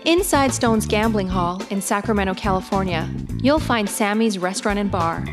Inside Stone's Gambling Hall in Sacramento, California, you'll find Sammy's Restaurant and Bar.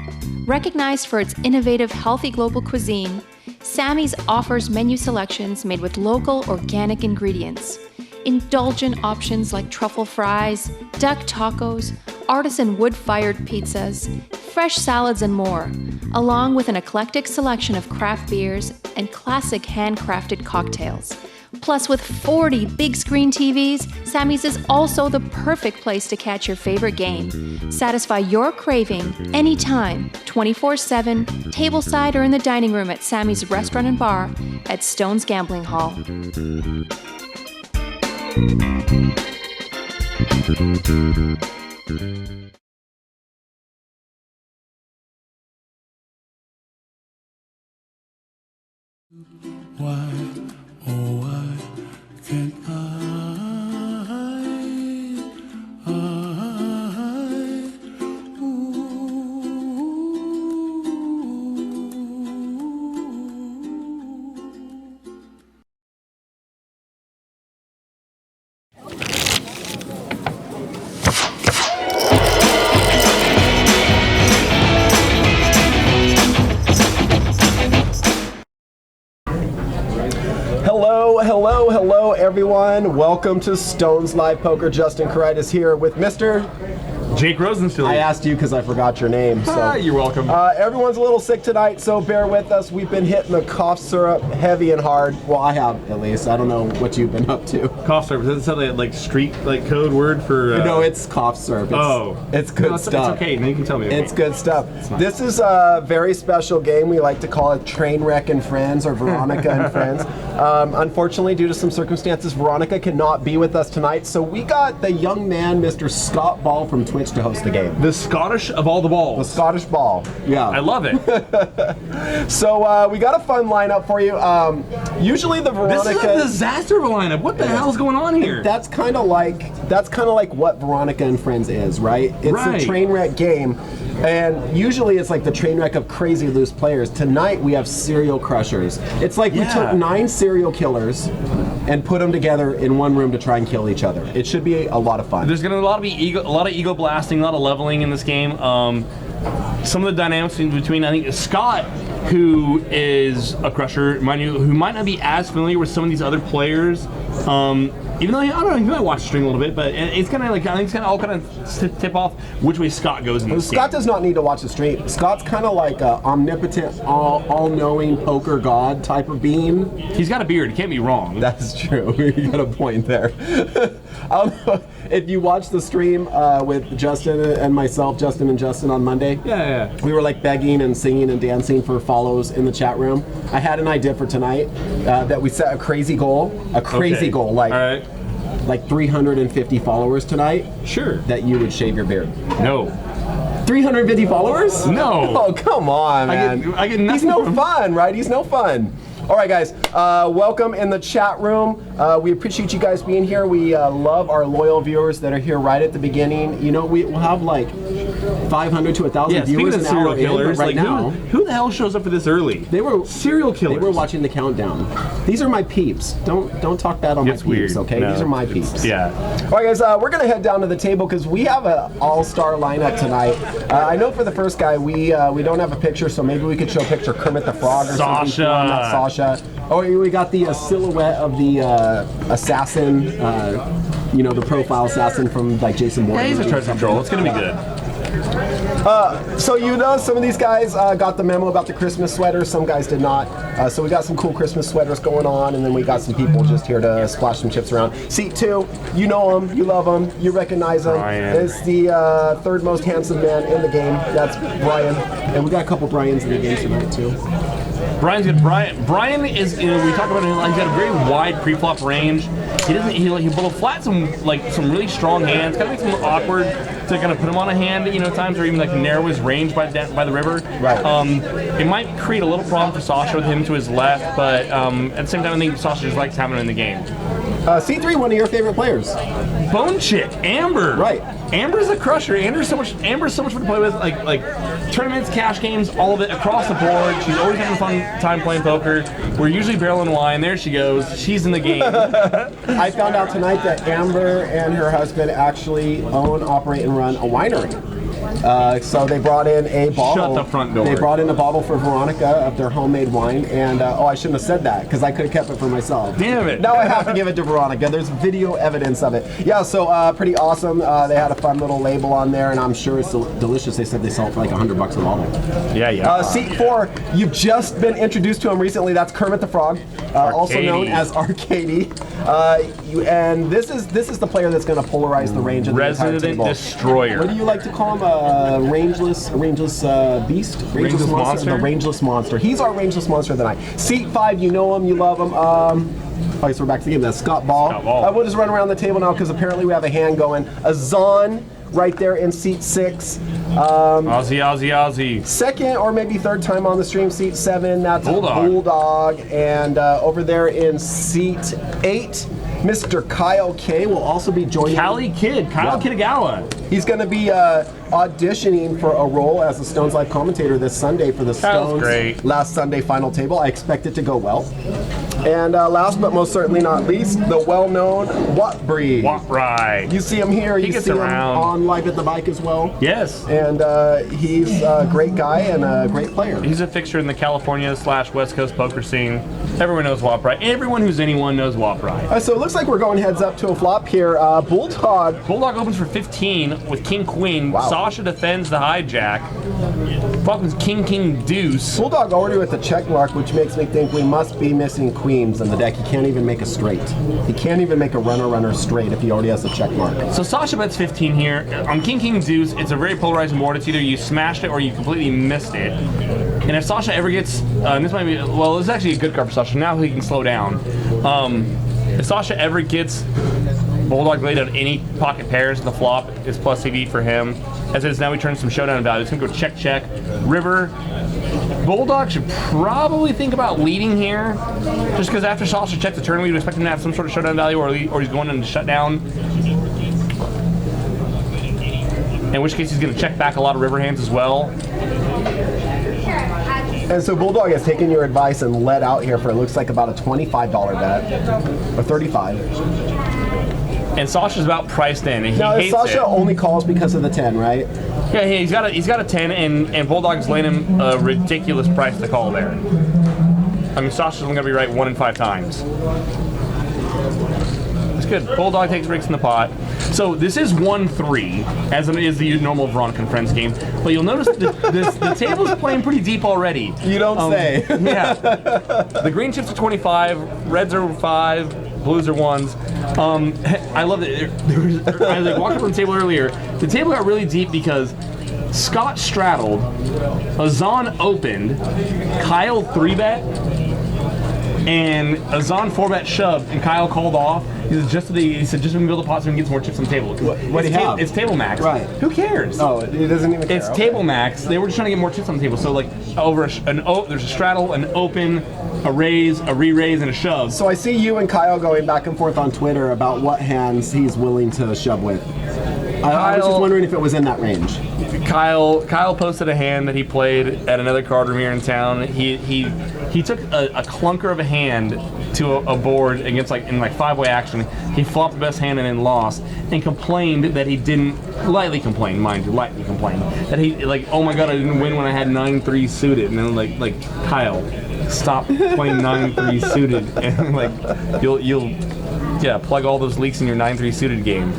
Recognized for its innovative, healthy global cuisine, Sammy's offers menu selections made with local, organic ingredients. Indulgent options like truffle fries, duck tacos, artisan wood-fired pizzas, fresh salads, and more, along with an eclectic selection of craft beers and classic handcrafted cocktails. Plus, with 40 big screen TVs, Sammy's is also the perfect place to catch your favorite game. Satisfy your craving anytime, 24/7, tableside or in the dining room at Sammy's Restaurant and Bar at Stone's Gambling Hall. Why, oh why can't Hello, everyone. Welcome to Stone's Live Poker. Justin Karitis here with Mr. Jake Rosenstiel. I asked you because I forgot your name. So you're welcome. Everyone's a little sick tonight, so bear with us. We've been hitting the cough syrup heavy and hard. Well, I have, at least. I don't know what you've been up to. Cough syrup. Does that sound like street code word for? No, it's cough syrup. It's good stuff. It's okay. Now you can tell me. It's good stuff. This is a very special game. We like to call it Trainwreck and Friends, or Veronica and Friends. Unfortunately, due to some circumstances, Veronica cannot be with us tonight, so we got the young man, Mr. Scott Ball from Twitch, to host the game. The Scottish of all the balls. The Scottish Ball. Yeah. I love it. So we got a fun lineup for you. Usually the Veronica. This is a disaster of a lineup. What the hell is going on here? That's kind of like what Veronica and Friends is, right? It's a train wreck game. And usually it's like the train wreck of crazy loose players. Tonight we have serial crushers. It's like we took 9 serial killers and put them together in one room to try and kill each other. It should be a lot of fun. There's gonna be a lot of ego blasting, a lot of leveling in this game. Some of the dynamics in between, I think Scott, who is a crusher, mind you, who might not be as familiar with some of these other players, even though, I don't know, he might watch the stream a little bit, but it's kind of like, I think it's kind of all kind of tip off which way Scott goes in this game. Scott does not need to watch the stream. Scott's kind of like an omnipotent, all-knowing poker god type of being. He's got a beard, he can't be wrong. That's true, you got a point there. If you watch the stream with Justin and myself, Justin and Justin on Monday, we were like begging and singing and dancing for follows in the chat room. I had an idea for tonight that we set a crazy goal, goal, like 350 followers tonight. Sure. That you would shave your beard. No. 350 followers? No. Oh, come on, man. I get nothing. He's no fun, right? He's no fun. All right, guys, welcome in the chat room. We appreciate you guys being here. We love our loyal viewers that are here right at the beginning. You know, we'll have like 500 to 1,000 viewers an hour killers, right now. Who the hell shows up for this early? They were serial killers. They were watching the countdown. These are my peeps. Don't talk bad on my peeps, okay? No, these are my peeps. Yeah. All right, guys, we're gonna head down to the table because we have an all-star lineup tonight. I know for the first guy we don't have a picture, so maybe we could show a picture of Kermit the Frog or something. Sasha. Oh, we got the silhouette of the assassin, the profile assassin from like Jason Bourne. Yeah, he's a charge control. It's gonna be good. So some of these guys got the memo about the Christmas sweaters. Some guys did not. So we got some cool Christmas sweaters going on, and then we got some people just here to splash some chips around. Seat 2, you know him, you love him, you recognize him. It's the third most handsome man in the game. That's Brian, and we got a couple Brians in the game tonight too. Brian's good. Brian is, we talk about him, he's got a very wide pre-flop range. He'll flat some really strong hands, kind of makes him look awkward to kind of put him on a hand, at times, or even like narrow his range by the river. Right. It might create a little problem for Sasha with him to his left, but at the same time, I think Sasha just likes having him in the game. C3, one of your favorite players. Bone Chick, Amber. Right. Amber's a crusher. Amber's so much fun to play with. tournaments, cash games, all of it across the board. She's always having a fun time playing poker. We're usually barreling wine. There she goes. She's in the game. I found out tonight that Amber and her husband actually own, operate, and run a winery. So they brought in a bottle. Shut the front door. They brought in a bottle for Veronica of their homemade wine, and oh, I shouldn't have said that because I could have kept it for myself. Damn it! Now I have to give it to Veronica. There's video evidence of it. Yeah, so pretty awesome. They had a fun little label on there, and I'm sure it's delicious. They said they sell it for like $100 a bottle. Yeah. Seat 4, you've just been introduced to him recently. That's Kermit the Frog, also known as Arcady. And this is the player that's going to polarize the range of the entire table. Resident Destroyer. What do you like to call him? Rangeless beast? Rangeless monster? The rangeless monster. He's our rangeless monster of the night. Seat 5, you know him, you love him. So we're back to the game. That's Scott Ball. We'll just run around the table now because apparently we have a hand going. Azan right there in seat 6. Aussie. Second or maybe third time on the stream, seat 7. That's Bulldog. And over there in seat 8, Mr. Kyle K will also be joining. Kyle Kitagawa. He's going to be auditioning for a role as a Stones Live commentator this Sunday for the Stones last Sunday final table. I expect it to go well. And last but most certainly not least, the well-known Watbry. You see him here. You see him on Live at the Bike as well. Yes. And he's a great guy and a great player. He's a fixture in the California/West Coast poker scene. Everyone knows Watbry. Everyone who's anyone knows Watbry. So it looks like we're going heads up to a flop here. Bulldog opens for 15 with King Queen. Wow. Sasha defends the hijack. Flop is King Deuce. Bulldog already with the check mark, which makes me think we must be missing queens in the deck. He can't even make a straight. He can't even make a runner straight if he already has a check mark. So Sasha bets 15 here. On King Deuce, it's a very polarizing board. It's either you smashed it or you completely missed it. And if Sasha ever gets, this might be, well, this is actually a good card for Sasha. Now he can slow down. If Sasha ever gets Bulldog laid out any pocket pairs, the flop is plus CV for him. As it is now, we turn some showdown value. It's going to go check. River. Bulldog should probably think about leading here. Just because after Sasha checks the turn, we would expect him to have some sort of showdown value or he's going into shutdown. In which case, he's going to check back a lot of river hands as well. And so Bulldog has taken your advice and led out here for it looks like about a $25 bet, or $35. And Sasha's about priced in. And now, Sasha only calls because of the 10, right? Yeah, he's got a 10, and Bulldog's laying him a ridiculous price to call there. I mean, Sasha's only going to be right 1 in 5 times. That's good. Bulldog takes breaks in the pot. So this is 1-3, as it is the normal Veronica and Friends game. But you'll notice the table's playing pretty deep already. You don't say. Yeah. The green chips are 25, reds are 5, blues are 1s. I love it. I walked up on the table earlier. The table got really deep because Scott straddled, Azan opened, Kyle 3-bet, and Azan 4-bet shoved, and Kyle called off. He said just build a pot so we can get some more chips on the table. What do you have? It's table max. Right. Who cares? Oh, he doesn't even care. It's table max. They were just trying to get more chips on the table. So like there's a straddle, an open, a raise, a re-raise, and a shove. So I see you and Kyle going back and forth on Twitter about what hands he's willing to shove with. I was just wondering if it was in that range. Kyle posted a hand that he played at another card room here in town. He took a clunker of a hand to a board against in 5-way action. He flopped the best hand and then lost, and complained that he didn't lightly complain, mind you, lightly complain that he oh my god, I didn't win when I had 9-3 suited, and then Kyle, stop playing 9-3 suited, and you'll plug all those leaks in your 9-3 suited game.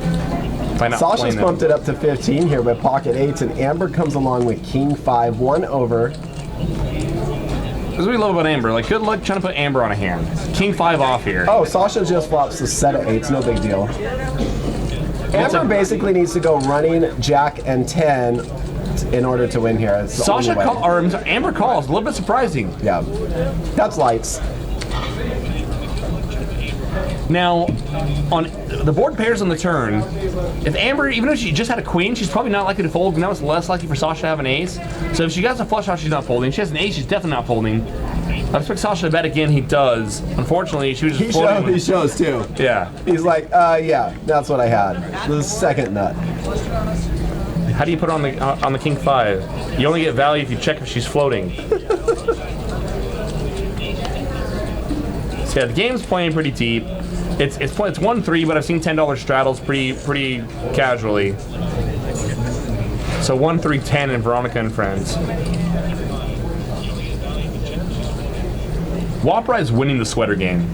Sasha's bumped it up to 15 here with pocket 8s, and Amber comes along with King 5, 1 over. This is what we love about Amber. Good luck trying to put Amber on a hand. King 5 off here. Oh, Sasha just flops a set of 8s, no big deal. Amber basically needs to go running Jack and 10 in order to win here. Amber calls. A little bit surprising. Yeah, that's lights. Now, on the board pairs on the turn, if Amber, even if she just had a queen, she's probably not likely to fold. Now it's less likely for Sasha to have an ace. So if she got a flush out, she's not folding. If she has an ace, she's definitely not folding. I expect Sasha to bet again. He does. Unfortunately, she was just folding. He shows too. Yeah. He's like, yeah, that's what I had. The second nut. How do you put her on the king 5? You only get value if you check if she's floating. So yeah, the game's playing pretty deep. It's 1-3, but I've seen $10 straddles pretty casually. So 1-3-10 in Veronica and Friends. Waprise winning the sweater game.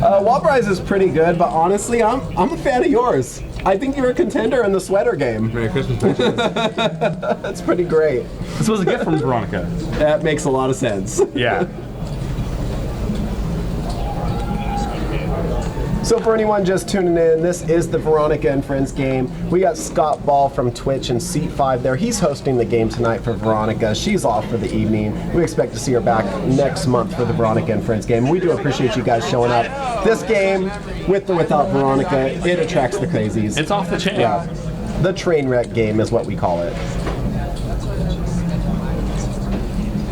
Waprise is pretty good, but honestly, I'm a fan of yours. I think you're a contender in the sweater game. Merry Christmas, bitches. That's pretty great. This was a gift from Veronica. That makes a lot of sense. Yeah. So for anyone just tuning in, this is the Veronica and Friends game. We got Scott Ball from Twitch in seat 5 there. He's hosting the game tonight for Veronica. She's off for the evening. We expect to see her back next month for the Veronica and Friends game. We do appreciate you guys showing up. This game, with or without Veronica, it attracts the crazies. It's off the chain. Yeah. The train wreck game is what we call it.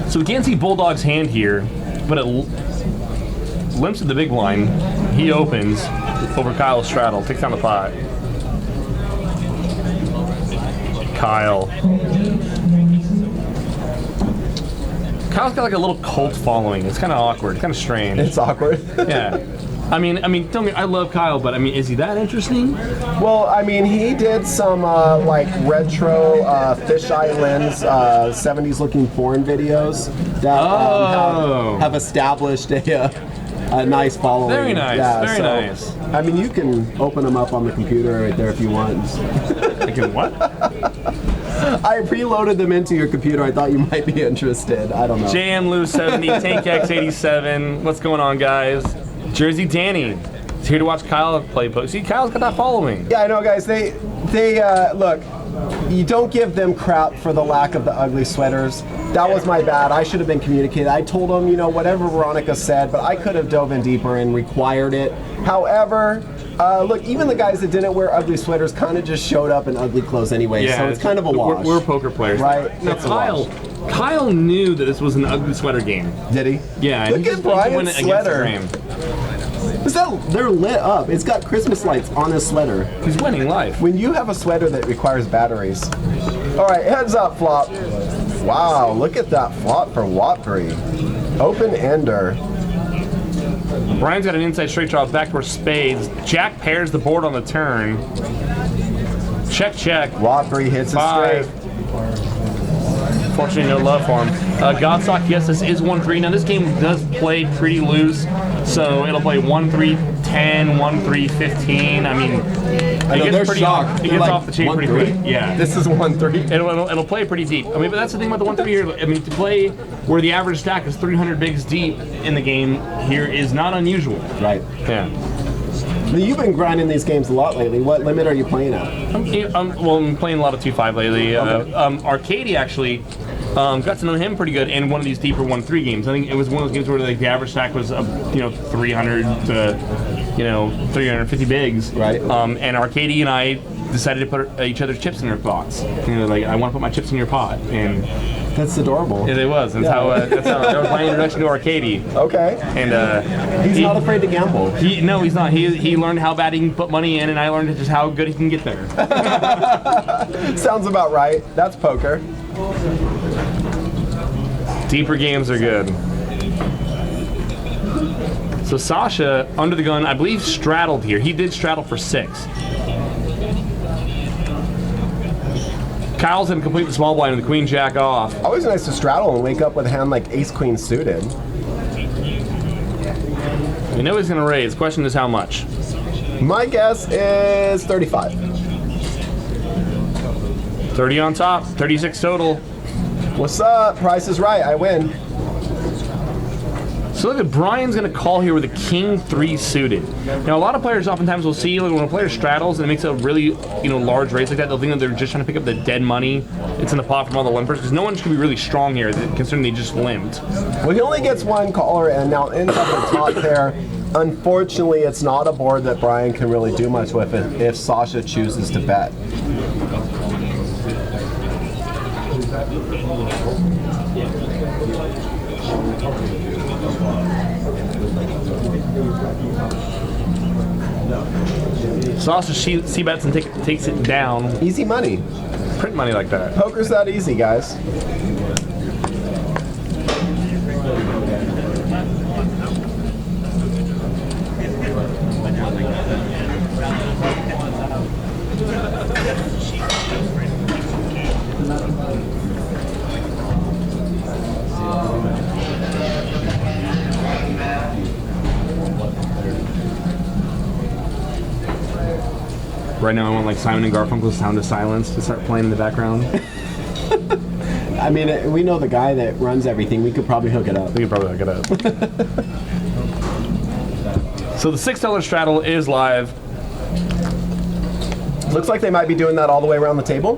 So we can't see Bulldog's hand here, but it limps to the big blind. He opens over Kyle's straddle, takes down the pot. Kyle's got like a little cult following. It's kind of awkward, kind of strange. It's awkward. Yeah. I mean, tell me, I love Kyle, but I mean, is he that interesting? Well, I mean, he did some like retro fisheye lens 70s looking porn videos that have established a nice following. Very nice. Yeah, Very nice. I mean, you can open them up on the computer right there if you want. I can what? I preloaded them into your computer. I thought you might be interested. I don't know. JM Lou 70, Tank X 87. What's going on, guys? Jersey Danny. He's here to watch Kyle play poker. See, Kyle's got that following. Yeah, I know, guys. They look. You don't give them crap for the lack of the ugly sweaters. That was my bad. I should have been communicated. I told them, whatever Veronica said, but I could have dove in deeper and required it. However, look, even the guys that didn't wear ugly sweaters kind of just showed up in ugly clothes anyway, so it's kind of a wash. We're poker players. Right? Now, Kyle knew that this was an ugly sweater game. Did he? Yeah. Look at Brian's sweater. They're lit up. It's got Christmas lights on his sweater. He's winning life. When you have a sweater that requires batteries. All right, heads up, flop. Wow, look at that flop for Watbury. Open ender. Brian's got an inside straight draw, backdoor spades. Jack pairs the board on the turn. Check, check. Watbury hits a straight. Fortunately, no love for him. Godsock, yes, this is 1-3. Now, this game does play pretty loose, so it'll play 1-3-10, 1-3-15. I mean, it gets pretty off. It gets off the chain pretty quick. Yeah. This is 1-3. It'll play pretty deep. I mean, but that's the thing about the 1-3 here. I mean, to play where the average stack is 300 bigs deep in the game here is not unusual. Right. Yeah. You've been grinding these games a lot lately. What limit are you playing at? I'm playing a lot of 2-5 lately. Okay. Arcady actually got to know him pretty good in one of these deeper 1-3 games. I think it was one of those games where like the average stack was 300 to 350 bigs. Right. And Arcady and I decided to put each other's chips in our pots. Like I want to put my chips in your pot, and that's adorable. Yeah, it was. That's how that was my introduction to Arcady. Okay. And he's not afraid to gamble. No, he's not. He learned how bad he can put money in, and I learned just how good he can get there. Sounds about right. That's poker. Deeper games are good. So Sasha, under the gun, I believe straddled here. He did straddle for 6. Kyle's going to complete the small blind with the queen jack off. Always nice to straddle and wake up with a hand like ace queen suited. You know he's going to raise. Question is how much? My guess is 35. 30 on top, 36 total. What's up? Price is right. I win. So look at Brian's going to call here with a king 3 suited. Now a lot of players oftentimes will see like, when a player straddles and it makes a really large raise like that, they'll think that they're just trying to pick up the dead money. It's in the pot from all the limpers because no one should be really strong here considering they just limped. Well, he only gets one caller and now ends up the top pair. Unfortunately, it's not a board that Brian can really do much with if Sasha chooses to bet. Sausage C bets and takes it down. Easy money. Print money like that. Poker's that easy, guys. Right now I want like Simon and Garfunkel's Sound of Silence to start playing in the background. I mean, we know the guy that runs everything. We could probably hook it up. We could probably hook it up. So the $6 straddle is live. Looks like they might be doing that all the way around the table.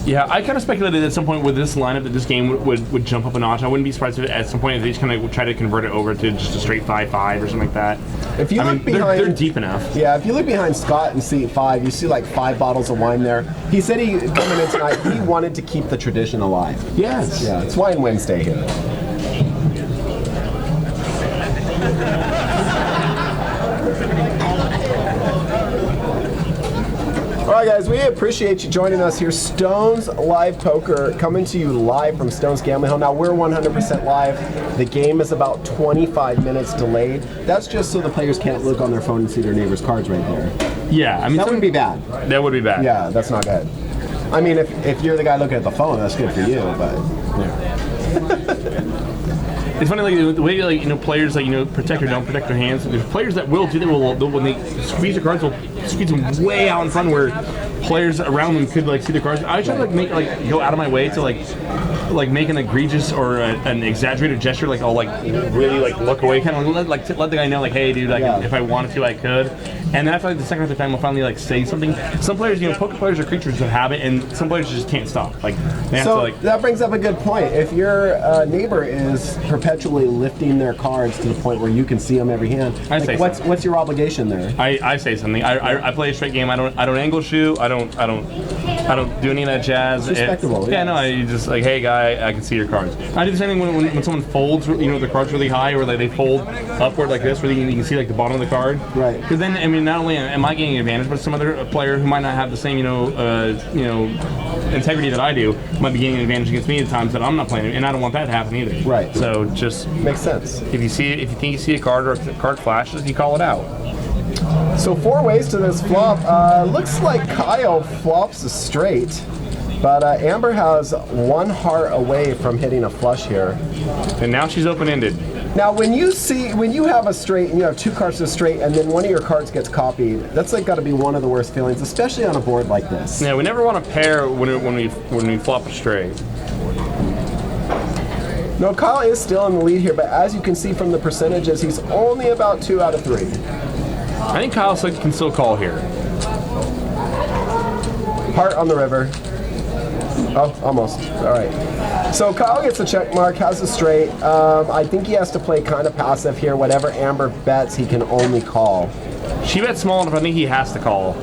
Yeah, I kind of speculated at some point with this lineup that this game would jump up a notch. I wouldn't be surprised if at some point they just kind of try to convert it over to just a straight 5-5 or something like that. If you look behind, they're deep enough. Yeah, if you look behind Scott in seat 5, you see like 5 bottles of wine there. He said he coming in tonight. He wanted to keep the tradition alive. Yes. Yeah, it's Wine Wednesday here. All right, guys, we appreciate you joining us here. Stone's Live Poker coming to you live from Stone's Gambling Hall. Now, we're 100% live. The game is about 25 minutes delayed. That's just so the players can't look on their phone and see their neighbor's cards right there. Yeah, I mean, that wouldn't be bad. That would be bad. Yeah, that's not good. I mean, if you're the guy looking at the phone, that's good for you, but... Yeah. It's funny, like the way players protect or don't protect their hands. There's players that will do that. When they squeeze their cards, they'll squeeze them way out in front where players around them could see the cards. I try to go out of my way to make an egregious or an exaggerated gesture, I'll really look away, kind of let the guy know hey dude, if I wanted to I could. And then after the second or third time, I'll finally say something. Some players, poker players are creatures of habit, and some players just can't stop. They have to, that brings up a good point. If your neighbor is perpetually lifting their cards to the point where you can see them every hand, what's your obligation there? I say something. I play a straight game. I don't angle shoot. I don't do any of that jazz. It's respectable. Yeah, no. You just hey guy, I can see your cards. I do the same thing when someone folds, the cards really high, or they fold upward like this, where you can see the bottom of the card. Right. Because then, I mean, not only am I getting an advantage, but some other player who might not have the same integrity that I do might be getting an advantage against me at times that I'm not playing, and I don't want that to happen either. Right. So just makes sense. If you think you see a card or a card flashes, you call it out. So 4 ways to this flop. Looks like Kyle flops a straight, but Amber has 1 heart away from hitting a flush here. And now she's open-ended. Now, when you have a straight and you have 2 cards to straight, and then one of your cards gets copied, that's got to be one of the worst feelings, especially on a board like this. Yeah, we never want to pair when we flop a straight. No, Kyle is still in the lead here, but as you can see from the percentages, he's only about 2 out of 3. I think Kyle can still call here. Heart on the river. Oh, almost. All right. So Kyle gets a check mark, has a straight. I think he has to play kind of passive here. Whatever Amber bets, he can only call. She bets small enough. I think he has to call.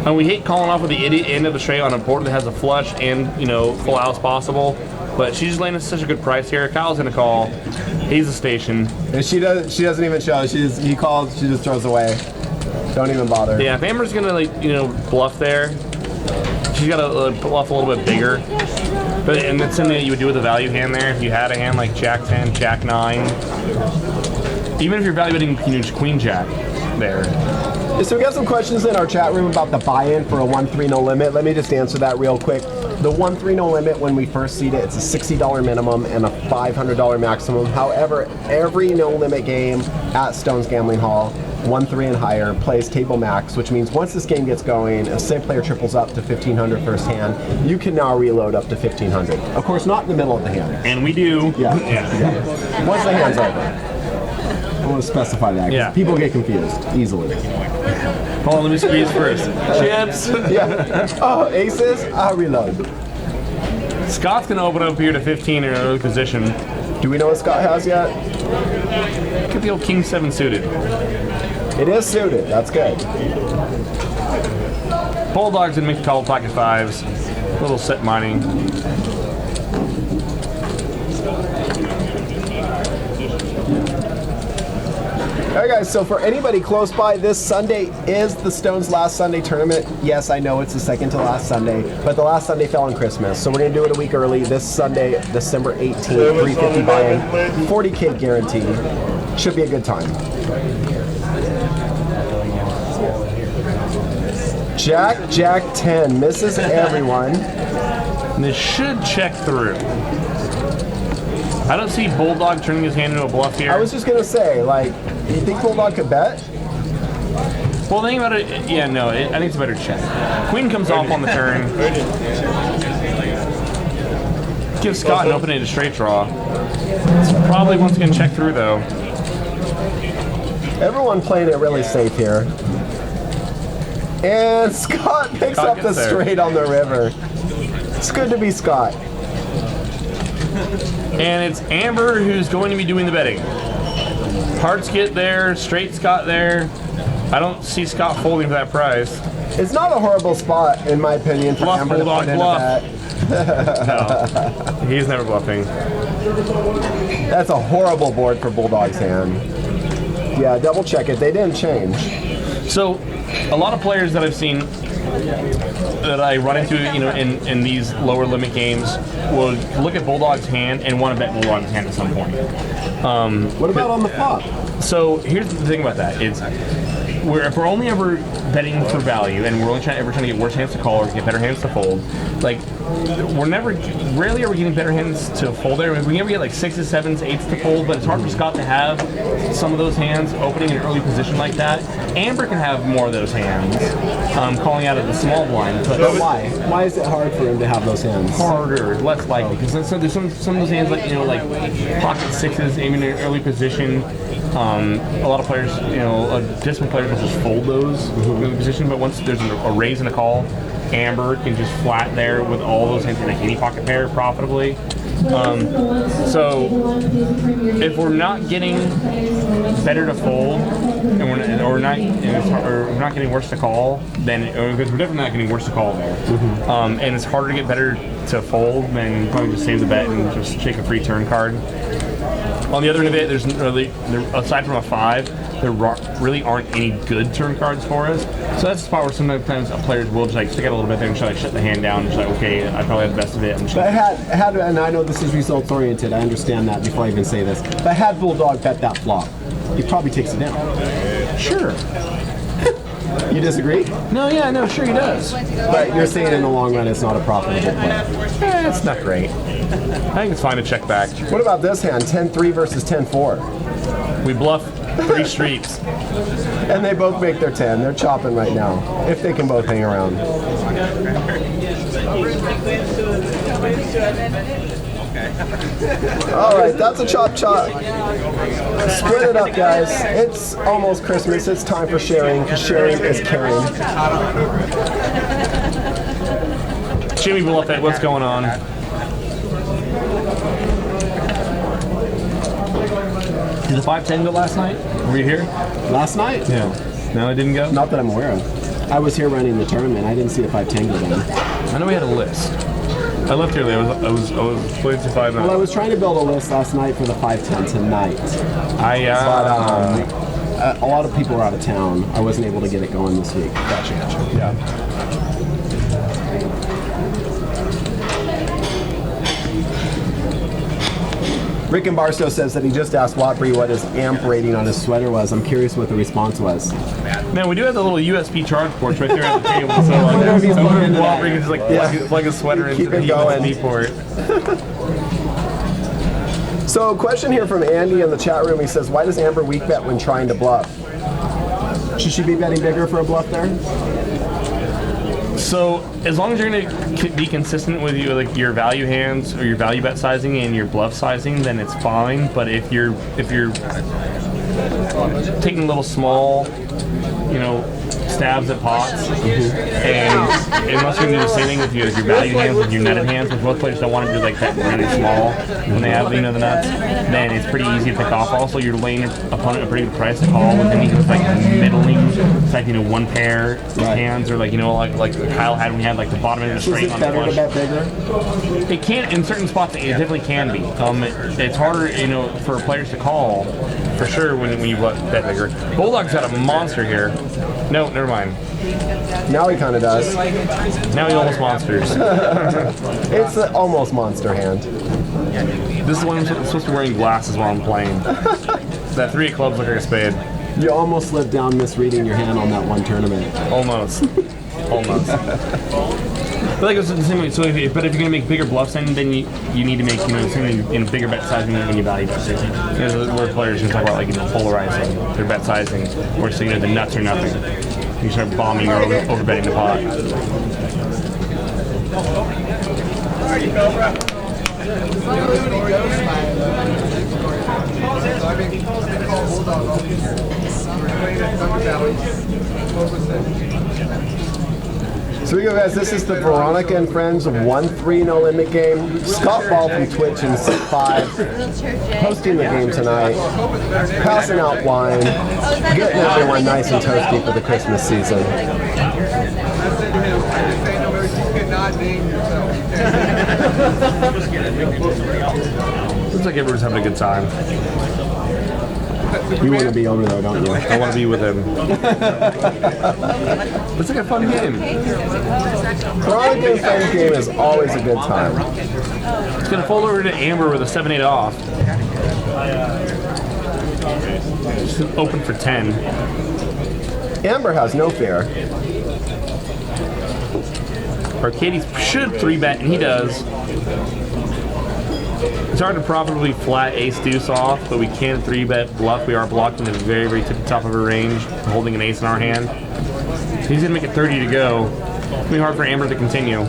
And we hate calling off with the idiot end of the straight on a board that has a flush and full house possible. But she's just laying us such a good price here. Kyle's gonna call. He's a station. And she doesn't even show. He calls. She just throws away. Don't even bother. Yeah, if Amber's gonna bluff there, she's gotta bluff a little bit bigger. And that's something that you would do with a value hand there. If you had a hand like Jack 10, Jack 9, even if you're evaluating Queen Jack there. So we got some questions in our chat room about the buy-in for a 1-3 no limit. Let me just answer that real quick. The 1-3 no limit, when we first seed it, it's a $60 minimum and a $500 maximum. However, every no limit game at Stone's Gambling Hall, 1-3 and higher, plays table max, which means once this game gets going, if say player triples up to 1,500 first hand, you can now reload up to 1,500. Of course, not in the middle of the hand. And we do. Yeah. Once the hand's over. I want to specify that because people get confused easily. Hold on, let me squeeze first. Chips. Yeah. Oh, aces. I'll reload. Scott's gonna open up here to 15 in an early position. Do we know what Scott has yet? Could be old King 7 suited. It is suited. That's good. Bulldogs didn't make the call pocket 5s. Little set mining. right, guys, so for anybody close by, this Sunday is the Stones' last Sunday tournament. Yes, I know it's the second to last Sunday, but the last Sunday fell on Christmas. So we're going to do it a week early this Sunday, December 18th, 350 buy-in, 40K guarantee. Should be a good time. Jack 10 misses everyone. And this should check through. I don't see Bulldog turning his hand into a bluff here. I was just going to say, like, you think Bulldog could bet? Well, the thing about it, yeah, no, I think it's a better check. Queen comes off on the turn. Gives Scott an open-ended straight draw. It's probably once again check through, though. Everyone playing it really safe here. And Scott picks up the straight on the river. It's good to be Scott. And it's Amber who's going to be doing the betting. Hearts get there, straight Scott there. I don't see Scott folding for that prize. It's not a horrible spot, in my opinion, for Bluff, Amber Bulldog, to put in bluff. a bet. No, he's never bluffing. That's a horrible board for Bulldog's hand. Yeah, double check it. They didn't change. So, a lot of players that I've seen that I run into, you know, in these lower limit games will look at Bulldog's hand and want to bet Bulldog's hand at some point. What about on the flop? So here's the thing about that: if we're only ever betting for value, and we're only trying to get worse hands to call or get better hands to fold, like rarely are we getting better hands to fold there. We never get like 6s, 7s, 8s to fold, but it's hard for Scott to have some of those hands opening in an early position like that. Amber can have more of those hands, calling out of the small blind. But why? Why is it hard for him to have those hands? Harder, less likely, because there's some of those hands like, you know, like pocket 6s aiming in an early position. A lot of players, you know, disciplined players will just fold those in the position, but once there's a raise and a call, Amber can just flat there with all those hands in like any pocket pair profitably. So if we're not getting better to fold, and we're not getting worse to call, then because we're definitely not getting worse to call there, and it's harder to get better to fold, then probably just save the bet and just shake a free turn card. On the other end of it, aside from a 5, there really aren't any good turn cards for us. So that's a spot where sometimes players will just like stick out a little bit there and try to shut the hand down and just like, okay, I probably have the best of it. I'm just but and I know this is results oriented, I understand that before I even say this, but had Bulldog bet that flop, he probably takes it down. Sure. You disagree? No, yeah, no, sure he does. But you're saying in the long run it's not a profitable play. Yeah, it's not great. I think it's fine to check back. What about this hand, 10-3 versus 10-4? We bluff 3 streets. And they both make their 10. They're chopping right now, if they can both hang around. All right, that's a chop. Spread it up, guys. It's almost Christmas. It's time for sharing, because sharing is caring. Jimmy Bluffett, what's going on? Did the 5-10 go last night? Were you here? Last night? Yeah. No, it didn't go? Not that I'm aware of. I was here running the tournament. I didn't see a 5-10 go down. I know we had a list. I left early. I was playing to 5 Well, I was trying to build a list last night for the 5-10 tonight. But a lot of people were out of town. I wasn't able to get it going this week. Gotcha. Yeah. Rick and Barstow says that he just asked Watbury what his amp rating on his sweater was. I'm curious what the response was. Man, we do have the little USB charge ports right there at the table. So Watbury can just plug a sweater into the USB port. So, question here from Andy in the chat room. He says, why does Amber weak bet when trying to bluff? Should she be betting bigger for a bluff there? So, as long as you're going to be consistent with your value hands or your value bet sizing and your bluff sizing, then it's fine. But if you're taking little small, you know, stabs at pots and unless you're gonna do the same thing with your valued hands, with your netted hands, which most players don't want to do like that really small when they have the nuts, then it's pretty easy to pick off. Also, you're laying your opponent a pretty good price to call with any like middling, it's like one pair hands, or like like Kyle had when he had like the bottom end of the straight on the flush. Is it better to bet bigger? It can in certain spots. It definitely can be. It's harder, for players to call for sure when you bet bigger. Bulldog's got a monster here. No, never mind. Now he kind of does. Now he almost monsters. It's an almost monster hand. This is when I'm supposed to be wearing glasses while I'm playing. That 3 of clubs look like a spade. You almost slipped down misreading your hand on that one tournament. Almost. Almost. But like it's the same way. So if you're gonna make bigger bluffs, then you need to make something in a bigger bet sizing when you value bet. Where players can talk about like polarizing their bet sizing, or so the nuts or nothing. You start bombing or over betting the pot. There you go, bro. So here we go, guys. This is the Veronica and Friends 1-3 No Limit game. Scott Ball from Twitch in Set 5, hosting the game tonight, passing out wine, getting everyone nice and toasty for the Christmas season. Looks like everyone's having a good time. You want to be over there, don't you? I want to be with him. It's like a fun game. Veronica and Friends game is always a good time. It's going to fold over to Amber with a 7-8 off. Just open for 10. Amber has no fear. Arcades should 3-bet, and he does. It's hard to profitably flat ace deuce off, but we can 3-bet bluff. We are blocking the very, very top of our range, holding an ace in our hand. So he's gonna make it 30 to go. It's gonna be hard for Amber to continue.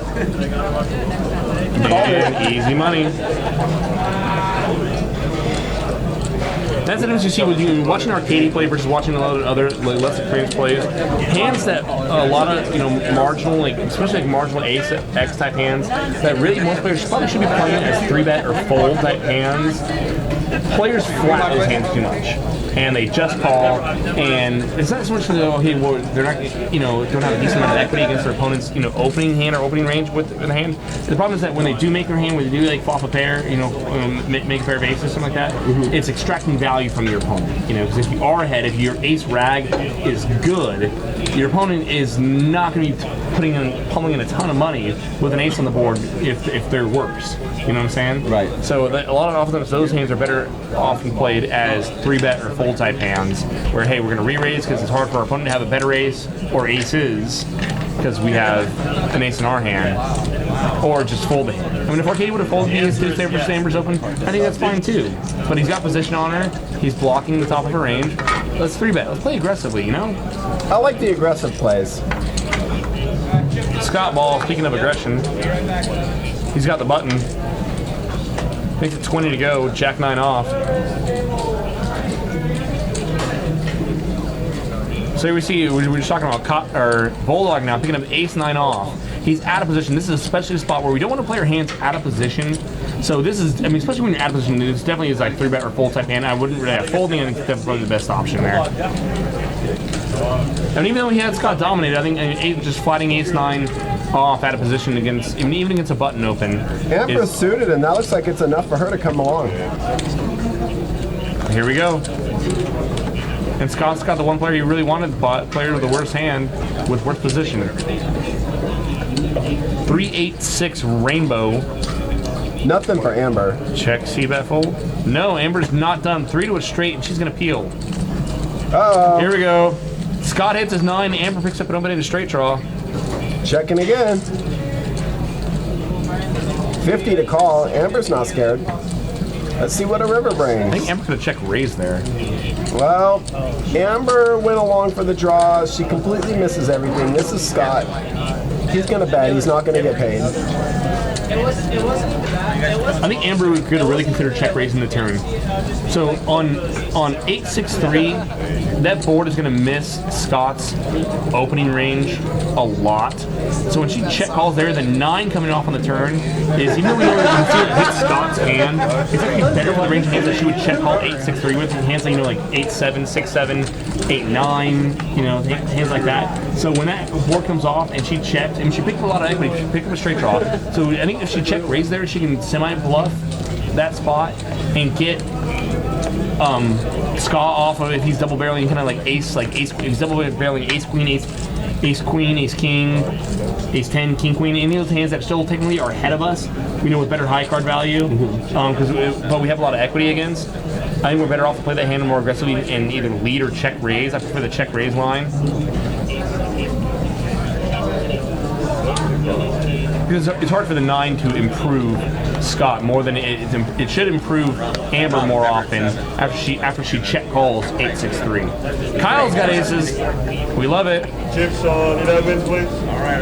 And easy money. That's the difference you see with you watching Arcade play versus watching a lot of other less experienced players. Hands that a lot of marginal, especially marginal ace X type hands that really most players probably should be playing as 3-bet or fold type hands. Players flat those hands too much, and they just call. And it's not so much they're not don't have a decent amount of equity against their opponent's opening hand or opening range with the hand. The problem is that when they do make their hand, when they do flop a pair, make a pair of aces or something like that, it's extracting value from your opponent. Because if you are ahead, if your ace rag is good, your opponent is not going to be pummeling in a ton of money with an ace on the board if they're worse. You know what I'm saying? Right. So a lot of often those hands are better often played as 3-bet or fold type hands, where hey, we're going to re-raise because it's hard for our opponent to have a better ace or aces because we have an ace in our hand, or just fold the hand. I mean, if Arcade would have folded the ace there for Amber's open, I think that's fine too. But he's got position on her. He's blocking the top of her range. Let's 3-bet. Let's play aggressively. I like the aggressive plays. Scott Ball, speaking of aggression, he's got the button. Makes it 20 to go, Jack 9 off. So here we see, we're just talking about Bulldog now, picking up ace 9 off. He's out of position. This is especially a spot where we don't want to play our hands out of position. So this is, especially when you're out of position, this definitely is like 3-bet or fold type hand. I wouldn't really have folding, and it's definitely the best option there. And even though he had Scott dominated, I think just flatting ace 9 off out of position against, even against a button open. Amber's suited, and that looks like it's enough for her to come along. Here we go. And Scott's got the one player he really wanted, player with the worst hand with worst position. 3-8-6 rainbow. Nothing for Amber. Check, c-bet fold. No, Amber's not done. 3 to a straight, and she's gonna peel. Uh-oh. Here we go. Scott hits his 9, Amber picks up an open-ended straight draw. Checking again. 50 to call. Amber's not scared. Let's see what a river brings. I think Amber's gonna check raise there. Well, Amber went along for the draw. She completely misses everything. This is Scott. He's gonna bet. He's not gonna get paid. I think Amber could really consider check raising the turn. So on 8-6-3, that board is going to miss Scott's opening range a lot. So when she check calls there, the 9 coming off on the turn is, even though we don't even see it hit Scott's hand, it's actually better for the range of hands that she would check call 8-6-3 with, hands like, like 8-7, 6-7, 8-9, hands like that. So when that board comes off and she checked, and she picked up a lot of equity, she picked up a straight draw. So I think if she check raise there, she can semi-bluff that spot and get Scott off of, if he's double barreling kind of like ace, if he's double barreling ace queen, ace queen, ace king, ace 10, king queen, any of those hands that still technically are ahead of us, with better high card value, but we have a lot of equity against. I think we're better off to play that hand more aggressively and either lead or check raise. I prefer the check raise line. Because it's hard for the 9 to improve Scott more than it should improve Amber more often after she check calls 8-6-3. Kyle's got aces. We love it. Chips on 11, please. All right.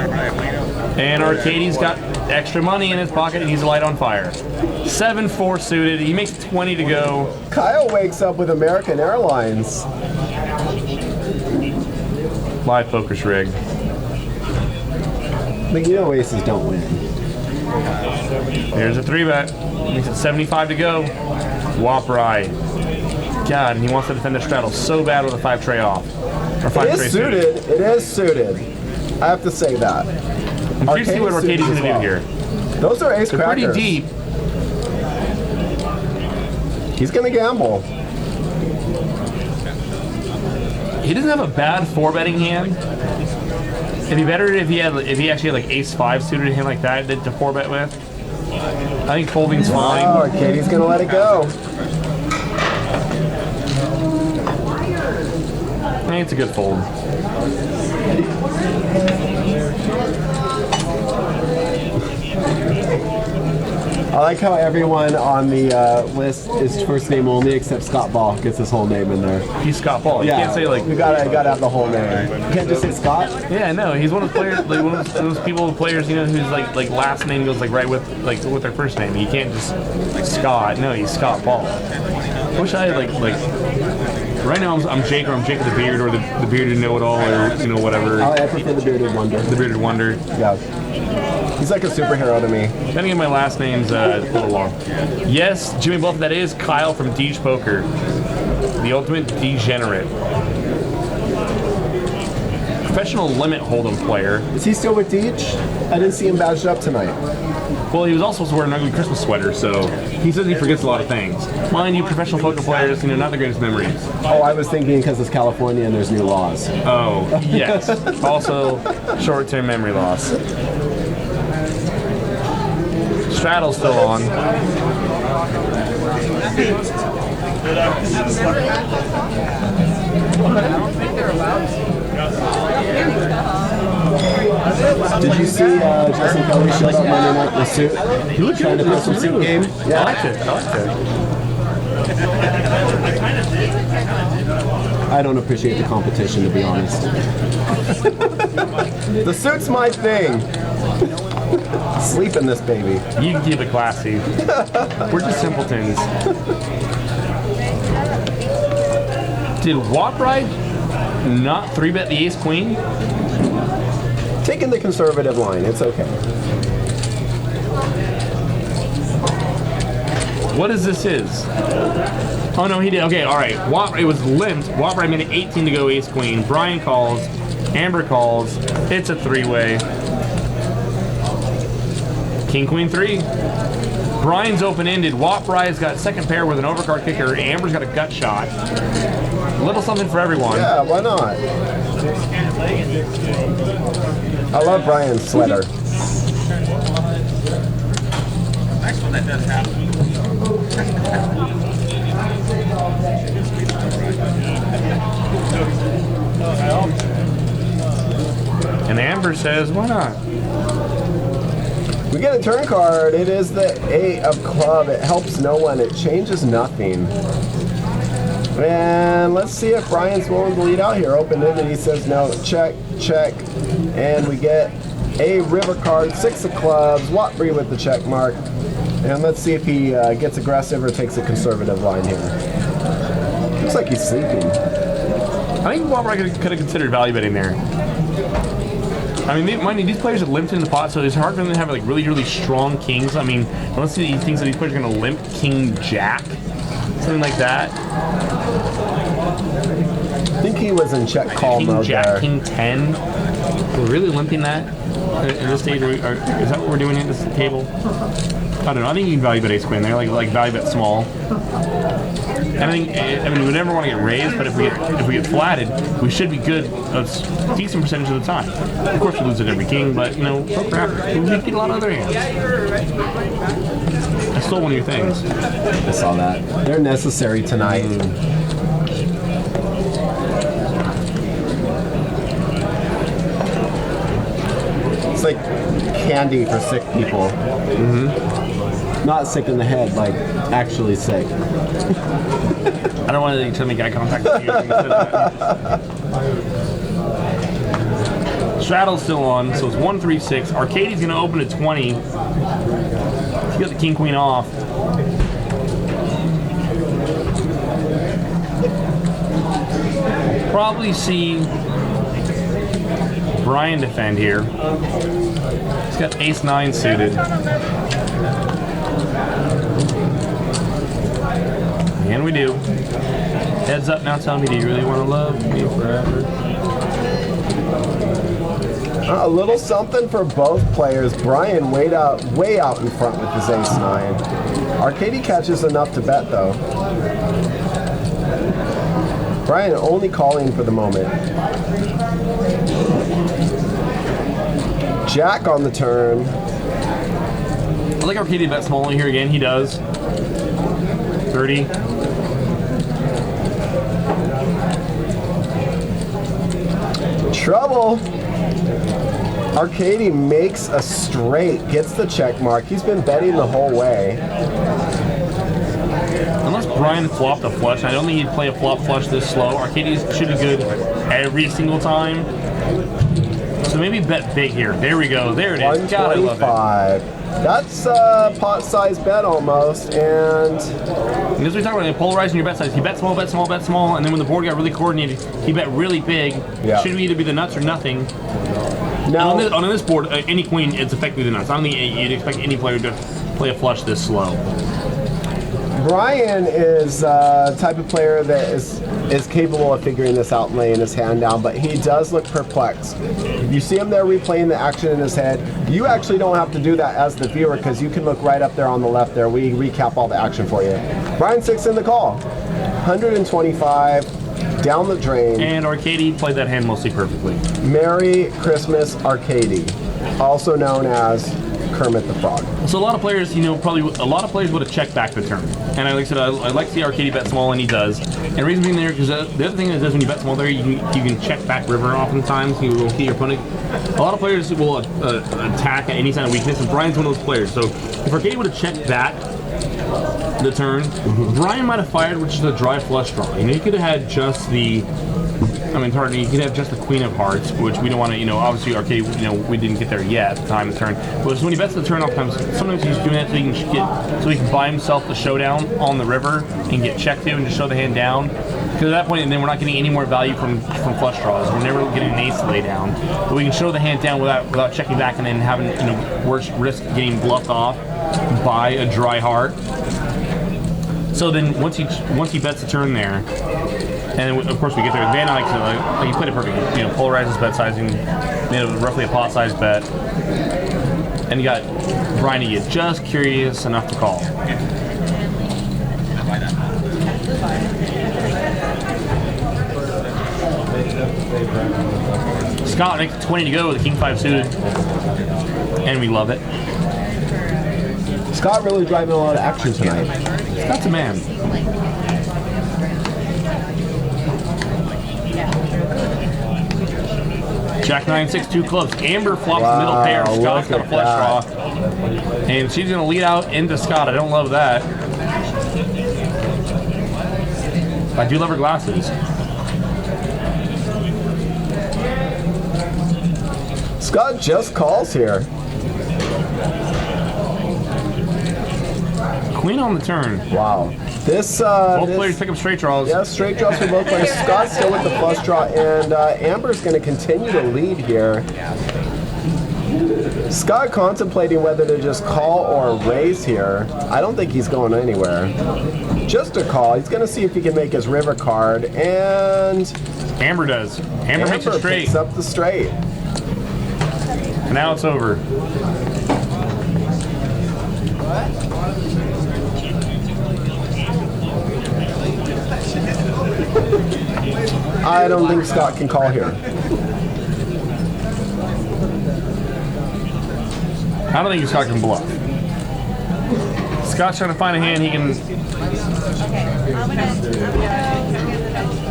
And Arcadie's got extra money in his pocket and he's light on fire. 7-4 suited. He makes 20 to go. Kyle wakes up with American Airlines. Live poker's rigged. But aces don't win. Here's a 3-bet. Makes it 75 to go. Whop ride. God, and he wants to defend the straddle so bad with a 5 tray off. Or 5 It is suited. It is suited. I have to say that. I'm curious to see what Arcadie's going to do here. Those are ace crackers. Pretty deep. He's going to gamble. He doesn't have a bad 4-betting hand. It'd be better if he actually had like ace 5 suited hand like that to 4-bet with. I think folding's fine. Oh, Arcadie's going to let it go. I think it's a good fold. I like how everyone on the list is first name only except Scott Ball gets his whole name in there. He's Scott Ball. You can't say like you gotta have the whole name. You can't just say Scott. Yeah, no, he's one of the players, like one of those people, players, who's like last name goes like right with their first name. You can't just Scott. No, he's Scott Ball. I wish I had like right now I'm Jake, or I'm Jake the Beard, or the bearded know-it-all, or whatever. I prefer the bearded wonder. The bearded wonder. Yeah. He's like a superhero to me. I think my last name's a little long. Yes, Jimmy Bluff, that is Kyle from Deej Poker. The ultimate degenerate. Professional limit hold'em player. Is he still with Deej? I didn't see him badged up tonight. Well, he was also supposed to wear an ugly Christmas sweater, so he says he forgets a lot of things. Mind you, professional poker players, not the greatest memories. Oh, I was thinking because it's California and there's new laws. Oh, yes. Also, short-term memory loss. Straddle's still on. Did you see Justin Kelly showed up Monday night in a suit? He looked trying to play some suit game. Yeah. I liked it. I don't appreciate the competition, to be honest. The suit's my thing. Sleep in this baby. You can keep it classy. We're just simpletons. Did Whop Ride not 3-bet the ace queen? Taking the conservative line, it's okay. What is this is? Oh no, he did. Okay, all right. It was limped. Whop Ride made it 18 to go ace queen. Brian calls. Amber calls. It's a 3-way. King Queen 3. Brian's open-ended. Whop Ride's got second pair with an overcard kicker. Amber's got a gut shot. A little something for everyone. Yeah, why not? I love Brian's sweater. Next one that does happen. And Amber says, why not? We get a turn card. It is the 8 of club. It helps no one. It changes nothing. And let's see if Brian's willing to lead out here. Open-ended. He says no. Check, check. And we get A river card, 6 of clubs, Watbury with the check mark. And let's see if he gets aggressive or takes a conservative line here. Looks like he's sleeping. I think Watbury could have considered value betting there. I mean, mind you, these players are limited in the pot, so it's hard for them to have like really, really strong kings. I mean, unless he thinks that these players are going to limp King Jack, something like that. I think he was in check call King mode Jack, there. King 10. We're really limping that at this stage. Is that what we're doing at this table? I don't know. I think you can value bet ace queen there, like value bet small. And I mean, we never want to get raised, but if we get flatted, we should be good a decent percentage of the time. Of course, we lose at every king, but you know, poker happens. We get a lot of other hands. I stole one of your things. I saw that. They're necessary tonight. It's like candy for sick people. Not sick in the head, like actually sick. I don't want to make eye contact with you. Straddle's still on, so it's 1-3-6. Arcadie's going to open at 20. He's got the king queen off. Probably see Brian defend here. He's got ace 9 suited. And we do. Heads up now, tell me, do you really want to love me forever? A little something for both players. Brian way out in front with his ace 9. Arcadie catches enough to bet though. Brian only calling for the moment. Jack on the turn. I like Arcadie bet small here again. He does. 30. Trouble. Arcadie makes a straight, gets the check mark. He's been betting the whole way. Unless Brian flopped a flush, I don't think he'd play a flop flush this slow. Arcadie should be good every single time. So maybe bet big here. There we go. There it is. God, I love it. 125. That's a pot size bet almost, and as we talk about polarizing your bet size, he bet small, bet small, bet small, and then when the board got really coordinated, he bet really big. Yeah. Should either be the nuts or nothing. now On this board, any queen, it's effectively the nuts. I don't think you'd expect any player to play a flush this slow. Brian is the type of player that is capable of figuring this out and laying his hand down, but he does look perplexed. You see him there replaying the action in his head. You actually don't have to do that as the viewer because you can look right up there on the left there. We recap all the action for you. Brian 6 in the call. 125 down the drain. And Arcadie played that hand mostly perfectly. Merry Christmas Arcadie, also known as Kermit the Frog. So a lot of players, probably a lot of players would have checked back the turn. And like I said, I like to see Arcadie bet small, and he does. And the reason being there, because the other thing that it does when you bet small there, you can check back river oftentimes. You will hit your opponent. A lot of players will attack at any sign of weakness, and Brian's one of those players. So if Arcadie would have checked back the turn, Brian might have fired with just a dry flush draw. He could have had just the... it's hard. You could have just the queen of hearts, which we don't want to, obviously Arcadie, we didn't get there yet at the time of the turn. But when he bets the turn, sometimes he's doing that so he can buy himself the showdown on the river and get checked to and just show the hand down. Because at that point, and then we're not getting any more value from flush draws. We're never getting an ace to lay down. But we can show the hand down without checking back and then having, risk getting bluffed off by a dry heart. So then once he bets the turn there, and of course we get there. Van Eyck, he played it perfectly. Polarized his bet sizing, made it roughly a pot size bet, and you got Brian to get just curious enough to call. Scott makes 20 to go with a king 5 suited, and we love it. Scott really driving a lot of action tonight. Scott's a man. Jack 9-6, 2 clubs. Amber flops the middle pair. Scott's got a flush draw. And she's going to lead out into Scott. I don't love that. I do love her glasses. Scott just calls here. Queen on the turn. Wow. This Both this, players pick up straight draws. Yeah, straight draws for both players. Scott's still with the flush draw, and Amber's going to continue to lead here. Scott contemplating whether to just call or raise here. I don't think he's going anywhere. Just a call. He's going to see if he can make his river card, and Amber does. Amber makes it straight. Picks up the straight. And now it's over. I don't think Scott can call here. I don't think Scott can bluff. Scott's trying to find a hand he can.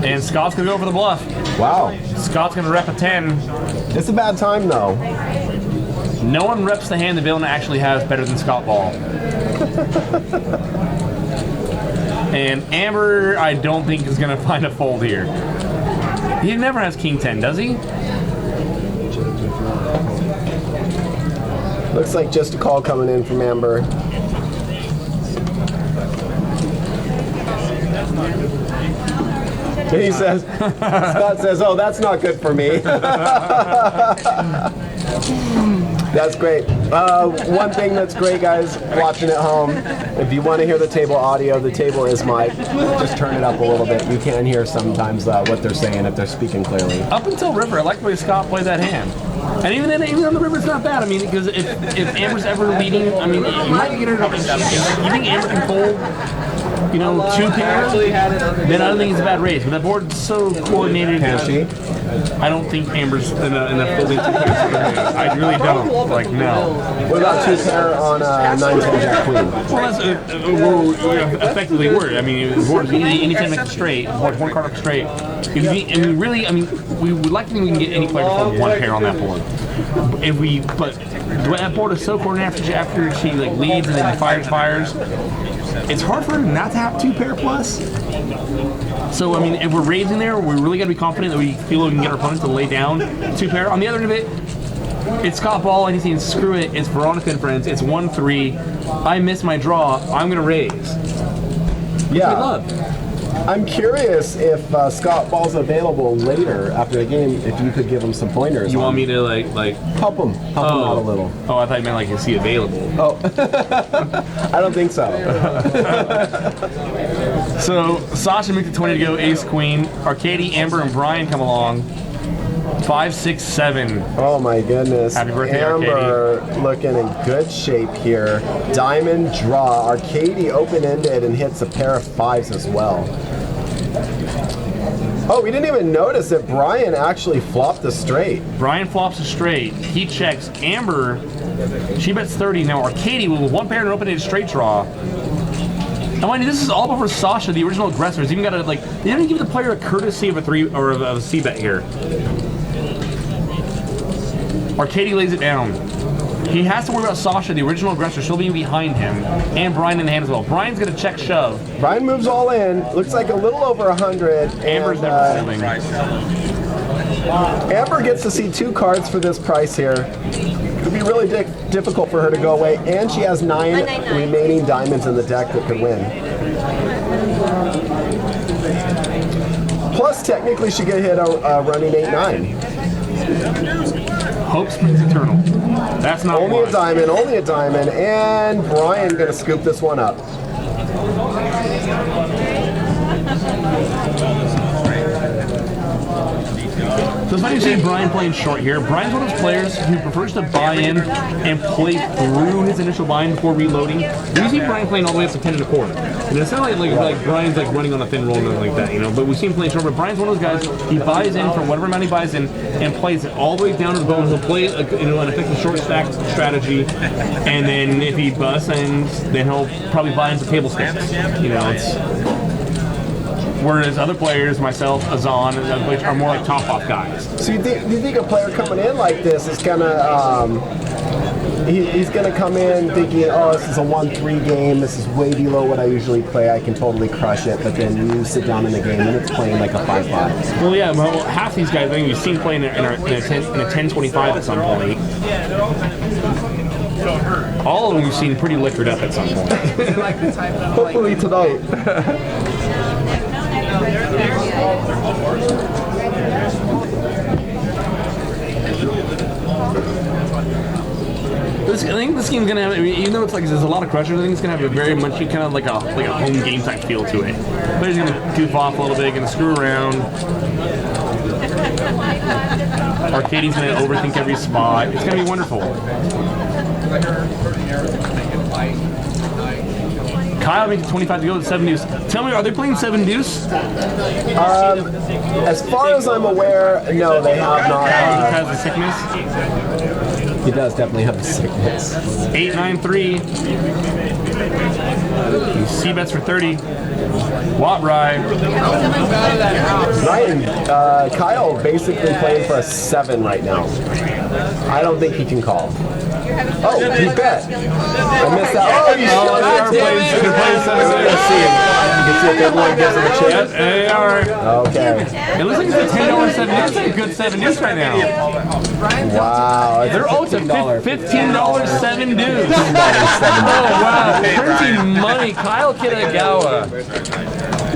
And Scott's gonna go for the bluff. Wow. Scott's gonna rep a 10. It's a bad time though. No one reps the hand the villain actually has better than Scott Ball. And Amber, I don't think is gonna find a fold here. He never has King 10, does he? Looks like just a call coming in from Amber. He says, Scott says, oh, that's not good for me. That's great. One thing that's great, guys, watching at home, if you want to hear the table audio, the table is mic. Just turn it up a little bit. You can hear sometimes what they're saying if they're speaking clearly. Up until river, I like the way Scott played that hand. And even on the river, it's not bad. I mean, because if Amber's ever leading, I mean, you might get her up. You think Amber can fold, you know, 2 pair? Then I don't think it's a bad race. But that board's so coordinated. Can she? I don't think Amber's in a folding 2 pairs. I really don't. Like, no. What about 2 pair on 9-10 Jack Queen? Well, that's effectively worded. I mean, the board anytime it's straight, the board's 1 card up straight. We would like to think we can get any player to fold 1 pair on that board. But that board is so coordinated after she like leads and then fires. It's hard for her not to have 2 pair plus. So I mean, if we're raising there, we really got to be confident that we feel we can get our opponent to lay down 2 pair. On the other end of it, it's Scott Ball and he's saying screw it. It's Veronica and friends. It's 1-3. I miss my draw. I'm gonna raise. Yeah. Good luck. I'm curious if Scott Ball's available later after the game. If you could give him some pointers. You want me to like help him out a little? Oh, I thought you meant like is he available? Oh, I don't think so. So Sasha makes it 20 to go. Ace Queen. Arcady, Amber, and Brian come along. 5, 6, 7. Oh my goodness. Happy birthday, Amber Arcady. looking in good shape here. Diamond draw. Arcady open-ended and hits a pair of 5s as well. Oh, we didn't even notice that Brian actually flopped the straight. Brian flops a straight. He checks. Amber, she bets 30. Now Arcady with 1 pair and open-ended straight draw. And mind you, this is all before Sasha, the original aggressor, has even got to they didn't give the player a courtesy of a 3 or of a C bet here. Arcady lays it down. He has to worry about Sasha, the original aggressor. She'll be behind him, and Brian in the hand as well. Brian's gonna check shove. Brian moves all in. Looks like a little over 100. Amber's never folding. Amber gets to see 2 cards for this price here. It'd be really difficult for her to go away, and she has 9 remaining diamonds in the deck that could win. Plus, technically, she could hit a running 8-9. Hope springs eternal. That's not only a diamond, and Brian gonna scoop this one up. So it's funny to see Brian playing short here. Brian's one of those players who prefers to buy in and play through his initial buy-in before reloading. We see Brian playing all the way up to 10 1/4. And it's not like Brian's like running on a thin roll or anything like that, you know. But we see him playing short. But Brian's one of those guys. He buys in for whatever amount he buys in and plays it all the way down to the bone. He'll play an effective short stack strategy, and then if he busts, then he'll probably buy into table stakes. You know, it's. Whereas other players, myself, Azan, and other players are more like top-off guys. So you think a player coming in like this is kind of He's going to come in thinking, oh, this is a 1-3 game. This is way below what I usually play. I can totally crush it. But then you sit down in the game and it's playing like a 5-5. Well, yeah, well, half these guys, I think we've seen playing in a 10-25 at some point. All of them we've seen pretty liquored up at some point. Hopefully tonight. I think this game's gonna have, even though it's like there's a lot of crushers, I think it's gonna have a very much kind of like a home game type feel to it. Players are gonna goof off a little bit, gonna screw around. Arcadie's gonna overthink every spot. It's gonna be wonderful. Kyle makes it 25 to go with 7 deuce. Tell me, are they playing 7 deuce? As far as I'm aware, no, they have not. Has the sickness. He does definitely have the sickness. 8-9-3. C-bets for 30. Watt-Rye. Ryan, Kyle basically playing for a 7 right now. I don't think he can call. Oh, he bet. I missed that. Oh, you showed they are playing 7 deuce. Let's see him. You can see if everyone gives him a chance. They are. Okay. It looks like it's a $10 7 deuce. It's a good 7 deuce right now. Wow. They're all to $15 7 deuce. $7. Oh wow, printing money. Kyle Kitagawa.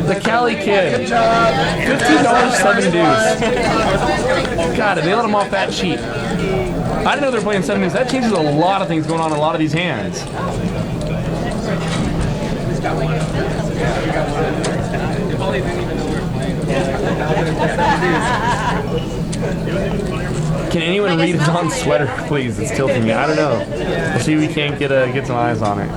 The Cali kid. $15 7 deuce. God, they let him off that cheap. I didn't know they were playing 7 deuce. That changes a lot of things going on in a lot of these hands. Can anyone read his on sweater, please? It's tilting me. I don't know. We'll see if we can't get some eyes on it.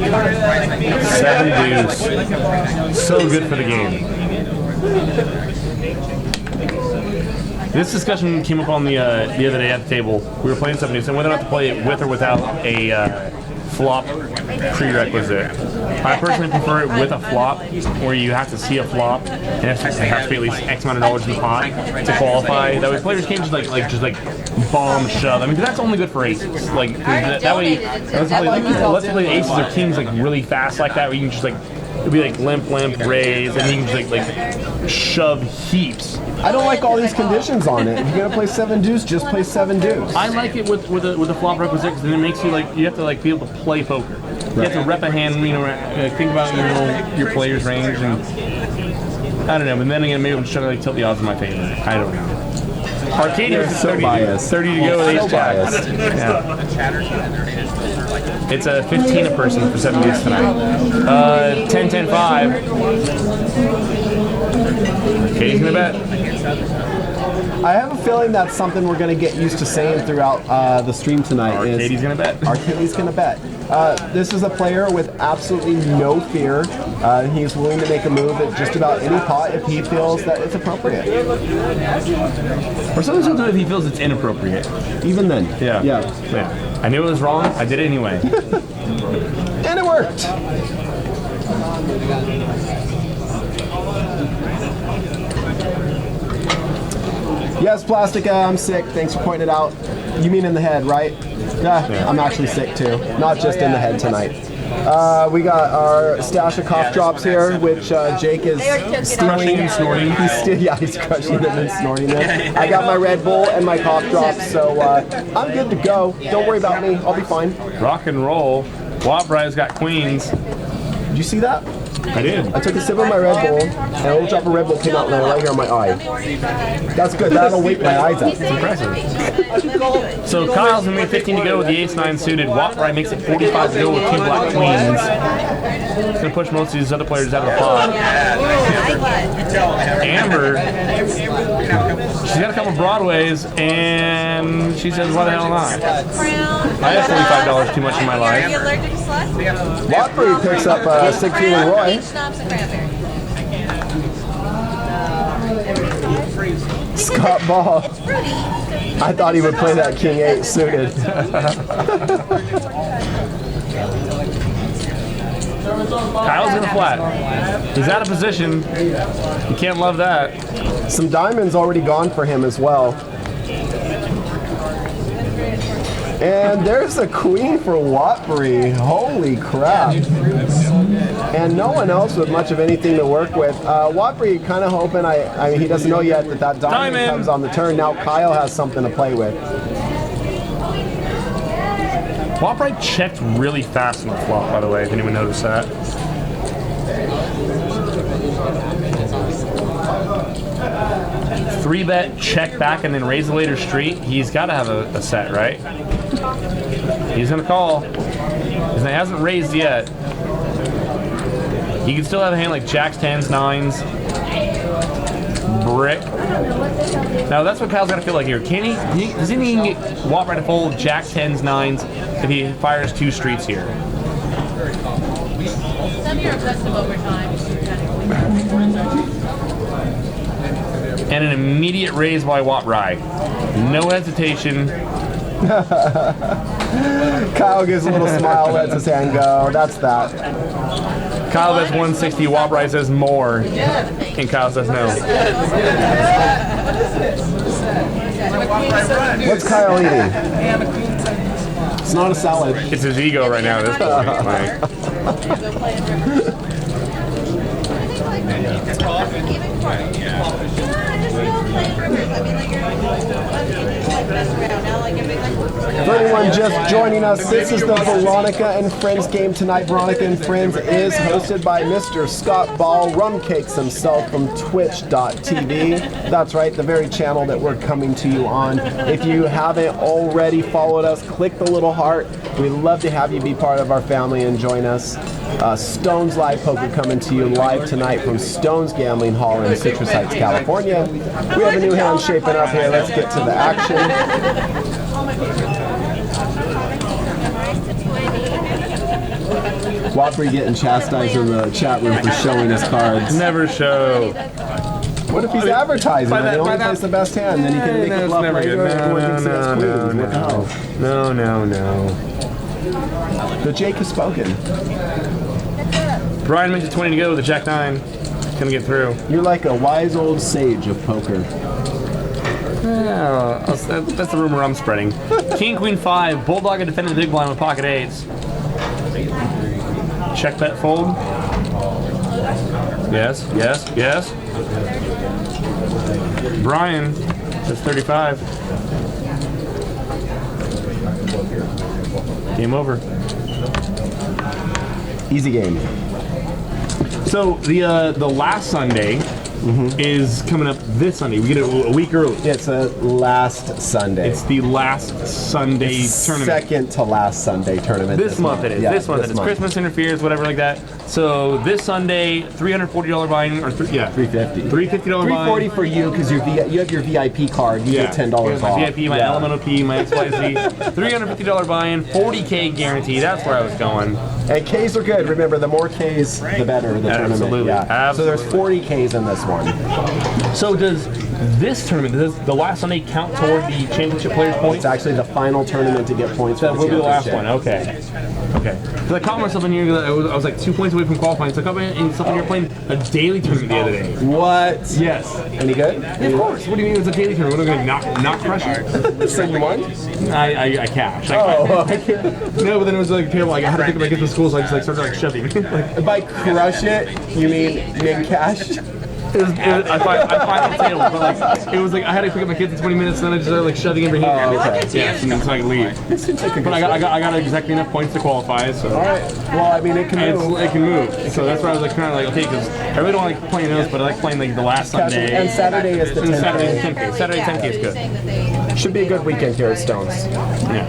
$7 deuce. So good for the game. This discussion came up on the other day at the table. We were playing 7 deuce and whether or not to play it with or without a flop prerequisite. I personally prefer it with a flop, where you have to see a flop and it has to be at least X amount of dollars in the pot to qualify. That way, players can't just like bomb shove. I mean, that's only good for aces. Like that way, let's play aces or kings like really fast like that, where you can just like it'll be like limp, raise, and you can just like shove heaps. I don't like all these conditions on it. If you're gonna play 7 deuce, just play 7 deuce. I like it with a flop requisite because then it makes you like you have to like be able to play poker. You have to rep a hand, think about your player's range, and I don't know. But then again, maybe I'm just trying to like tilt the odds in my favor. I don't know. Arcadie is so biased. 30 to go with ace jack. Yeah. It's a 15 a person for 7 deuce tonight. 10-10-5. Arcadie's gonna bet. I have a feeling that's something we're going to get used to saying throughout the stream tonight. Arcadie's gonna bet. Arcadie's going to bet. This is a player with absolutely no fear. He's willing to make a move at just about any pot if he feels that it's appropriate. Or sometimes he'll do it if he feels it's inappropriate. Even then. Yeah. I knew it was wrong. I did it anyway. And it worked. Yes, Plastica, I'm sick. Thanks for pointing it out. You mean in the head, right? Yeah, I'm actually sick too. Not just in the head tonight. We got our stash of cough drops here, which Jake is Crushing and snorting. He's crushing them and snorting them. I got my Red Bull and my cough drops, so I'm good to go. Don't worry about me. I'll be fine. Rock and roll. Watt-Rye's got queens. Did you see that? I did. I took a sip of my Red Bull, and a little drop of Red Bull came out right here on my eye. That's good. That'll wake my eyes up. It's impressive. So Kyle's gonna make 15 to go with the ace-9 suited. Watt-Rye makes it 45 to go with 2 black queens. It's gonna push most of these other players out of the pot. Amber, she's got a couple Broadways, and she says, "Why the hell not?" I have $45 too much in my life. Watford picks up 16 and Roy. Scott Ball. I thought he would play that King 8 suited. Kyle's in the flat. He's out of position. You can't love that. Some diamonds already gone for him as well. And there's a queen for Watbury. Holy crap. And no one else with much of anything to work with. Watbury kind of hoping, I mean, he doesn't know yet that diamond comes on the turn. Now Kyle has something to play with. Watbury checked really fast on the flop, by the way, if anyone noticed that. Three bet, check back, and then raise the later street. He's got to have a set, right? He's going to call. He hasn't raised yet. He can still have a hand like jacks, 10s, 9s, brick. Now that's what Kyle's got to feel like here. Can he? Does he need Watbury to fold jack, 10s, 9s if he fires 2 streets here? Some of your aggressive overtime. And an immediate raise by Watbury. No hesitation. Kyle gives a little smile, lets his hand go. That's that. Kyle bets 160, Watbury says more, and Kyle says no. What's Kyle eating? It's not a salad. It's his ego right now at this point. For anyone just joining us, this is the Veronica and Friends game tonight. Veronica and Friends is hosted by Mr. Scott Ball, Rum Cakes himself from Twitch.tv. That's right, the very channel that we're coming to you on. If you haven't already followed us, click the little heart. We'd love to have you be part of our family and join us. Stones Live Poker coming to you live tonight from Stones Gambling Hall in Citrus Heights, California. We have a new hand shaping up here. Let's get to the action. Watbury getting chastised in the chat room for showing his cards. Never show. What if he's advertising and he only plays the best hand? Then he can make a bluff later and everyone thinks he has queens. What the hell? No. The Jake has spoken. Brian mentioned 20 to go with a jack 9. Gonna get through. You're like a wise old sage of poker. Yeah, that's the rumor I'm spreading. King, Queen 5, Bulldog and defending the big blind with pocket 8s. Check bet fold. Yes. Brian says 35. Game over. Easy game. So the last Sunday is coming up this Sunday. We get it a week early. It's a last Sunday. It's the last Sunday tournament. Second to last Sunday tournament. This month it is. Yeah, this month it is. Christmas interferes, whatever like that. So this Sunday, $340 buy-in, or $350. $350 buy-in. $340 for you because you have your VIP card. You get $10 Here's my off. VIP, my elemental P, my XYZ. $350 buy-in, 40K guarantee. That's where I was going. And Ks are good. Remember, the more Ks, the better the tournament. Absolutely. Yeah. Absolutely. So there's 40 Ks in this one. So does this tournament, does the last Sunday count toward the championship players' points? It's actually the final tournament to get points. That for will be the last championship. one. Okay. Because I caught myself in here. I was like 2 points away from qualifying. So I caught myself in here playing a daily tournament the other day. What? Yes. Any good? Yeah, of course. What do you mean it's a daily tournament? What are we going to not crush it? So you won? I cashed. Oh. No, but then it was like terrible. Like I had to pick up my kids from school, so I just like started like shoving. Like, By crush it, you mean min cash? I find it terrible, but like it was like I had to pick up my kids in 20 minutes, and then I just started like shoving every hand. Oh, okay. Yeah, and then so I could leave. It seems like a good But I got exactly enough points to qualify. So. All right. Well, I mean, it can move. It can move. So that's why I was like kind of like okay, because I really don't like playing those, but I like playing like the last Sunday. And Saturday is the And 10th. Saturday 10K. Saturday 10K is good. Should be a good weekend here at Stones. Yeah.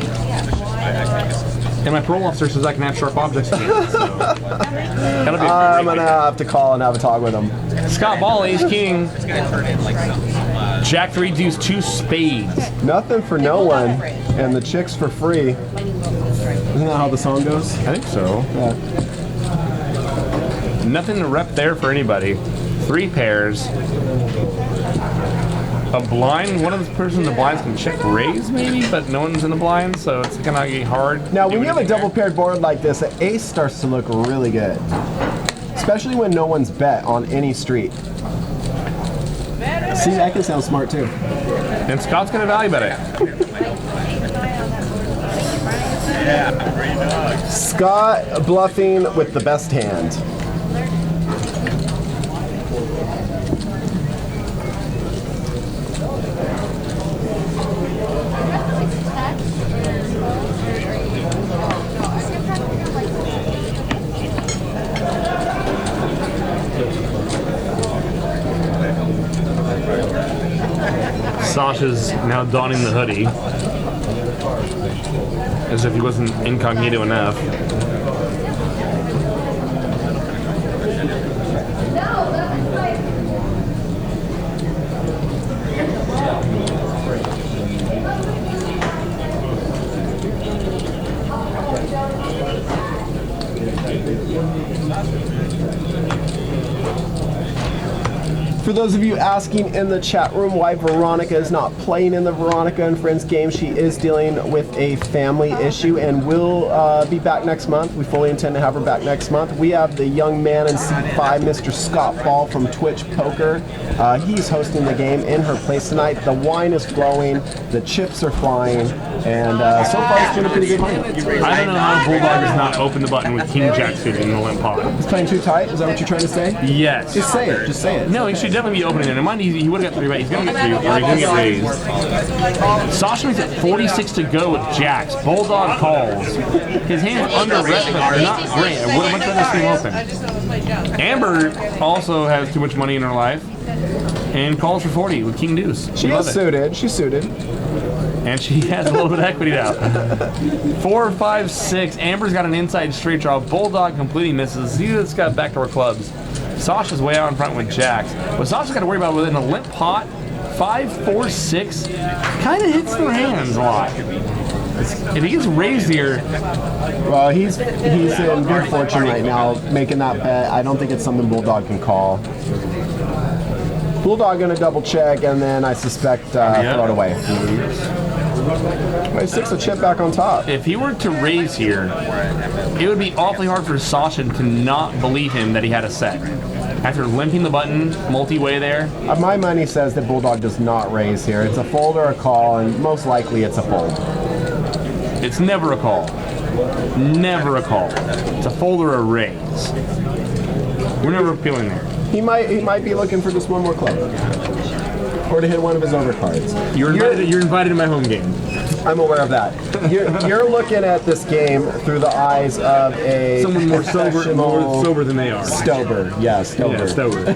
And my parole officer says I can have sharp objects again. So. That'll be I'm gonna have to call and have a talk with him. Scott Ball, Ace King. Jack 3 deuce 2 spades. Nothing for no one, and the chicks for free. Isn't that how the song goes? I think so. Yeah. Nothing to rep there for anybody. 3 pairs. a blind. One of the persons in the blinds can check raise maybe, but no one's in the blinds, so it's gonna get hard. Now, when you have a double paired board like this, an ace starts to look really good, especially when no one's bet on any street. See, that can sound smart too. And Scott's gonna value bet it. Scott bluffing with the best hand. Sasha's now donning the hoodie, as if he wasn't incognito enough. For those of you asking in the chat room why Veronica is not playing in the Veronica and Friends game, she is dealing with a family issue and will be back next month. We fully intend to have her back next month. We have the young man in C5, Mr. Scott Ball from Twitch Poker. He's hosting the game in her place tonight. The wine is flowing, the chips are flying, and so far it's been a pretty good night. I don't know how Bulldog has not opened the button with King Jack suited in the limp pot. He's playing too tight? Is that what you're trying to say? Yes. Just say it. Just say it. No, he should definitely be opening it. And mind you, he would have got 3 bet. He's going to get 3, or he's going to get raised. Sasha makes it 46 to go with jacks. Bulldog calls. His hand's under rep, but they're not great. I would have much rather see him open. Amber also has too much money in her life and calls for 40 with King Deuce. She is suited. She's suited. And she has a little bit of equity now. 4, 5, 6. Amber's got an inside straight draw. Bulldog completely misses. He just got backdoor clubs. Sasha's way out in front with jacks. What Sasha's got to worry about within a limp pot, 5, 4, 6, kind of hits their hands a lot. If he gets raised here, well, he's in good fortune right now, making that bet. I don't think it's something Bulldog can call. Bulldog gonna double check, and then I suspect throw it away. Wait, 6 a chip back on top. If he were to raise here, it would be awfully hard for Sasha to not believe him that he had a set. After limping the button multi-way there. My money says that Bulldog does not raise here. It's a fold or a call, and most likely it's a fold. It's never a call. Never a call. It's a fold or a raise. We're never appealing there. He might be looking for just one more club. Or to hit one of his overcards. You're invited to my home game. I'm aware of that. You're looking at this game through the eyes of a someone more sober than they are. Stober, yeah, Stober. Yeah, Stober.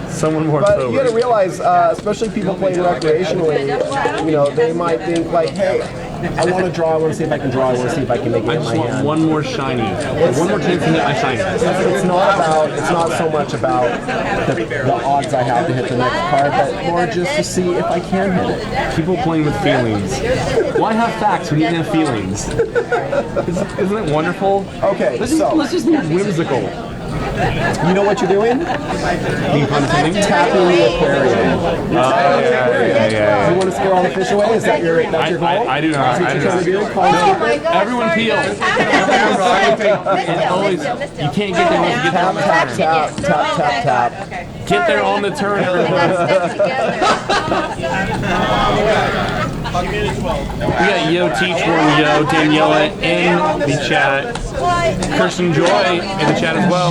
Someone more but sober. You got to realize, especially people playing recreationally, you know, they might think like, hey, I want to draw. I want to see if I can draw. I want to see if I can make it in my hand. I just want one more shiny. One more chance to hit my shiny. It's not so much about the odds I have to hit the next card, but more just to see if I can hit it. People playing with feelings. Why have facts when you can have feelings? Isn't it wonderful? Okay, let's just be whimsical. You know what you're doing? Tapping the aquarium. Yeah. You want to scare all the fish away? Is that your goal? I do not. That's what you're trying to do? Oh my God. Everyone peel. You can't get there unless you get there on the turn. Tap. Get there on the turn, We got Yo Teach One Yo, Daniela in the chat. Kirsten Joy in the chat as well.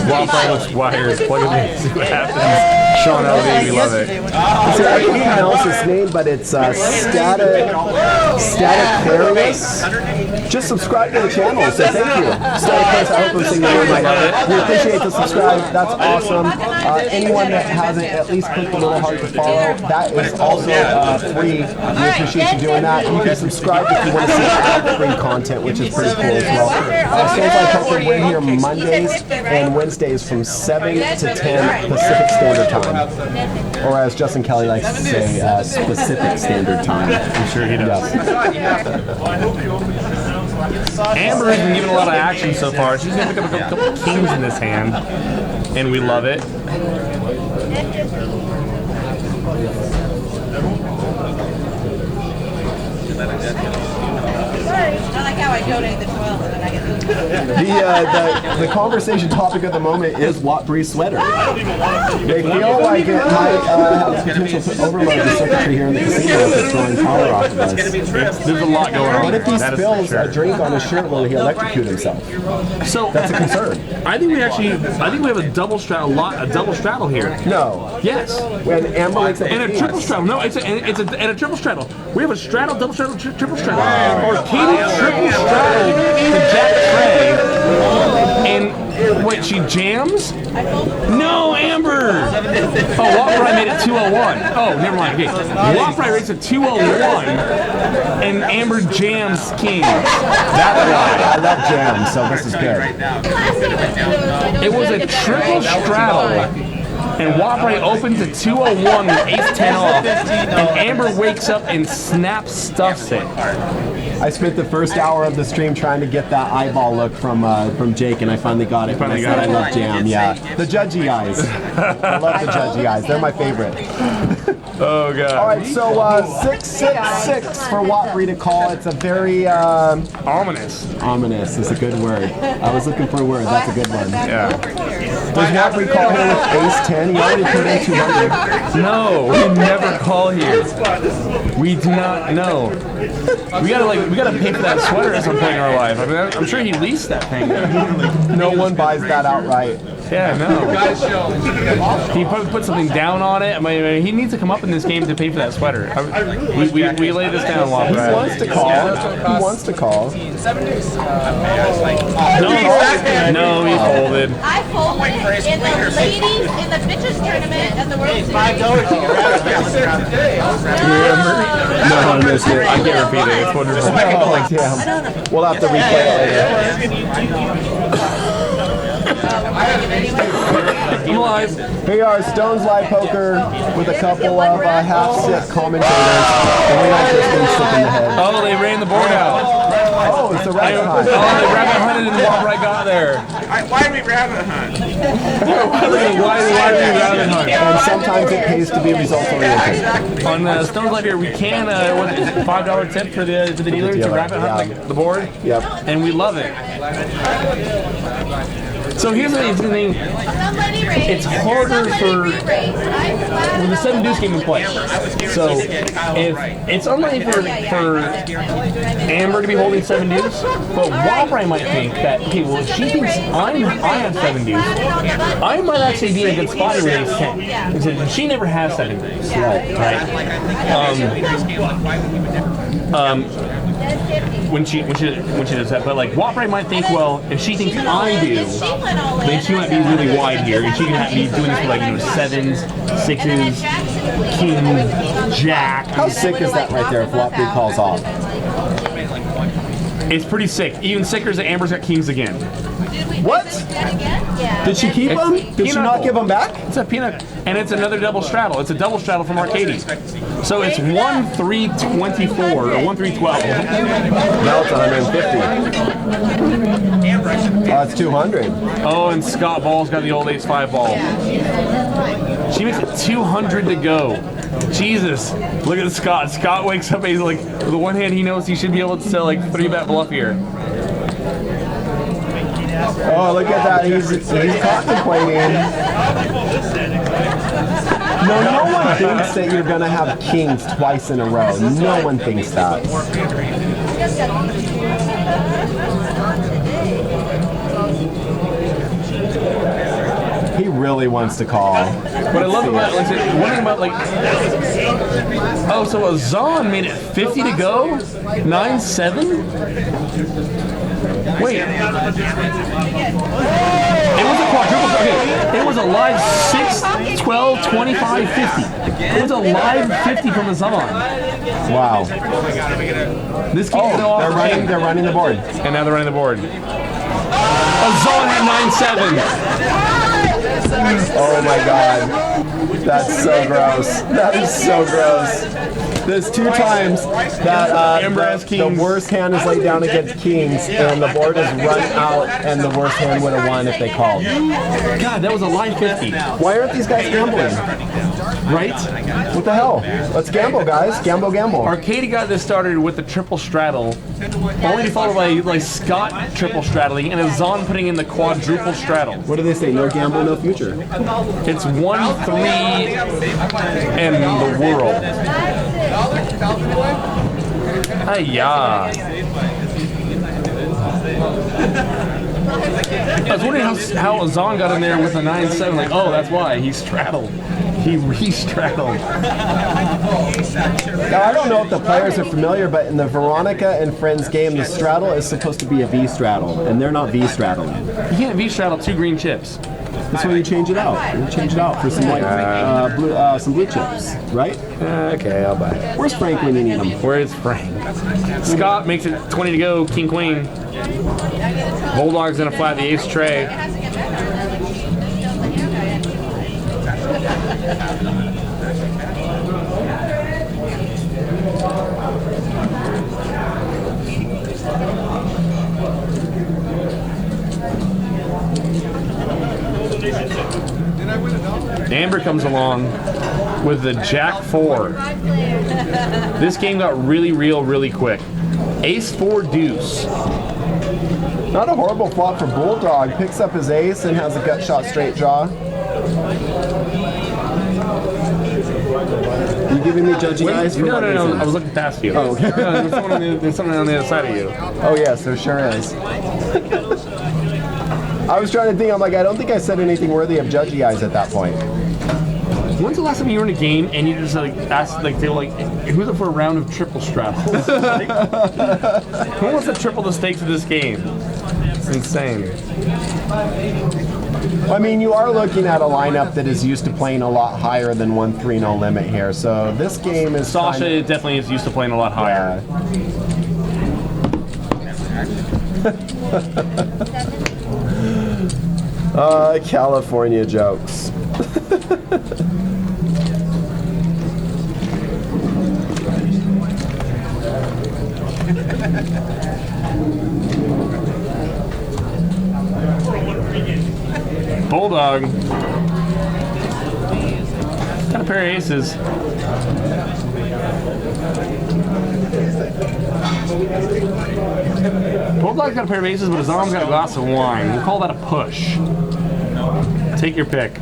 Wildfire Wires, plug it in, see what happens. Sean Elvey, we love it. See, I can't pronounce his name, but it's Staticarius. Just subscribe to the channel, so thank you. Staticarius, I hope I'm saying your name right. We appreciate the subscribe, that's awesome. Anyone that hasn't at least clicked the little heart to follow, that is also free. We appreciate you doing that. You can subscribe if you want to see ad-free content, which is pretty cool as well. Soulfly Poker, we're here Mondays and Wednesdays from 7 to 10 Pacific Standard Time. Or as Justin Kelly likes to say, Specific Standard Time. I'm sure he does. Yes. Amber has been giving a lot of action so far. She's going to pick up a couple kings in this hand. and we love it. Not like how I donate the 12 and then I get The conversation topic at the moment is Watt-Bree sweater. They feel like it might have potential to overload the circuitry here in the casino if it's drawing power off of us. There's a lot going on. What if he That is spills for sure. a drink on his shirt when he electrocutes himself? So That's a concern. I think we have a double straddle, a double straddle here. No. Yes. When Amber wakes up And a with triple Phoenix. straddle. No, it's a triple straddle. We have a straddle, double straddle, triple straddle. Arcade triple straddle to Jack Trey. And wait, she jams? No, Amber! Oh, Watt-Bree made it 201. Oh, never mind. Okay. Watt-Bree rates at 201, and Amber jams King. That's why. I love jam, so this is good. It was a triple straddle. And Watt-Bree opens at 201 with ace-10 off, and Amber wakes up and snap stuffs it. I spent the first hour of the stream trying to get that eyeball look from Jake, and I finally got it. Finally I said got it. I love jam, yeah. The judgy eyes. I love the judgy eyes. They're my favorite. Oh, God. All right, so 666 for Watt-Bree to call. It's a very Ominous. ominous is a good word. I was looking for a word. That's a good one. Yeah. Does Watt-Bree call here with ace-10? He already put in 200. No, we never call here. We do not know. We gotta pay for that sweater at some point in our life. I mean, I'm sure he leased that thing. No one buys that outright. Yeah, no. He put something down on it. I mean, he needs to come up in this game to pay for that sweater. We lay this down a lot. He wants to call. He wants to call. No, he folded. I folded in the ladies in the bitches tournament at the World Series. No, I missed it. I can't repeat it. It's wonderful. Oh, damn. We'll have to replay it later. I'm alive. Here you are, Stone's Live Poker with a couple of half-sick commentators. And we don't just been sick in the head. Oh, they ran the board out. Oh, it's a Oh, rabbit hunt. they rabbit hunted and Watt-Bree got there. Why did we rabbit hunt? Why did we rabbit hunt? And sometimes it pays to be results-oriented. On Stone's Live here, we can, what is it, $5 tip for the dealer to rabbit hunt the board? Yep. And we love it. So here's the thing. It's harder for with the 7 deuce game in play. So if it's unlikely for Amber to be holding 7 deuce, but Watt-Bree might think that, okay, well, if she thinks I have 7 deuce, I might actually be in a good spot to raise 10. Because she never has 7 deuce. Right? When she does that, but like Watt-Bree might think, well, if she thinks I do, then she might be really wide here, and she can be doing this for like 7s, 6s, king, jack. How sick is that right there if Watt-Bree calls off? It's pretty sick. Even sicker is that Amber's got kings again. What? Did she keep them? Did she not give them back? It's a peanut, and it's another double straddle. It's a double straddle from Arcady. So it's 1-3-24 or 1-3-12. Now it's 150. Oh, it's 200. Oh, and Scott Ball's got the old ace-5 ball. She makes it 200 to go. Jesus, look at Scott. Scott wakes up and he's like, with the one hand he knows he should be able to sell like 3-bet bluff here. Oh, look at that. He's contemplating. No one thinks that you're going to have kings twice in a row. No one thinks that. He really wants to call. But I love about one thing about so Azan made it 50 to go, 9-7. Wait, it was a quadruple. Okay, it was a live 6, 12, 25, 50. It was a live 50 from Azan. Wow. This game they're running the board. And now they're running the board. Azan had 9-7. Oh my god. That's so gross. That is so gross. There's 2 times that the worst hand is laid down against kings, and the board is run out, and the worst hand would have won if they called. God, that was a line 50. Why aren't these guys gambling? Right? What the hell? Let's gamble, guys. Gamble, gamble. Arcady got this started with the triple straddle, only to follow by like Scott triple straddling and Azan putting in the quadruple straddle. What do they say? No gamble, no future. It's 1-3 and the world. Hi-ya. I was wondering how Azan got in there with a 9-7. Like, oh, that's why he straddled. He re-straddled. Now, I don't know if the players are familiar, but in the Veronica and Friends game, the straddle is supposed to be a V straddle, and they're not V straddling. You can't V-straddle 2 green chips. That's why you change it out. You change it out for some like some blue chips, right? Okay, I'll buy it. Where's Frank when you need him? Where's Frank? Scott makes it 20 to go, king, queen. Bulldog's gonna flat the ace tray. Amber comes along with the Jack 4. This game got really real really quick. Ace 4 deuce. Not a horrible flop for Bulldog. Picks up his ace and has a gut shot straight draw. You giving me judging eyes for No, what no, no. reason? I was looking past you. Oh, okay. There's someone on the other side of you. Oh yes, there sure is. I was trying to think, I'm like, I don't think I said anything worthy of judgy eyes at that point. When's the last time you were in a game and you just like asked, like they were like, who's up for a round of triple straddles? Like, who wants to triple the stakes of this game? It's insane. I mean, you are looking at a lineup that is used to playing a lot higher than 1-3 no limit here. So this game is Sasha definitely is used to playing a lot higher. California jokes. Bulldog. Got a pair of aces. Bulldog's got a pair of aces, but his arm's got a glass of wine. We'll call that a push. Take your pick.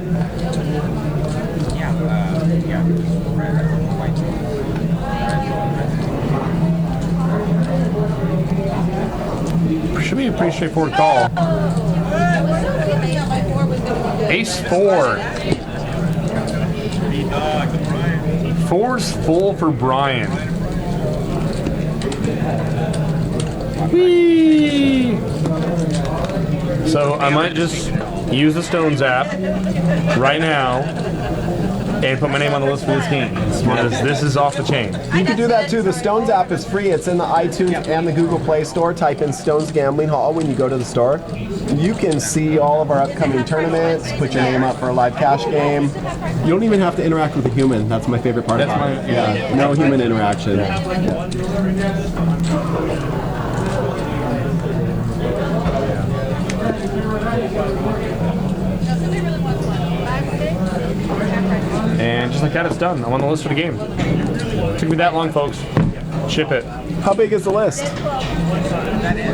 Should be a pretty straightforward call. Ace 4. 4's full for Brian. Whee! So I might just use the Stones app right now and put my name on the list for this game because this is off the chain. You can do that too. The Stones app is free. It's in the iTunes and the Google Play Store. Type in Stones Gambling Hall when you go to the store. You can see all of our upcoming tournaments, put your name up for a live cash game. You don't even have to interact with a human. That's my favorite part about it. Yeah, no human interaction. And just like that, it's done. I'm on the list for the game. Took me that long, folks. Ship it. How big is the list?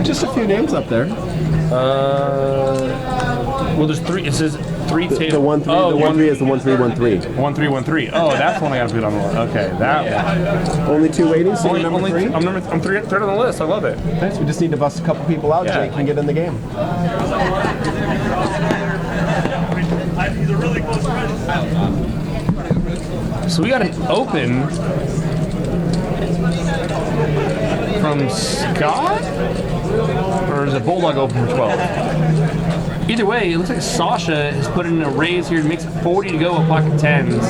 Just a few names up there. Well, there's 3. It says 3 tables. The 1-3. Oh, the 1-3 is the 1-3-1-3. 1-3-1-3. Oh, that's the one I got to put on the list. Okay, that one. Only 2 waiting. So you're number 3. I'm third on the list. I love it. Thanks. We just need to bust a couple people out. Yeah. Jake can get in the game. He's a really close friend. So we got an open from Scott? Or is it Bulldog open for 12? Either way, it looks like Sasha has put in a raise here to makes it 40 to go with pocket 10s.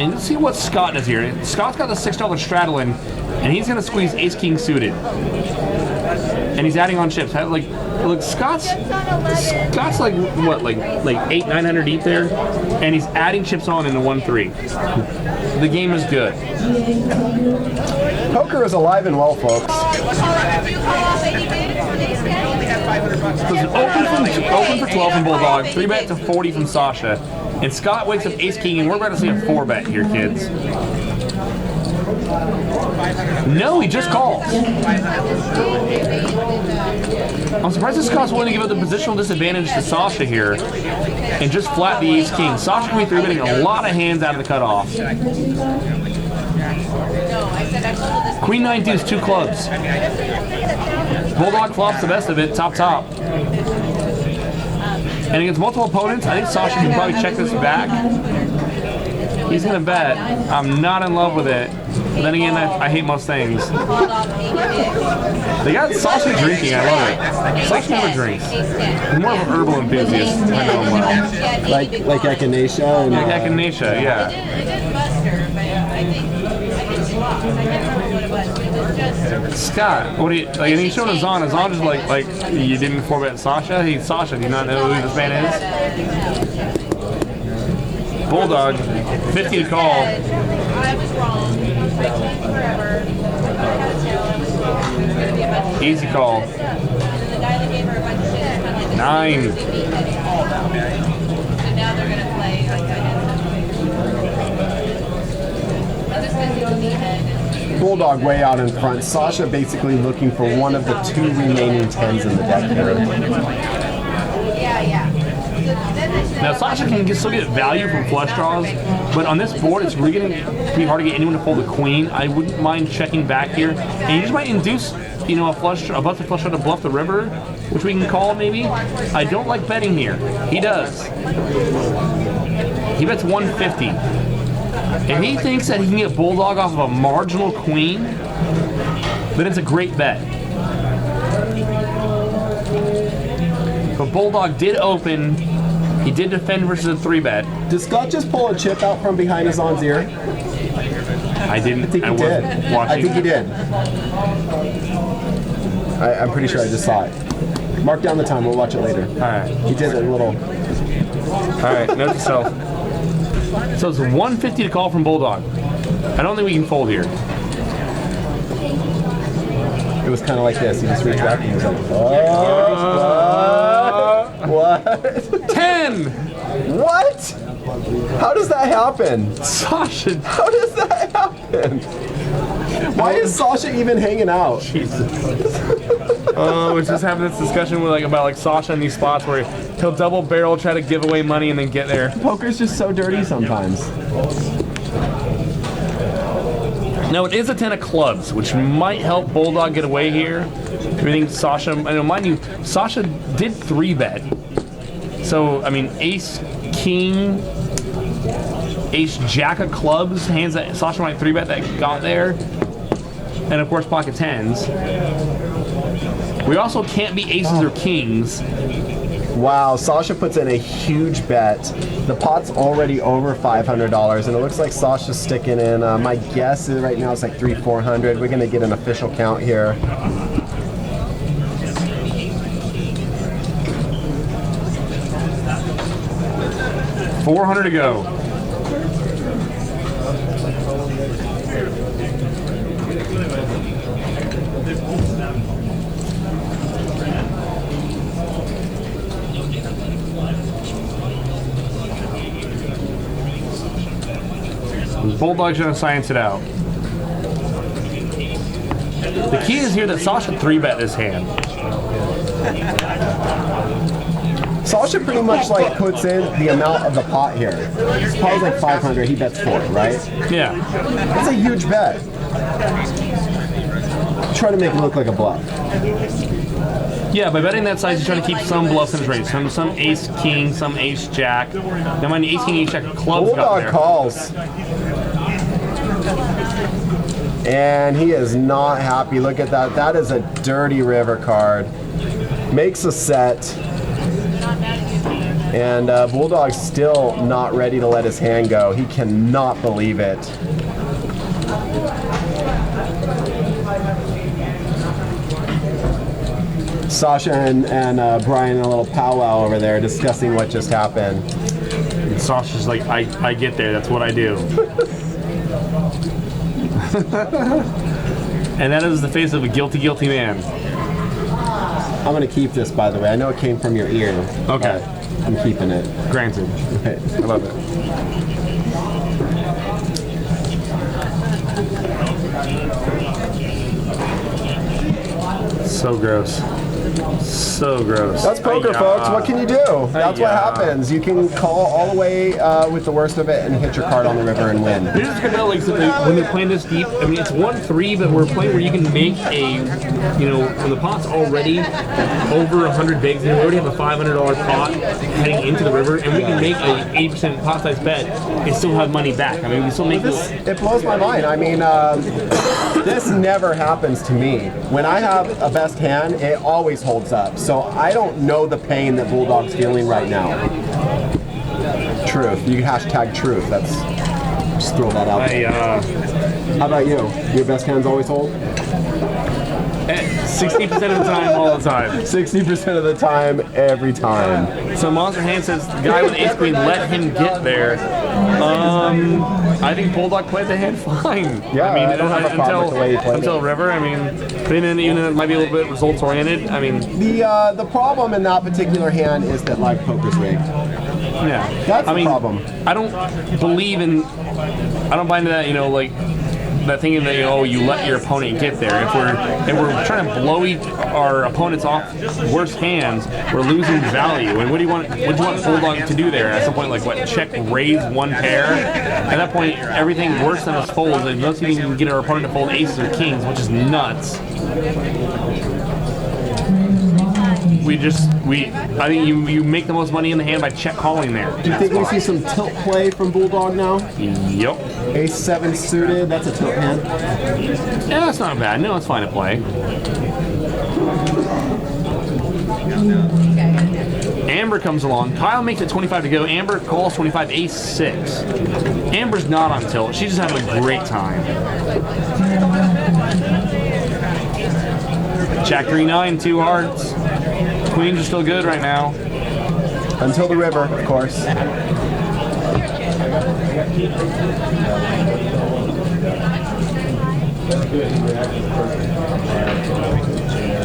And let's see what Scott does here. Scott's got the $6 straddle in, and he's going to squeeze ace-king suited. and he's adding on chips. Like, look, Scott's like what, like 800-900 deep there, and he's adding chips on into 1-3. The game is good. Poker is alive and well, folks. Do you call off 80 bids for these guys? So it's open for 12 from Bulldog, 3-bet to 40 from Sasha, and Scott wakes up ace king, and we're about to see a 4-bet here, kids. No, he just calls. I'm surprised that Scott's willing to give up the positional disadvantage to Sasha here and just flat the ace king. Sasha can be 3-betting a lot of hands out of the cutoff. Queen 9 deuce, 2 clubs. Bulldog flops the best of it, top. And against multiple opponents, I think Sasha can probably check this back. He's gonna bet. I'm not in love with it. But then again, I hate most things. They got Sasha drinking, I love it. Sasha never drinks. He's more of an herbal enthusiast. I know him well. Like echinacea and Like echinacea, yeah. It didn't bust her, but I think she lost. I can't remember what it was, but it was just... Scott, what do you like? And he showed Azan. Azan just like you didn't 4-bet Sasha. Sasha. Do you not know who this man is? Bulldog, 50 to call. I was wrong. I changed forever. I was wrong. It was going to be a bunch of Easy call. And then the guy that gave her a bunch of shit kind of like 9. And now they're going to play like I did. I'm just going to do a meathead. Bulldog way out in front. Sasha basically looking for one of the 2 remaining 10s in the deck here. Yeah. Now Sasha can still get value from flush draws, but on this board it's really going to be hard to get anyone to fold a queen. I wouldn't mind checking back here, and you just might induce, a busted flush draw to bluff the river, which we can call maybe. I don't like betting here. He does. He bets 150. If he thinks that he can get Bulldog off of a marginal queen, then it's a great bet. But Bulldog did open. He did defend versus a 3-bet. Did Scott just pull a chip out from behind his Azan's ear? I didn't. I think he did. Watching. I think he did. I'm pretty sure I just saw it. Mark down the time. We'll watch it later. All right. He did a little. All right. Note to self. So it's 150 to call from Bulldog. I don't think we can fold here. It was kind of like this. He just reached back and was like, what? 10. What? How does that happen? Sasha. How does that happen? Why is Sasha even hanging out? Oh, we just having this discussion with about Sasha in these spots where he'll double barrel, try to give away money, and then get there. Poker's just so dirty sometimes. Now it is a 10 of clubs, which might help Bulldog get away here. I think Sasha, mind you, Sasha did 3-bet. So, I mean, ace, king, ace, jack of clubs, hands that Sasha might 3-bet that got there. And of course, pocket 10s. We also can't be aces or kings. Wow, Sasha puts in a huge bet. The pot's already over $500, and it looks like Sasha's sticking in. My guess is right now it's like $300-400. We're gonna get an official count here. $400 to go. Bulldog's gonna science it out. The key is here that Sasha 3-bet this hand. Sasha pretty much puts in the amount of the pot here. It's probably like 500. He bets 4, right? Yeah. That's a huge bet. Try to make it look like a bluff. Yeah, by betting that size, he's trying to keep some bluffs in his range. Some ace king, some ace jack. Now mind ace king, ace jack clubs got Bulldog there. calls. And he is not happy. Look at that. That is a dirty river card. Makes a set. And Bulldog's still not ready to let his hand go. He cannot believe it. Sasha and Brian in a little powwow over there discussing what just happened. And Sasha's like, I get there. That's what I do. And that is the face of a guilty man. I'm gonna keep this, by the way. I know it came from your ear. Okay. I'm keeping it. Granted. Okay. I love it. So gross. So gross. That's poker, folks. What can you do? That's what happens. You can call all the way with the worst of it and hit your card on the river and win. You're just gonna know, like, so when they're playing this deep, I mean, it's 1-3, but we're playing where you can make a, you know, when the pot's already over 100 bigs, and we already have a $500 pot heading into the river, and we can make a 80% pot size bet and still have money back. I mean, we can still make this. It blows my mind. I mean, this never happens to me. When I have a best hand, it always holds up. So I don't know the pain that Bulldog's feeling right now. Truth. You can hashtag truth. That's just throw that out there. How about you? Your best hands always hold? 60% of the time, all the time. 60% of the time, every time. So Monster Hand says the guy with Ace Queen, let him get there. I think Bulldog played the hand fine. Yeah, I mean, I don't have a problem with the way he played until it. River. I mean, but even it might be a little bit results oriented. I mean, The problem in that particular hand is that live poker's rigged. yeah, That's I the mean, problem. I don't believe in. I don't buy into that. You know, like. That thinking that, you know, you let your opponent get there. If we're trying to blow our opponents off worse hands, we're losing value. And what do you want Bulldog to do there? At some point, like what, check raise one pair? At that point, everything worse than us folds, and most even can get our opponent to fold aces or kings, which is nuts. I think you make the most money in the hand by check calling there. Do you think we see some tilt play from Bulldog now? Yep. Ace-7 suited, that's a tilt hand. Yeah, that's not bad. No, it's fine to play. Amber comes along. Kyle makes it 25 to go. Amber calls 25, ace-6. Amber's not on tilt. She's just having a great time. Jack 3-9, 2 hearts. Queens are still good right now. Until the river, of course.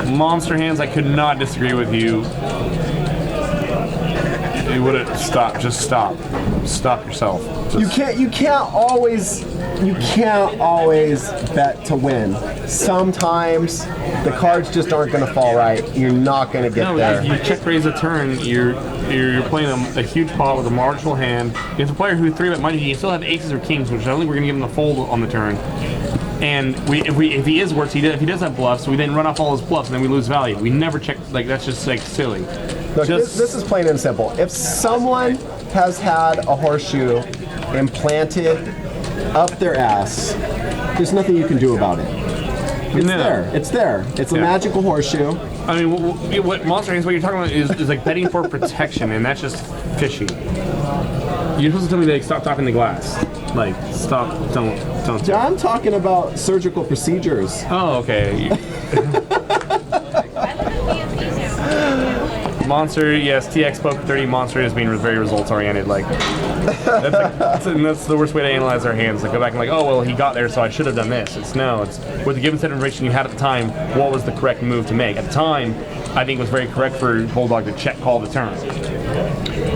Monster Hands, I could not disagree with you. You wouldn't stop. Just stop. Stop yourself. You can't always bet to win. Sometimes the cards just aren't going to fall right. You're not going to get No, there. you check raise a turn. You're playing a huge pot with a marginal hand. It's a player who 3-bet money. You still have aces or kings, which I don't think we're going to give him the fold on the turn. And if he is worse, if he does have bluffs, we then run off all his bluffs and then we lose value. We never check. Like, that's just like silly. Look, this is plain and simple. If someone has had a horseshoe implanted up their ass, there's nothing you can do about it. It's there. It's there. It's a magical horseshoe. I mean, what Monster Hands, what you're talking about is like betting for protection, and that's just fishy. You're supposed to tell me, like, stop tapping the glass. Like, stop, don't. I'm talking about surgical procedures. Oh, okay. Monster, yes, TX Poker 30 Monster is being very results oriented. Like, that's the worst way to analyze our hands. Like, go back and like, oh well, he got there, so I should have done this. It's with the given set of information you had at the time, what was the correct move to make at the time? I think it was very correct for Bulldog to check call the turn.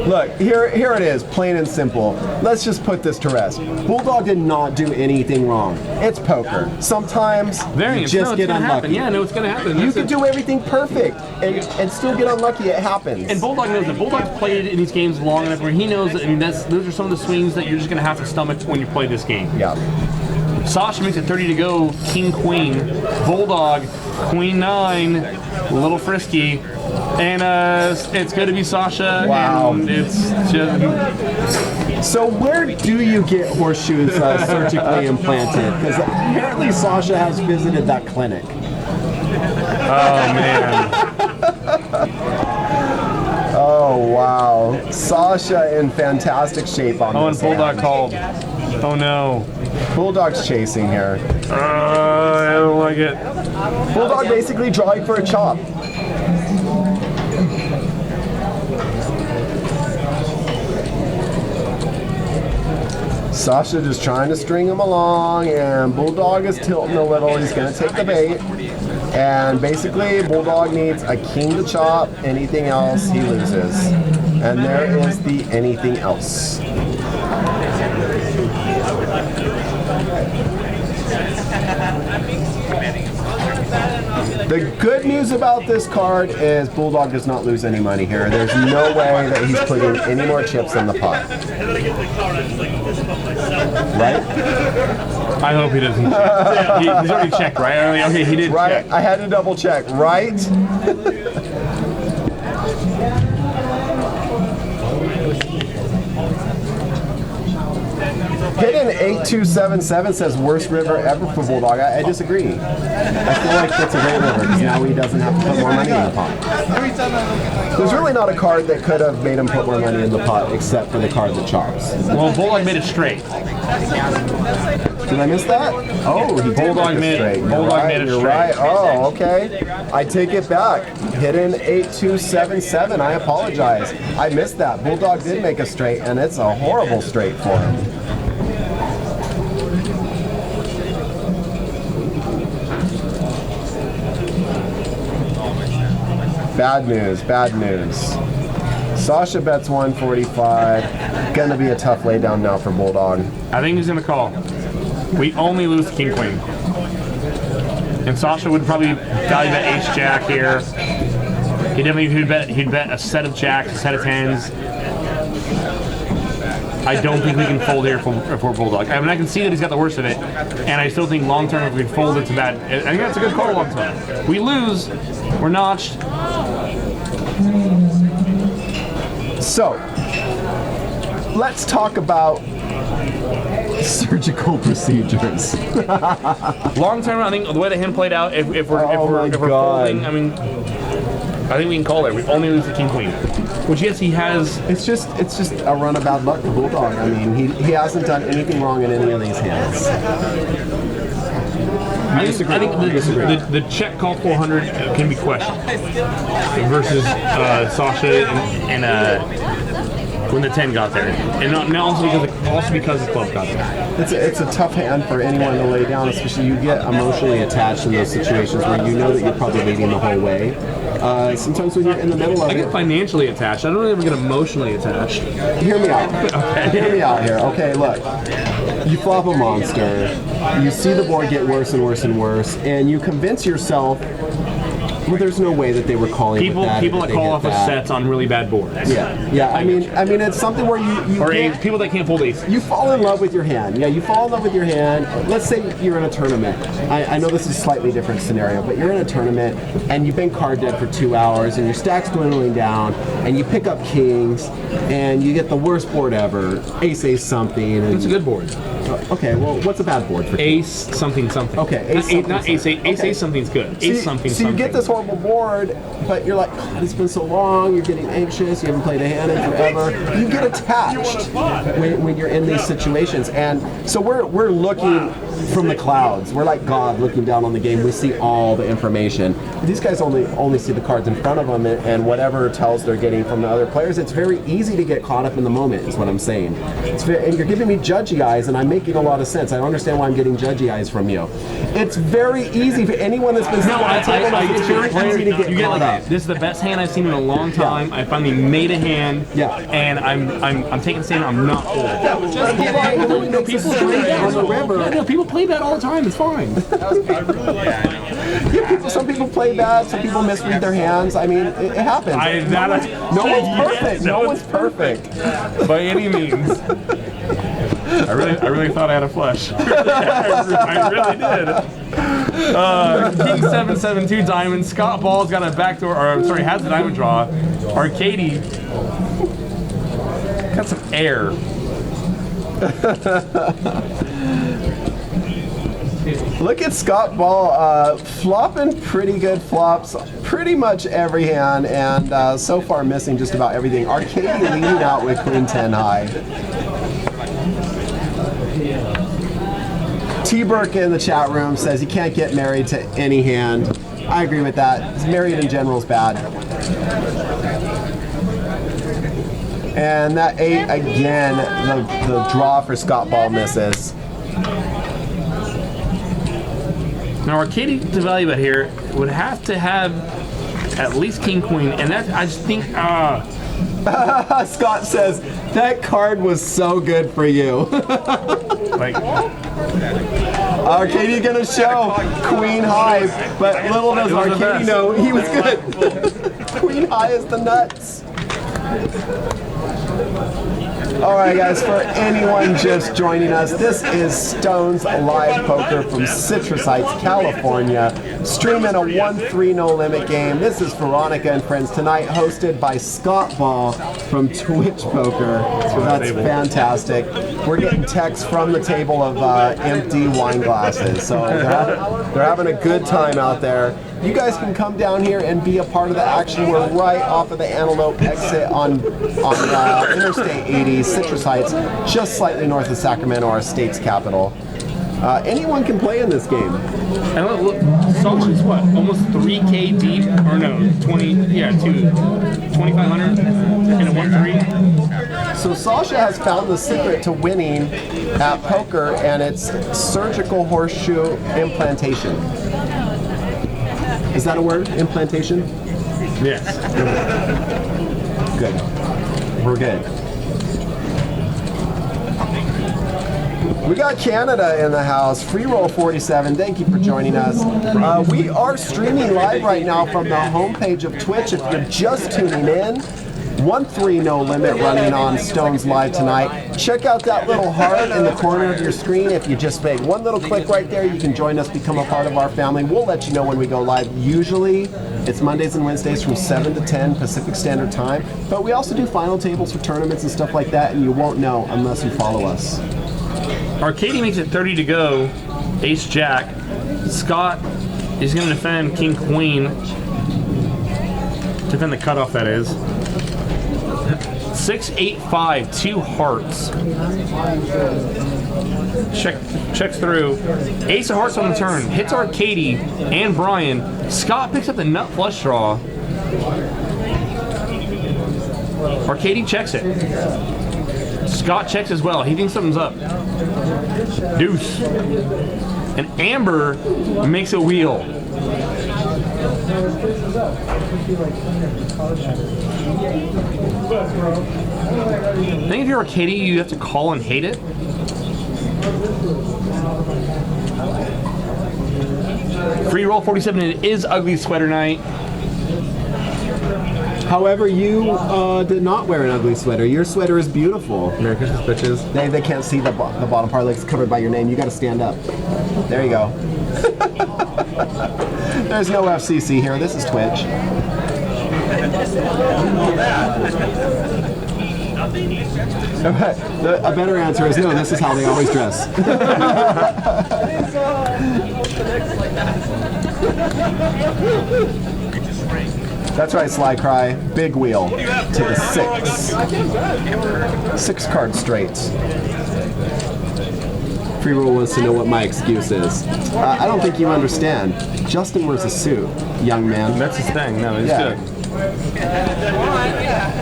Look, here it is, plain and simple. Let's just put this to rest. Bulldog did not do anything wrong. It's poker. Sometimes you just get unlucky. Happen. Yeah, no, it's gonna happen. You can do everything perfect and still get unlucky. It happens. And Bulldog knows that. Bulldog's played in these games long enough where he knows that. I mean, those are some of the swings that you're just gonna have to stomach when you play this game. Yeah. Sasha makes it 30 to go. King Queen. Bulldog Queen 9. A little frisky. And it's good to be Sasha. Wow. And it's just. So where do you get horseshoes surgically implanted? Because apparently Sasha has visited that clinic. Oh man. Oh wow. Sasha in fantastic shape on Oh, this and Bulldog hand. called. Oh no. Bulldog's chasing here. I don't like it. Bulldog basically drawing for a chop. Sasha just trying to string him along, and Bulldog is tilting a little. He's going to take the bait. And basically, Bulldog needs a king to chop. Anything else, he loses. And there is the anything else. The good news about this card is Bulldog does not lose any money here. There's no way that he's putting any more chips in the pot. Right? I hope he doesn't check. He's already checked, right? Okay, he did Right? check. I had to double check, right? Hidden 8277 says worst river ever for Bulldog. I disagree. I feel like that's a great river because now he doesn't have to put more money in the pot. There's really not a card that could have made him put more money in the pot except for the card that chops. Well, Bulldog made it straight. Did I miss that? Oh, he did Bulldog make it straight. Bulldog made it You're straight. right. Oh, okay. I take it back. Hidden 8277. I apologize. I missed that. Bulldog did make a straight, and it's a horrible straight for him. Bad news, bad news. Sasha bets 145. Gonna be a tough laydown now for Bulldog. I think he's gonna call. We only lose to King Queen. And Sasha would probably value bet Ace Jack here. He'd bet a set of jacks, a set of tens. I don't think we can fold here for Bulldog. I mean, I can see that he's got the worst of it, and I still think long term if we fold, it's a bad. I think that's a good call long term. We lose, we're notched. So, let's talk about surgical procedures. Long term, I think the way the hand played out, if we're folding, I mean, I think we can call there. We only lose to King Queen, which yes, he has. It's just a run of bad luck for Bulldog. I mean, he hasn't done anything wrong in any of these hands. I think the check call 400 can be questioned versus Sasha and when the 10 got there, and not also because the club got there. It's a tough hand for anyone to lay down, especially you get emotionally attached in those situations where you know that you're probably leading the whole way. Sometimes when you're in the middle of I get financially attached. I don't ever get emotionally attached. Hear me out. Okay. Hear me out here. Okay, look. You flop a monster. You see the board get worse and worse and worse, and you convince yourself, well, there's no way that they were calling People with that, that call off of sets on really bad boards. Yeah. I mean, it's something where you Or get, people that can't fold aces. you fall in love with your hand. Yeah, you fall in love with your hand. Let's say you're in a tournament. I know this is a slightly different scenario, but you're in a tournament and you've been card dead for 2 hours and your stack's dwindling down and you pick up kings and you get the worst board ever, ace something. And It's a good board. Okay, well, what's a bad board for Ace something something. Okay, not ace ace something's good. Ace something so something. you get this horrible board, but you're like, God, it's been so long, you're getting anxious, you haven't played a hand in forever. You get attached when you're in these situations. And so we're looking from the clouds. We're like God looking down on the game. We see all the information. These guys only see the cards in front of them and whatever tells they're getting from the other players. It's very easy to get caught up in the moment, is what I'm saying. And you're giving me judgy eyes, and I'm making a lot of sense. I don't understand why I'm getting judgy eyes from you. It's very easy for anyone that's been sitting at the table. It's very easy to get caught up. This is the best hand I've seen in a long time. I finally made a hand. Yeah. And I'm taking a stand. I'm not full. People play bad all the time. It's fine. Some people play bad. Some people misread their hands. I mean, it happens. No one's perfect. No one's perfect by any means. I really thought I had a flush. I really did. King 772 diamond. Scott Ball's got a backdoor, has the diamond draw. Arcady got some air. Look at Scott Ball flopping pretty good flops pretty much every hand, and so far missing just about everything. Arcady leading out with Queen 10 high. T. Burke in the chat room says he can't get married to any hand. I agree with that. Married in general is bad. And that 8 again, the draw for Scott Ball misses. Now, our Katie to value bet here would have to have at least King Queen, and that I just think Scott says that card was so good for you. like Arcady gonna show Queen High, but little does Arcady know he was good. Queen High is the nuts. All right, guys, for anyone just joining us, this is Stone's Live Poker from Citrus Heights, California, streaming a 1-3 no limit game. This is Veronica and Friends tonight, hosted by Scott Ball from Twitch Poker. So that's fantastic. We're getting texts from the table of empty wine glasses, so they're having a good time out there. You guys can come down here and be a part of the action. We're right off of the Antelope exit on Interstate 80, Citrus Heights, just slightly north of Sacramento, our state's capital. Anyone can play in this game. And look, Sasha's what? Almost 3K deep, or no, 2,500 in a 1-3. So Sasha has found the secret to winning at poker, and it's surgical horseshoe implantation. Is that a word? Implantation? Yes. Good. We're good. We got Canada in the house. Free Roll 47. Thank you for joining us. We are streaming live right now from the homepage of Twitch. If you're just tuning in, 1-3 no limit running on Stone's Live tonight. Check out that little heart in the corner of your screen. If you just make one little click right there, you can join us, become a part of our family. We'll let you know when we go live. Usually, it's Mondays and Wednesdays from 7 to 10 Pacific Standard Time. But we also do final tables for tournaments and stuff like that, and you won't know unless you follow us. Arcady makes it 30 to go. Ace Jack. Scott is going to defend King Queen. Defend the cutoff, that is. 6, 8, 5, 2 hearts. Checks through. Ace of hearts on the turn. Hits Arcady and Brian. Scott picks up the nut flush draw. Arcady checks it. Scott checks as well. He thinks something's up. Deuce. And Amber makes a wheel. I think if you're Arcady, you have to call and hate it. Free Roll 47, it is Ugly Sweater Night. However, you did not wear an ugly sweater. Your sweater is beautiful. Merry Christmas, bitches. They can't see the bottom part, like it's covered by your name. You got to stand up. There you go. There's no FCC here. This is Twitch. A better answer is no, this is how they always dress. That's right, Sly Cry. Big wheel to the 6. 6 card straights. Free Rule wants to know what my excuse is. I don't think you understand. Justin wears a suit, young man. That's his thing. No, he's good.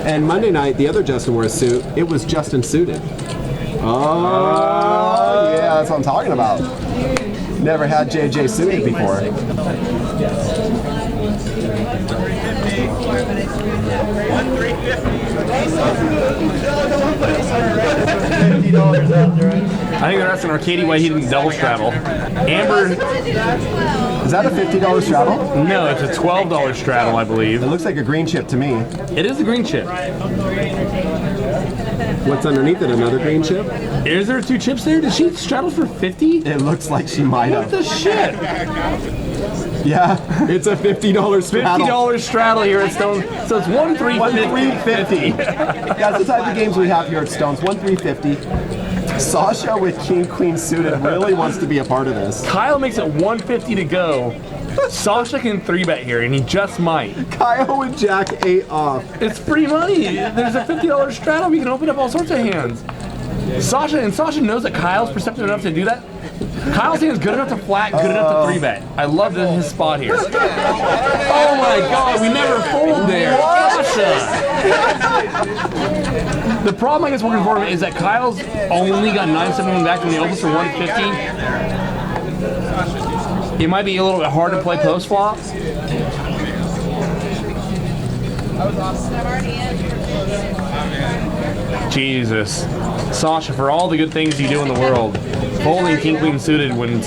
And Monday night, the other Justin wore a suit. It was Justin suited. Oh, yeah, that's what I'm talking about. Never had JJ suited before. I think they're asking Arcady why he didn't double straddle. Amber. Is that a $50 straddle? No, it's a $12 straddle, I believe. It looks like a green chip to me. It is a green chip. What's underneath it? Another green chip? Is there 2 chips there? Did she straddle for 50? It looks like she might have. What the shit? Yeah, it's a $50 straddle. $50 straddle here at Stone. So it's 1-3-50. That's the type of games we have here at Stone's. 1-3-50. Sasha with King Queen suited really wants to be a part of this. Kyle makes it 150 to go. Sasha can 3-bet here, and he just might. Kyle with Jack 8 off. It's free money. There's a $50 straddle. We can open up all sorts of hands. Sasha knows that Kyle's perceptive enough to do that. Kyle's hand is good enough to flat, good enough to 3-bet. I love his spot here. Oh my god, we never fold there. Gotcha. The problem I guess working for him is that Kyle's only got 971 back when he opens for 150. It might be a little bit hard to play post flop. Jesus. Sasha, for all the good things you do in the world, folding king queen suited when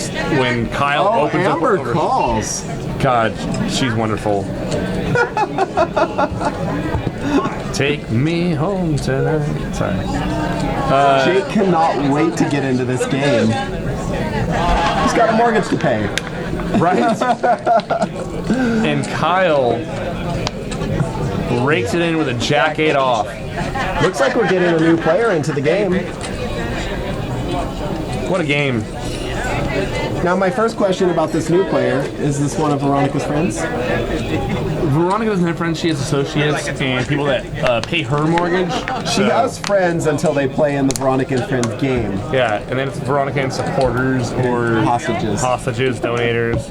Kyle opens Amber up. calls. God, she's wonderful. Take me home tonight. Sorry. Jake cannot wait to get into this game. He's got a mortgage to pay. Right? And Kyle rakes it in with a jack-8 off. Looks like we're getting a new player into the game. What a game. Now, my first question about this new player, is this one of Veronica's friends? Veronica doesn't have friends, she has associates and people that pay her mortgage. She has friends until they play in the Veronica and Friends game. Yeah, and then it's Veronica and supporters or Hostages. Hostages, donators.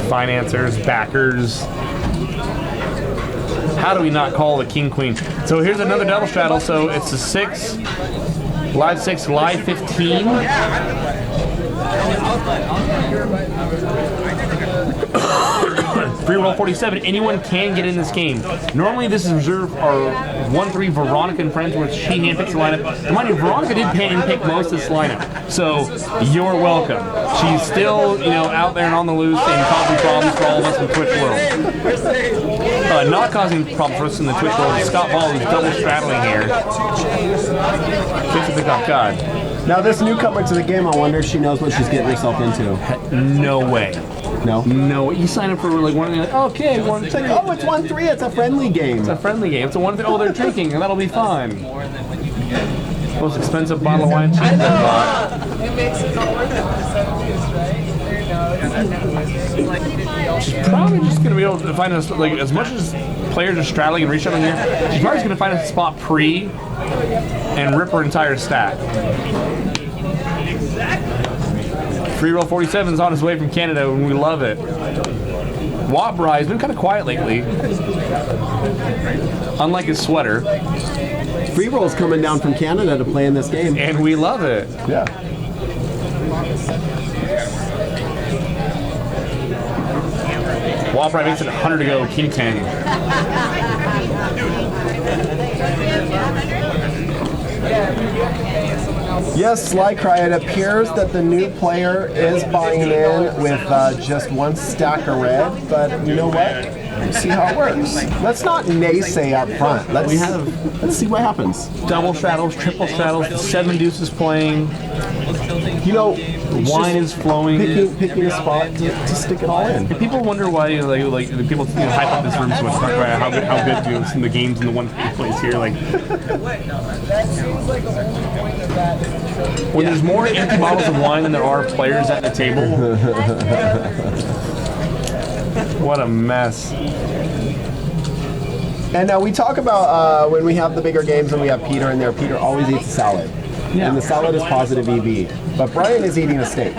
Financers, backers. How do we not call the king queen? So here's another double straddle. So it's a 6, live 6, live 15. Free roll 47. Anyone can get in this game. Normally this is reserved our 1-3 Veronica and friends, where she handpicks the lineup. And mind you, Veronica did handpick most of this lineup, so you're welcome. She's still, out there and on the loose and causing problems for all of us in the Twitch world. Not causing problems for us in the Twitch world is Scott Ball, who's double straddling here. Takes a big off God. Now, this newcomer to the game, I wonder if she knows what she's getting herself into. No way. No? No, you sign up for like one, like, okay, 1-3. It's like, oh, it's 1-3, it's a friendly game. It's a friendly game. It's a 1-3. Oh, they're drinking, and that'll be fun. Most expensive bottle of wine she's ever bought. It makes it not worth it for 7 years, right? She's probably just going to be able to find us, like, as much as players are straddling and reshuffling here, she's probably just going to find a spot pre and rip her entire stack. Free roll 47 is on his way from Canada, and we love it. Wabrai has been kind of quiet lately, unlike his sweater. Free roll's coming down from Canada to play in this game. And we love it. Yeah. Wabrai makes it 100 to go, king 10. Yes, Sly Cry, it appears that the new player is buying in with just one stack of red, but you know what? Let's see how it works. Let's not naysay up front. Let's see what happens. Double straddles, triple straddles, the 7 deuces playing. The wine is flowing. Picking a spot to stick it all in. And people wonder why, like the people hype up this room so much, talk about how good the games in the 1-3 place here. Like, when there's more empty bottles of wine than there are players at the table. What a mess. And now we talk about when we have the bigger games and we have Peter in there. Peter always eats a salad. Yeah. And the salad is positive EV. But Brian is eating a steak.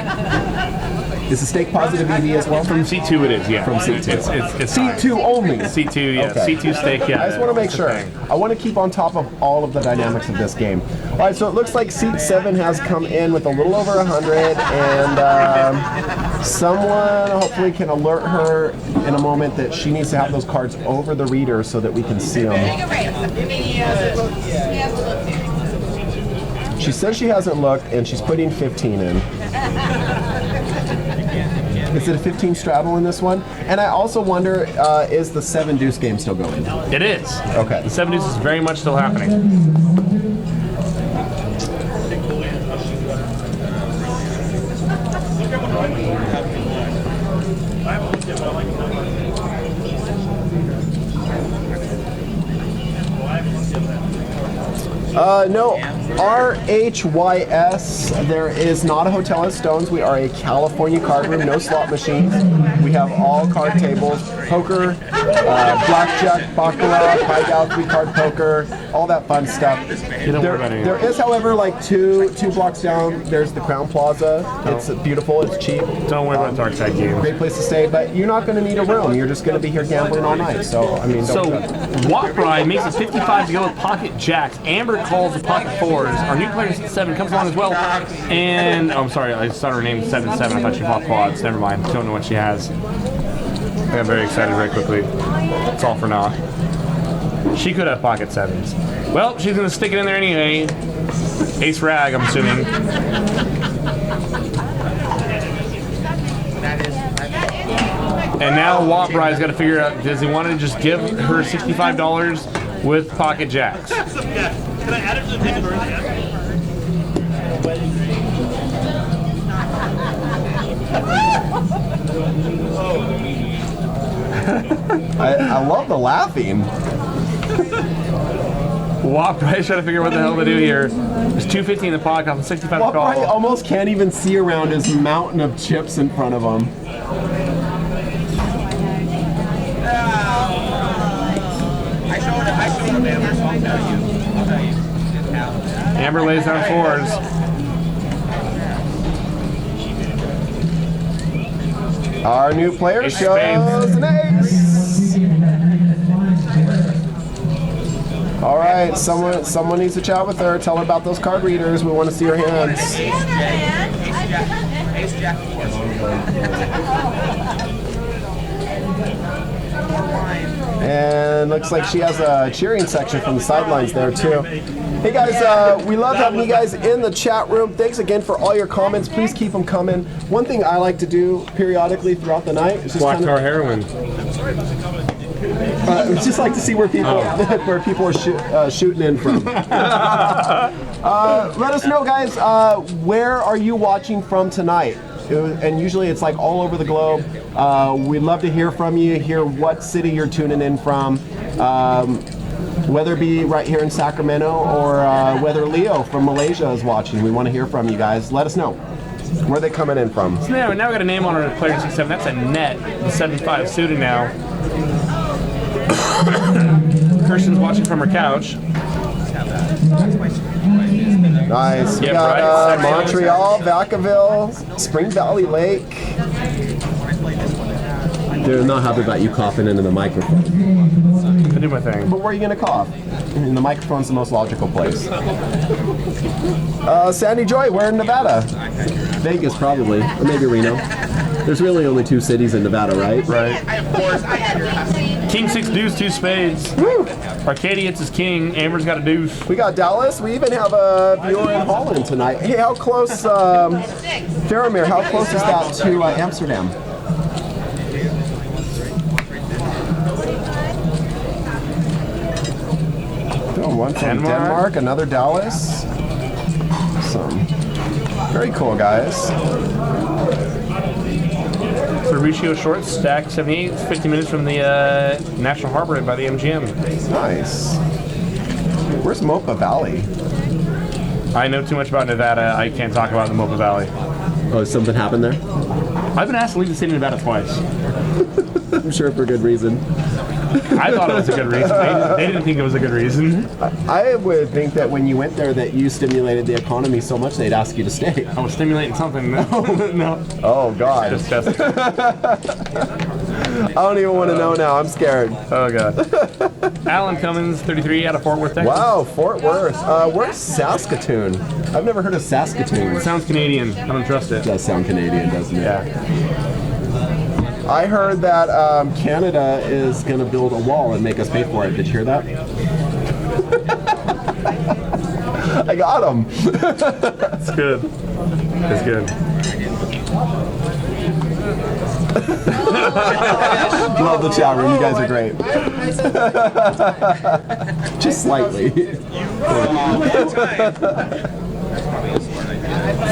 Is the steak positive EV as well? From C2 it is, yeah. From C2. It's C2 only. C2, yeah. Okay. C2 steak, yeah. I just want to make sure. I want to keep on top of all of the dynamics of this game. All right, so it looks like seat 7 has come in with a little over 100, and someone hopefully can alert her in a moment that she needs to have those cards over the reader so that we can see them. She says she hasn't looked, and she's putting 15 in. Is it a 15 straddle in this one? And I also wonder, is the 7 deuce game still going? It is. Okay. The 7 deuce is very much still happening. No, RHYS. There is not a hotel at Stones. We are a California card room, no slot machines. We have all card tables, poker, blackjack, baccarat, high gal, 3-card poker, all that fun stuff. There is, however, like two blocks down, there's the Crown Plaza. It's beautiful, it's cheap. Don't worry about dark side games. Great place to stay, but you're not going to need a room. You're just going to be here gambling all night. So, I mean, So, Watt makes it 55 to go with pocket jacks. Amber calls the pocket 4s. Our new player 7 comes along as well. And, oh, I'm sorry, I saw her name 7-7. I thought she bought quads. Never mind. Don't know what she has. I got very excited very quickly. It's all for naught. She could have pocket 7s. Well, she's going to stick it in there anyway. Ace rag, I'm assuming. And now Wattbride's got to figure out, does he want to just give her $65 with pocket jacks? Can I add it to the table early? I love the laughing. Wattbride's trying to figure out what the hell to do here. There's $250 in the pocket off and $65 to Wattbride call. almost can't even see around his mountain of chips in front of him. I showed him Amber, so I'll tell you. Amber lays down 4s. Our new player Ace shows an ace. All right, someone needs to chat with her. Tell her about those card readers. We want to see her hands. Ace Jack 4. And looks like she has a cheering section from the sidelines there too. Hey guys, we love having you guys in the chat room. Thanks again for all your comments. Please keep them coming. One thing I like to do periodically throughout the night is just Black kind tar of, heroin. just like to see where people are shooting in from. Let us know, guys. Where are you watching from tonight? And usually it's like all over the globe. We'd love to hear from you, hear what city you're tuning in from, whether it be right here in Sacramento or whether Leo from Malaysia is watching. We want to hear from you guys. Let us know. Where are they coming in from? So now we got a name on our player 67. That's a net, the 7-5 suited now. Kirsten's watching from her couch. Nice. We Yeah, got right. Montreal, Vacaville, Spring Valley Lake. They're not happy about you coughing into the microphone. I do my thing. But where are you going to cough? And the microphone's the most logical place. Sandy Joy, we're in Nevada. Vegas, probably. Or maybe Reno. There's really only 2 cities in Nevada, right? Right. King 6 deuce, 2 spades. Woo! Arcadius is king. Amber's got a deuce. We got Dallas. We even have a viewer in Holland tonight. Hey, how close, Faramir, how close is that to Amsterdam? One from Denmark, another Dallas. Awesome. Very cool, guys. Mauricio Short, stack 78, 50 minutes from the National Harbor by the MGM. Nice. Where's Mopa Valley? I know too much about Nevada. I can't talk about the Mopa Valley. Oh, something happened there? I've been asked to leave the state of Nevada twice. I'm sure for good reason. I thought it was a good reason. They didn't think it was a good reason. I would think that when you went there that you stimulated the economy so much they'd ask you to stay. I was stimulating something. No. Oh, God. Just testing. I don't even want to know now. I'm scared. Oh, God. Alan Cummins, 33, out of Fort Worth, Texas. Wow, Fort Worth. Where's Saskatoon? I've never heard of Saskatoon. Sounds Canadian. I don't trust it. It does sound Canadian, doesn't it? Yeah. I heard that Canada is going to build a wall and make us pay for it. Did you hear that? I got him. It's good. It's good. Love the chat room. You guys are great. Just slightly.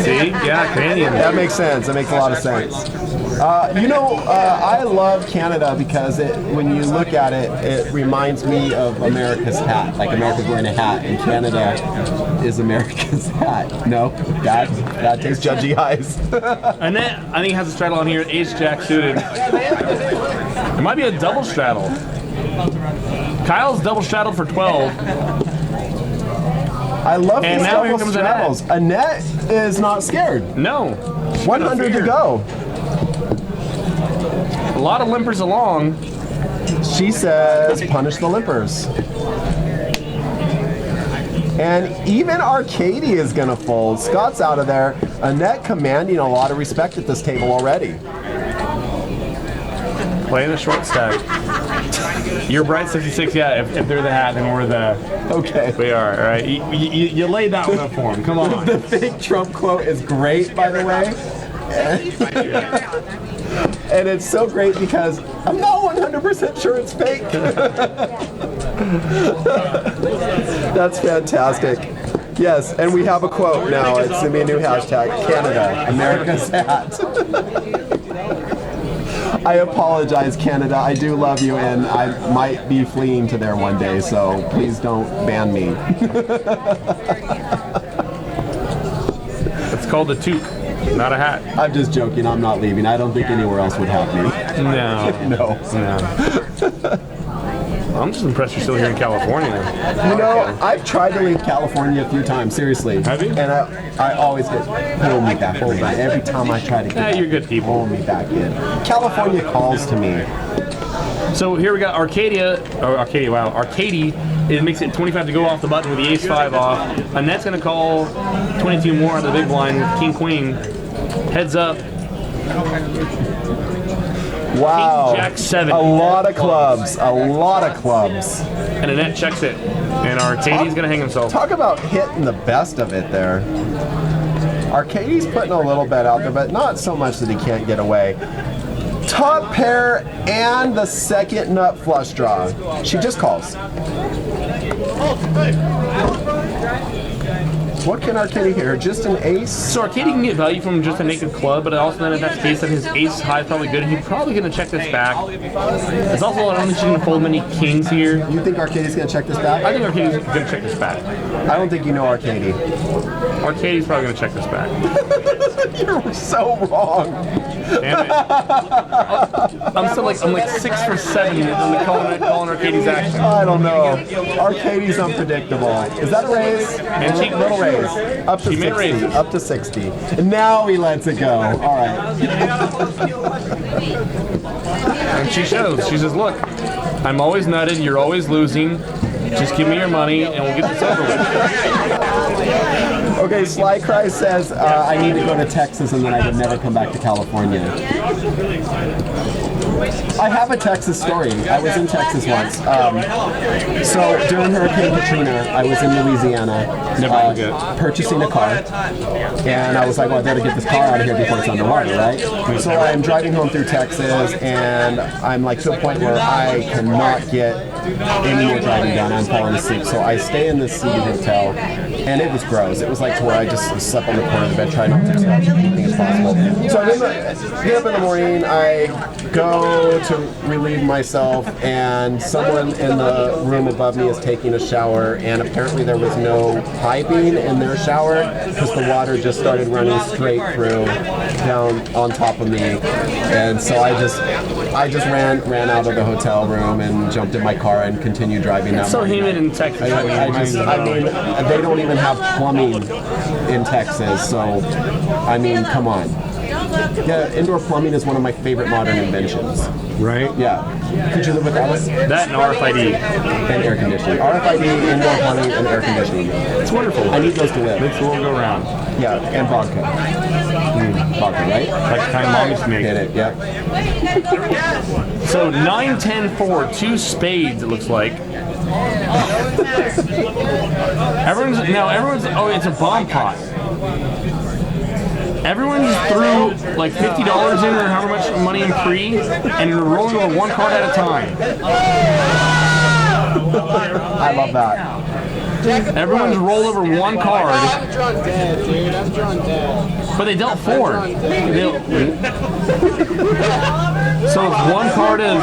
See? Yeah, Canadian. That makes sense. That makes a lot of sense. I love Canada because when you look at it, it reminds me of America's hat. Like America's wearing a hat, and Canada is America's hat. No, that takes judgy eyes. Annette, I think has a straddle on here. Ace Jack suited. It might be a double straddle. Kyle's double straddled for 12. I love And these now here double comes straddles. Annette is not scared. No. 100 to go. A lot of limpers along. She says, punish the limpers. And even Arcady is going to fold. Scott's out of there. Annette commanding a lot of respect at this table already. Playing the short stack. You're bright 66, yeah. If they're the hat, then we're the. Okay. We are, all right. You laid that one up for him. Come on. The fake Trump quote is great, by the way. And it's so great because I'm not 100% sure it's fake. That's fantastic. Yes, and we have a quote now. It's going to be a new hashtag, Canada, America's hat. I apologize, Canada. I do love you, and I might be fleeing to there one day, so please don't ban me. It's called a toque, not a hat. I'm just joking. I'm not leaving. I don't think anywhere else would have me. No. No. I'm just impressed you're still here in California. I've tried to leave California a few times, seriously. Have you? And I always get pulled me back in. Every time I try to get Yeah, you're good people. pull me back in. California calls to me. So here we got Arcady. It makes it 25 to go off the button with the ace-5 off. Annette's going to call 22 more on the big blind with king-queen. Heads up. Wow. King, Jack 7. A lot of clubs. A lot of clubs. And Annette checks it. And Arcady's going to hang himself. Talk about hitting the best of it there. Arcady's putting a little bet out there, but not so much that he can't get away. Top pair and the second nut flush draw. She just calls. What can Arcady hear? Just an ace? So Arcady can get value from just a naked club, but also then if that's the case, then his ace high is probably good. He's probably going to check this back. There's also, I don't think she's going to fold many kings here. You think Arcady's going to check this back? I think Arcady's going to check this back. I don't think you know Arcady. Arcady's probably going to check this back. You're so wrong. Damn it. I'm like 6 for 7 calling Arcady's action. I don't know. Arcady's unpredictable. Is that a raise? And she little raise. Up to she 60. made raises. Up to 60. And now he lets it go. All right. And she shows. She says, look, I'm always nutted. You're always losing. Just give me your money and we'll get this over with. Okay, Sly Cry says, I need to go to Texas and then I would never come back to California. I have a Texas story. I was in Texas once. So during Hurricane Katrina, I was in Louisiana purchasing a car. And I was like, well, I better get this car out of here before it's underwater, right? So I'm driving home through Texas and I'm like to a point where I cannot get any more driving done. I'm falling asleep. So I stay in this seated hotel and it was gross. It was like to where I just slept on the corner of the bed trying not to touch anything as possible. So I get up in the morning, I go to relieve myself, and someone in the room above me is taking a shower, and apparently there was no piping in their shower because the water just started running straight through down on top of me. And so I just ran out of the hotel room and jumped in my car and continued driving down. So humid in Texas. I mean, they don't even have plumbing in Texas, so I mean, come on. Yeah, indoor plumbing is one of my favorite modern inventions. Right? Yeah. Could you live without it? That and RFID. And air conditioning. RFID, indoor plumbing, and air conditioning. It's wonderful. I need those to live. Makes the world go round. Yeah, and vodka. Vodka, right? Like the kind of mom used to make. Get it, yep. So 9, 10, 4, 2 spades, it looks like. Everyone's, oh, it's a bomb pot. Everyone just threw like $50 in or however much money in pre, and you're rolling over one card at a time. I love that. Everyone's rolled over one card, I'm drawn dead, dude. I'm drawn dead. but they dealt 4. So it's one card of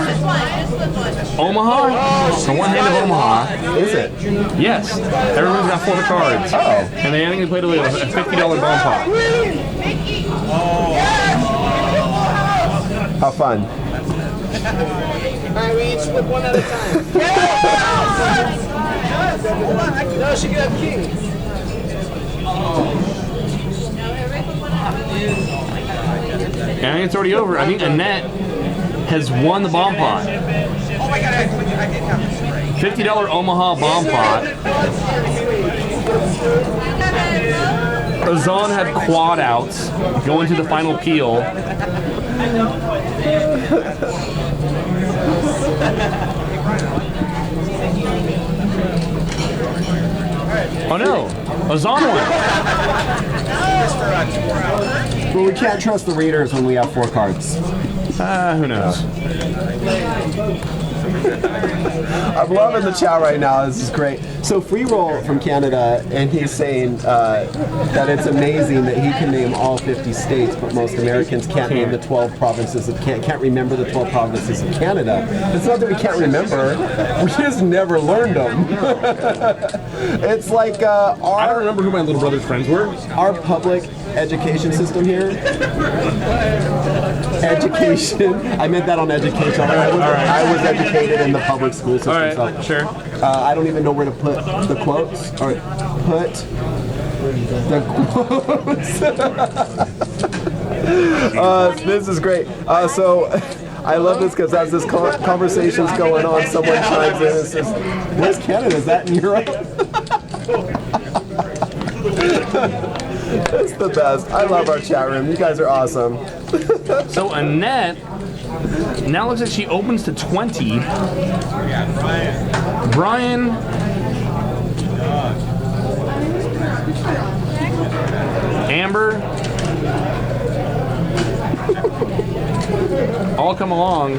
Omaha, or one hand of Omaha. Is it? Yes, everyone's got 4 cards. Oh. And I think they played a $50 bomb pot. How fun. Alright, we each flip one at a time. No, she could have king. And I think it's already over. I think Annette has won the bomb pot. Oh my god, I did have this right. $50 Omaha bomb pot. Azan had quad outs going to the final peel. Oh no, Azan won. Well, we can't trust the readers when we have 4 cards. Who knows? I'm loving the chat right now. This is great. So Free Roll from Canada, and he's saying that it's amazing that he can name all 50 states, but most Americans can't name the 12 provinces of can't remember the 12 provinces of Canada. It's not that we can't remember; we just never learned them. It's like I don't remember who my little brother's friends were. our public education system here. Education. I meant that on education. I was educated in the public school system. All right, so, sure. I don't even know where to put the quotes or put the quotes. This is great. So I love this because as this conversation's going on, someone chimes in and says, "Where's Canada? Is that in Europe?" It's the best. I love our chat room. You guys are awesome. So Annette now looks like she opens to 20. Brian. Amber. All come along.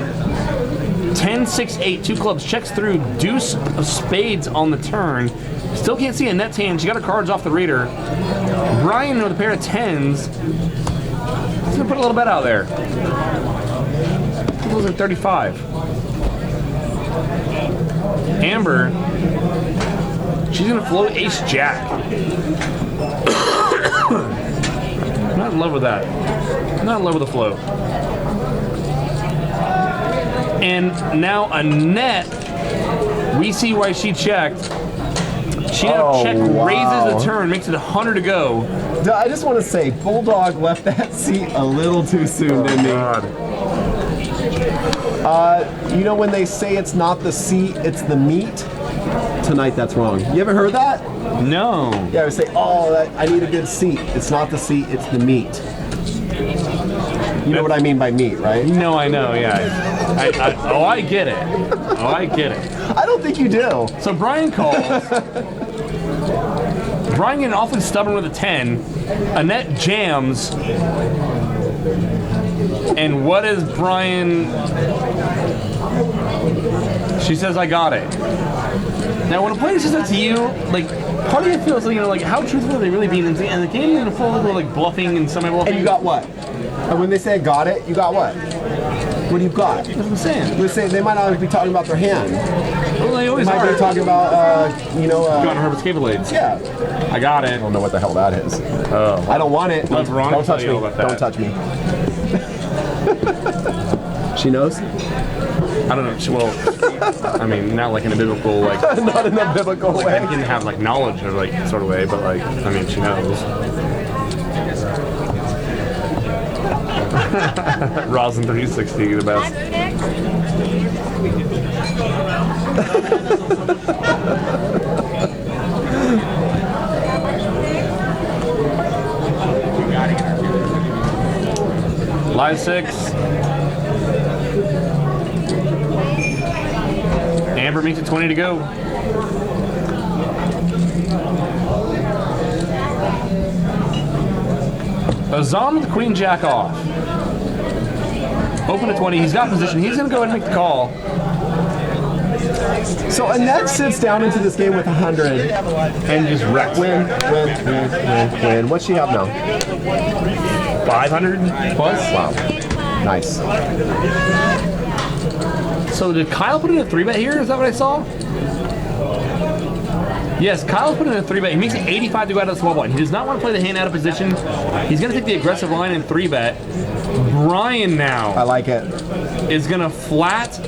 10, 6, 8, 2 clubs. Checks through. Deuce of spades on the turn. Still can't see Annette's hand. She got her cards off the reader. Brian with a pair of 10s. He's gonna put a little bet out there. Those are 35. Amber, she's gonna float ace jack. I'm not in love with that. I'm not in love with the float. And now Annette, we see why she checked. She now raises the turn, makes it 100 to go. I just want to say, Bulldog left that seat a little too soon, didn't he? You know when they say it's not the seat, it's the meat? Tonight, that's wrong. You ever heard that? No. Yeah, I would say, I need a good seat. It's not the seat, it's the meat. You know what I mean by meat, right? No, I know, yeah. I get it. I get it. I don't think you do. So Brian calls. Brian getting awfully stubborn with a 10. Annette jams. And what is Brian? She says, I got it. Now, when a player says that to you, like, part of you feels like, like, how truthful are they really being? And the game is full of, like, bluffing and semi-bluffing. And you got what? And when they say I got it, you got what? What do you got? That's what I'm saying. They're saying they might not be talking about their hand. Well, they always might are. be talking about, Got Herbert's cable blades. Yeah. I got it. I don't know what the hell that is. Oh. I don't want it. Let Veronica Don't touch tell me. you about that. Don't touch me. She knows? I don't know. Well, I mean, not like in a biblical, like. Not in a biblical like, way. I didn't have like knowledge or like sort of way, but like, I mean, she knows. Rosin 360, the best. Line 6. Amber makes it 20 to go. Azam with the queen jack off. Open to 20. He's got position. He's going to go ahead and make the call. So Annette sits down into this game with 100 And just wreck. win. What's she have now? 500 plus. Wow. Nice. So did Kyle put in a 3-bet here? Is that what I saw? Yes, Kyle's put in a 3-bet. He makes it 85 to go out of the small blind. He does not want to play the hand out of position. He's going to take the aggressive line and 3-bet. Brian now. I like it. Is going to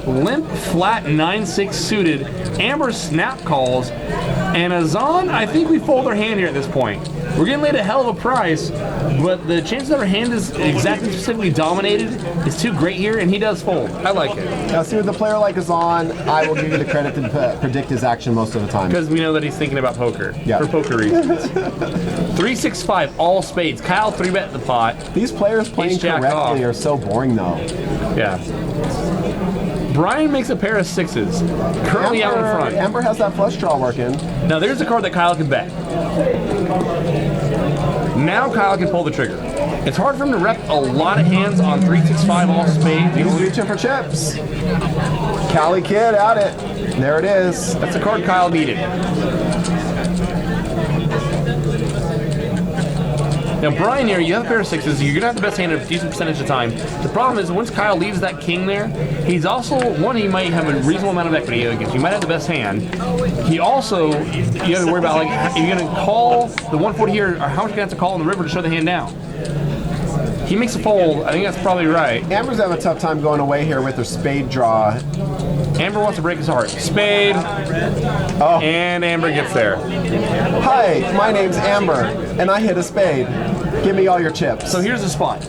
limp flat 9-6 suited. Amber snap calls. And Azan, I think we fold our hand here at this point. We're getting laid a hell of a price, but the chances that our hand is exactly specifically dominated is too great here, and he does fold. I like it. Now, see, with a player like Azan, I will give you the credit to predict his action most of the time. Because we know that he's thinking about poker. Yeah. For poker reasons. 3-6-5, all spades. Kyle 3-bet the pot. These players playing Ace-jack correctly off. are so boring, though. Yeah. Brian makes a pair of 6s. Currently out in front. Amber has that flush draw working. Now there's a card that Kyle can bet. Now Kyle can pull the trigger. It's hard for him to rep a lot of hands on 3-6-5 all spades. He's reaching for chips. Cali Kid at it. There it is. That's the card Kyle needed. Now, Brian here, you have a pair of 6s. You're going to have the best hand a decent percentage of the time. The problem is, once Kyle leaves that king there, he's also, one, he might have a reasonable amount of equity. Like, he might have the best hand. He also, you have to worry about, like, are you going to call the 140 here, or how much are you going to have to call in the river to shut the hand down? He makes a fold. I think that's probably right. Amber's having a tough time going away here with her spade draw. Amber wants to break his heart. Spade. Oh. And Amber gets there. Hi, my name's Amber, and I hit a spade. Give me all your chips. So here's the spot.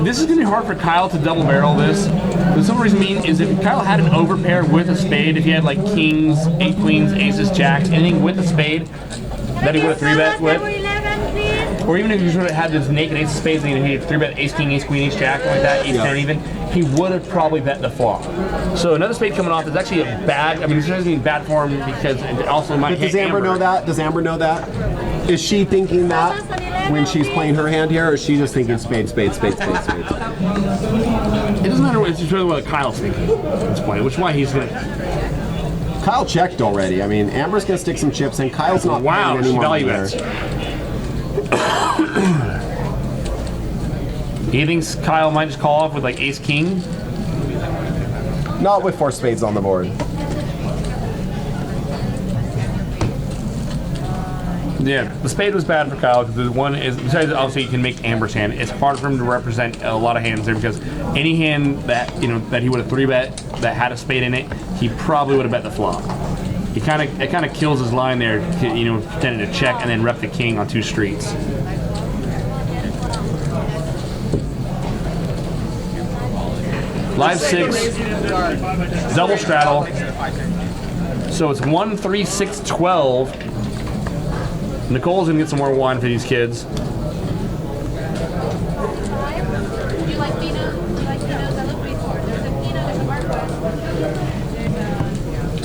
This is going to be hard for Kyle to double barrel this. For some reason, is if Kyle had an overpair with a spade, if he had like kings, 8 queens, aces, jacks, anything with a spade that he would have 3-bet with, or even if he would have had this naked ace of spades and he had 3-bet ace, king, ace, queen, ace, jack, like that, ace, 10 even, he would have probably bet the flop. So another spade coming off is actually a bad, it's actually in bad form because it also might hit Does Amber know that? Does Amber know that? Is she thinking that when she's playing her hand here, or is she just thinking spade, spade, spade, spade, spade? It doesn't matter, it's just really what Kyle's thinking at this point, which is why he's going to... Kyle checked already. I mean, Amber's going to stick some chips in. Kyle's not Wow, playing she anymore. value bets. He thinks Kyle might just call off with like ace king? Not with 4 spades on the board. Yeah, the spade was bad for Kyle because the one is, besides obviously you can make Amber's hand, it's hard for him to represent a lot of hands there because any hand that that he would have 3-bet that had a spade in it, he probably would have bet the flop. It kind of kills his line there, pretending to check and then rep the king on 2 streets. Live 6, double straddle. So it's 1, 3, 6, 12. Nicole's gonna get some more wine for these kids.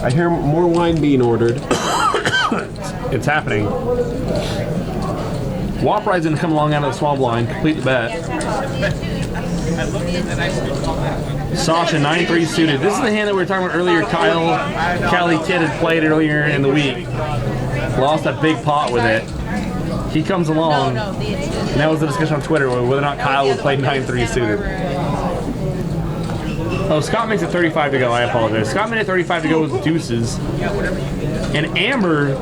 I hear more wine being ordered. It's happening. Wapride's gonna come along out of the small blind, complete the bet. Sasha 9-3 suited. This is the hand that we were talking about earlier. Cali Kid had played earlier in the week. Lost a big pot with it. He comes along. And that was the discussion on Twitter whether or not Kyle would play 9-3 suited. Oh, Scott makes it 35 to go. I apologize. Scott made it 35 to go with deuces. And Amber,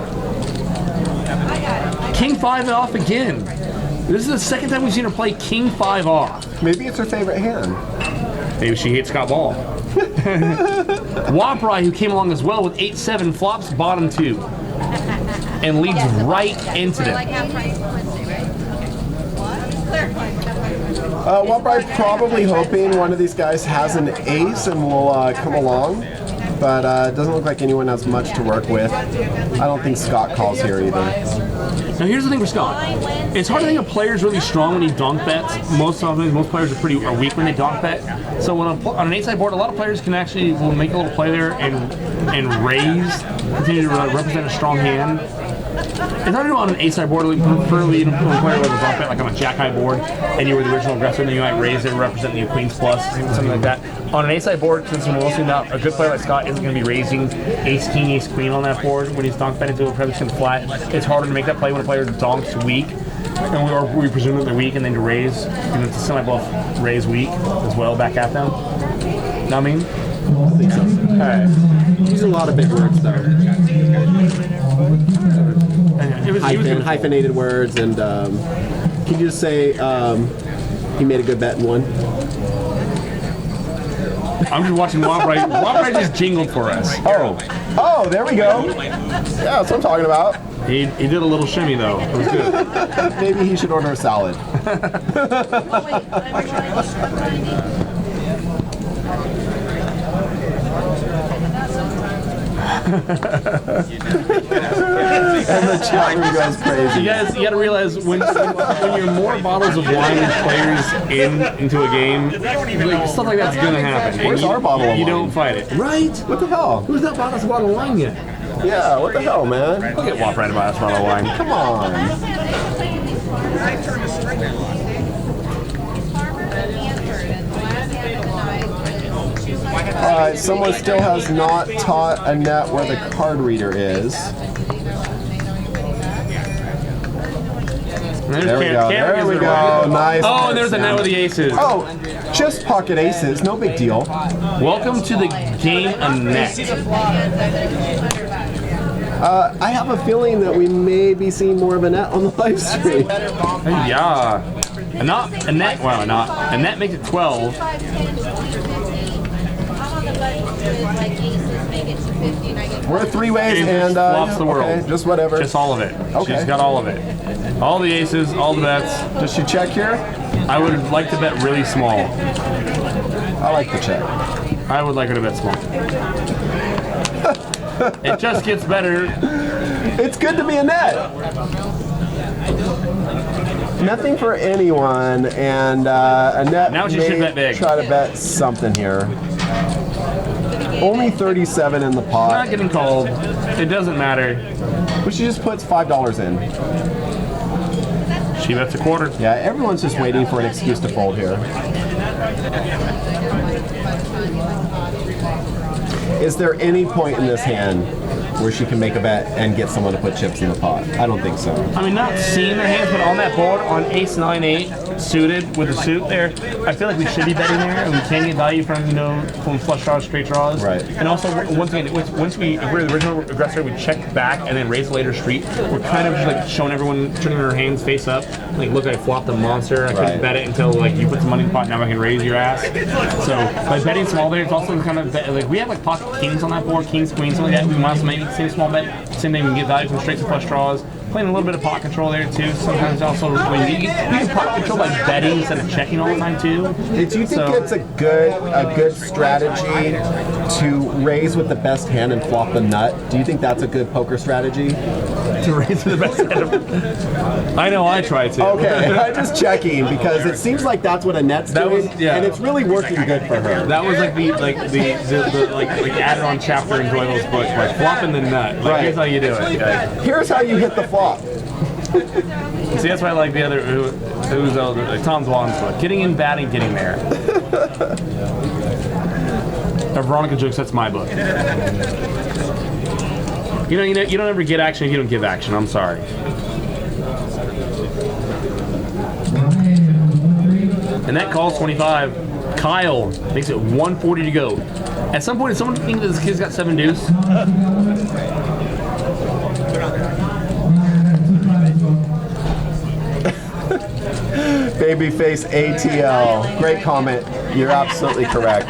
King 5 off again. This is the second time we've seen her play King 5 off. Maybe it's her favorite hand. Maybe she hates Scott Ball. Waprai, who came along as well with 8-7, flops bottom 2. And leads right into them. Wapride's probably hoping one of these guys has an ace and will come along. But it doesn't look like anyone has much to work with. I don't think Scott calls here either. Now here's the thing for Scott. It's hard to think a player's really strong when he donk bets. Most players are weak when they donk bet. So when on an 8-side board, a lot of players will make a little play there and raise, continue to represent a strong hand. It's hard to do on an ace-high board, preferably you don't play with a block bet like on a jack-high board, and you were the original aggressor, and then you might raise it, represent the queens plus, something like that. On an ace-high board, since you're mostly not a good player like Scott isn't going to be raising ace-king, ace-queen on that board when he's donk betting to a president flat, it's harder to make that play when a player donks weak, and we presume that they're weak, and then to raise, and it's a semi-bluff raise weak as well back at them. Know what I mean? I think so. Alright. Use a lot of big words though. It was Hyphenated words, and can you just say he made a good bet and won? I'm just watching Wombright. Wombright just jingled for us. Oh, there we go. Yeah, that's what I'm talking about. He did a little shimmy though. It was good. Maybe he should order a salad. And the chat room goes crazy. You gotta realize when you're more bottles of wine than players into a game, like, stuff like that's gonna happen. Where's our bottle of wine? You don't fight it. Right? What the hell? Who's not bought us a bottle of wine yet? Yeah, what the hell, man? Look at Wombright to buy us a bottle of wine. Come on. Alright, someone still has not taught Annette where the card reader is. There we go. There we go. Nice. Oh, and there's Annette with the aces. Oh, just pocket aces. No big deal. Welcome to the game, Annette. I have a feeling that we may be seeing more of Annette on the live stream. Yeah. Annette makes it 12. We're three ways She and flops the world. Okay, just whatever. Just all of it. Okay. She's got all of it. All the aces, all the bets. Does she check here? I would like to bet really small. I like the check. I would like her to bet small. It just gets better. It's good to be Annette. Nothing for anyone, and Annette Now she may should bet big. try to bet something here. Only 37 in the Not pot, getting called. It doesn't matter. but she just puts $5 in. She bets a quarter. Yeah, everyone's just waiting for an excuse to fold here. Is there any point in this hand where she can make a bet and get someone to put chips in the pot? I don't think so. I mean, not seeing their hands, but on that board, on ace 9-8, suited with the suit there, I feel like we should be betting there, and we can get value from, from flush draws, straight draws. Right. And also, once again, if we're the original aggressor, we check back and then raise later street. We're kind of just like showing everyone, turning their hands face up. Like, look, I flopped a monster. I couldn't bet it until like you put some money in the pot. Now I can raise your ass. So by betting small there, it's also kind of like we have like pocket kings on that board, kings, queens, something like that. We might also make the same small bet. Same thing, we can get value from straights and flush draws. Playing a little bit of pot control there too. Sometimes also when you can pot control by betting instead of checking all the time too. Do you think it's a good strategy to raise with the best hand and flop the nut? Do you think that's a good poker strategy? To raise the best hand. I know I try to. Okay, I'm just checking because it seems like that's what Annette's doing, and it's really working good for her. That was like the added on chapter in Doyle's book, like flopping the nut. Like, Right. Here's how you do it. Okay. Here's how you hit the flop. See, that's why I like the other, who's like Tom Dwan's book. Getting in, batting, getting there. Veronica jokes, that's my book. You don't ever get action if you don't give action. I'm sorry. And that calls 25. Kyle makes it 140 to go. At some point, did someone think that this kid's got 7 deuce? Babyface ATL. Great comment. You're absolutely correct.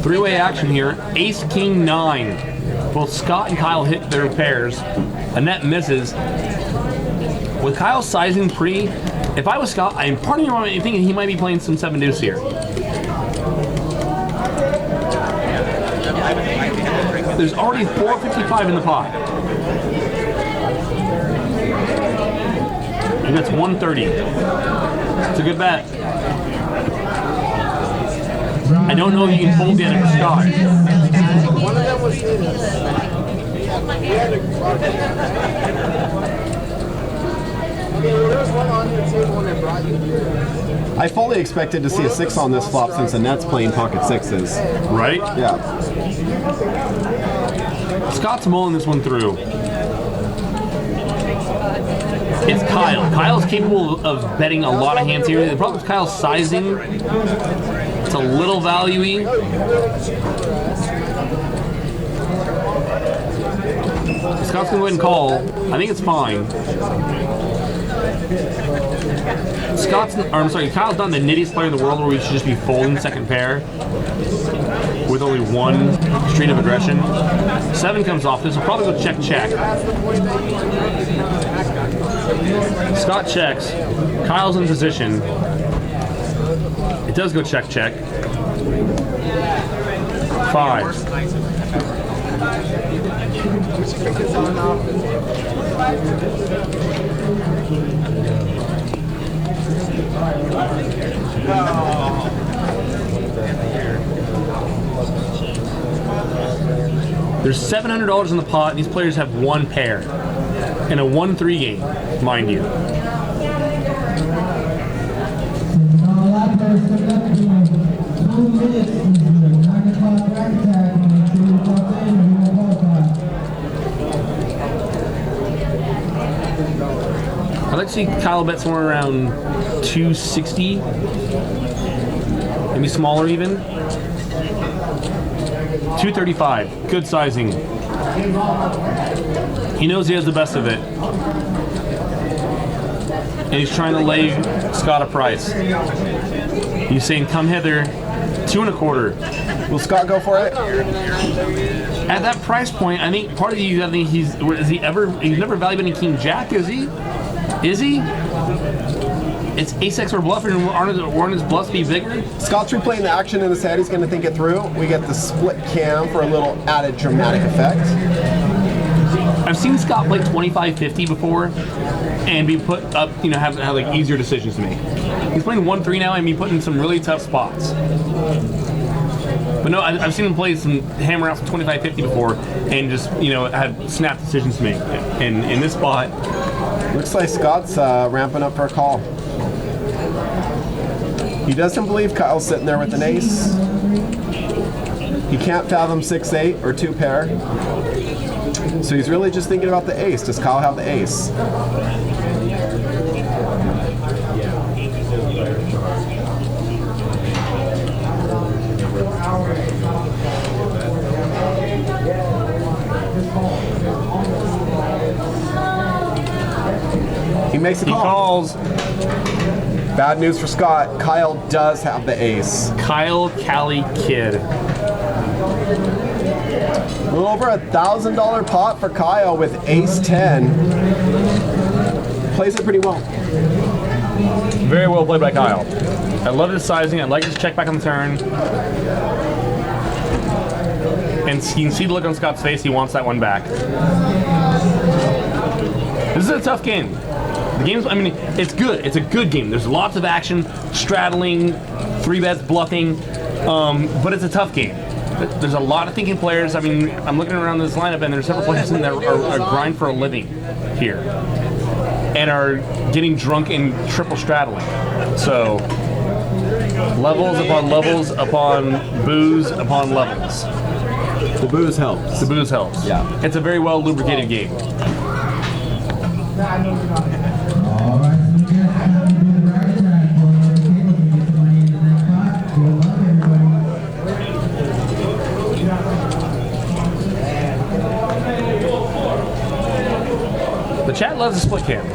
3-way action here. Ace, King, 9. Both Scott and Kyle hit their pairs. Annette misses. With Kyle sizing pre, if I was Scott, I'm part of me thinking he might be playing some 7 deuce here. There's already 455 in the pot. And that's 130. It's a good bet. I don't know if you can fold the other Scott. One of them was well, there was one on your table when I brought you here. I fully expected to see a 6 on this flop since the net's playing pocket 6s. Right? Yeah. Scott's mulling this one through. It's Kyle. Kyle's capable of betting a lot of hands here. The problem with Kyle's sizing, it's a little value-y. Scott's gonna go ahead and call. I think it's fine. Kyle's not the nittiest player in the world where we should just be folding second pair with only one street of aggression. 7 comes off. This will probably go check. Scott checks. Kyle's in position. It does go check. 5. There's $700 in the pot. These players have 1 pair in a 1-3 game, mind you. I'd like to see Kyle bet somewhere around 260, maybe smaller even. 235, good sizing. He knows he has the best of it. And he's trying to lay Scott a price. He's saying, come hither, 2 1/4. Will Scott go for it? At that price point, I think part of you, I think he's never valued any King Jack, is he? Is he? It's ace-X or bluffing, and aren't his bluffs be bigger? Scott's replaying the action in his head. He's going to think it through. We get the split cam for a little added dramatic effect. I've seen Scott play 25-50 before and be put up, have like easier decisions to make. He's playing 1-3 now and be put in some really tough spots. But no, I've seen him play some hammer out from 25-50 before and just, had snap decisions to make. And in this spot, looks like Scott's ramping up for a call. He doesn't believe Kyle's sitting there with an ace. He can't fathom 6-8 or 2 pair. So he's really just thinking about the ace. Does Kyle have the ace? He makes a call. he calls. Bad news for Scott. Kyle does have the ace. Kyle Cali Kid. A little over $1,000 pot for Kyle with ace 10. Plays it pretty well. Very well played by Kyle. I love his sizing. I like his check back on the turn. And you can see the look on Scott's face. He wants that one back. This is a tough game. The game's, it's good. It's a good game. There's lots of action, straddling, 3-bets, bluffing, but it's a tough game. There's a lot of thinking players. I'm looking around this lineup, and there's several players in there are grind for a living here and are getting drunk and triple straddling. So levels upon booze upon levels. The booze helps. The booze helps. Yeah. It's a very well lubricated game. The chat loves the split cam.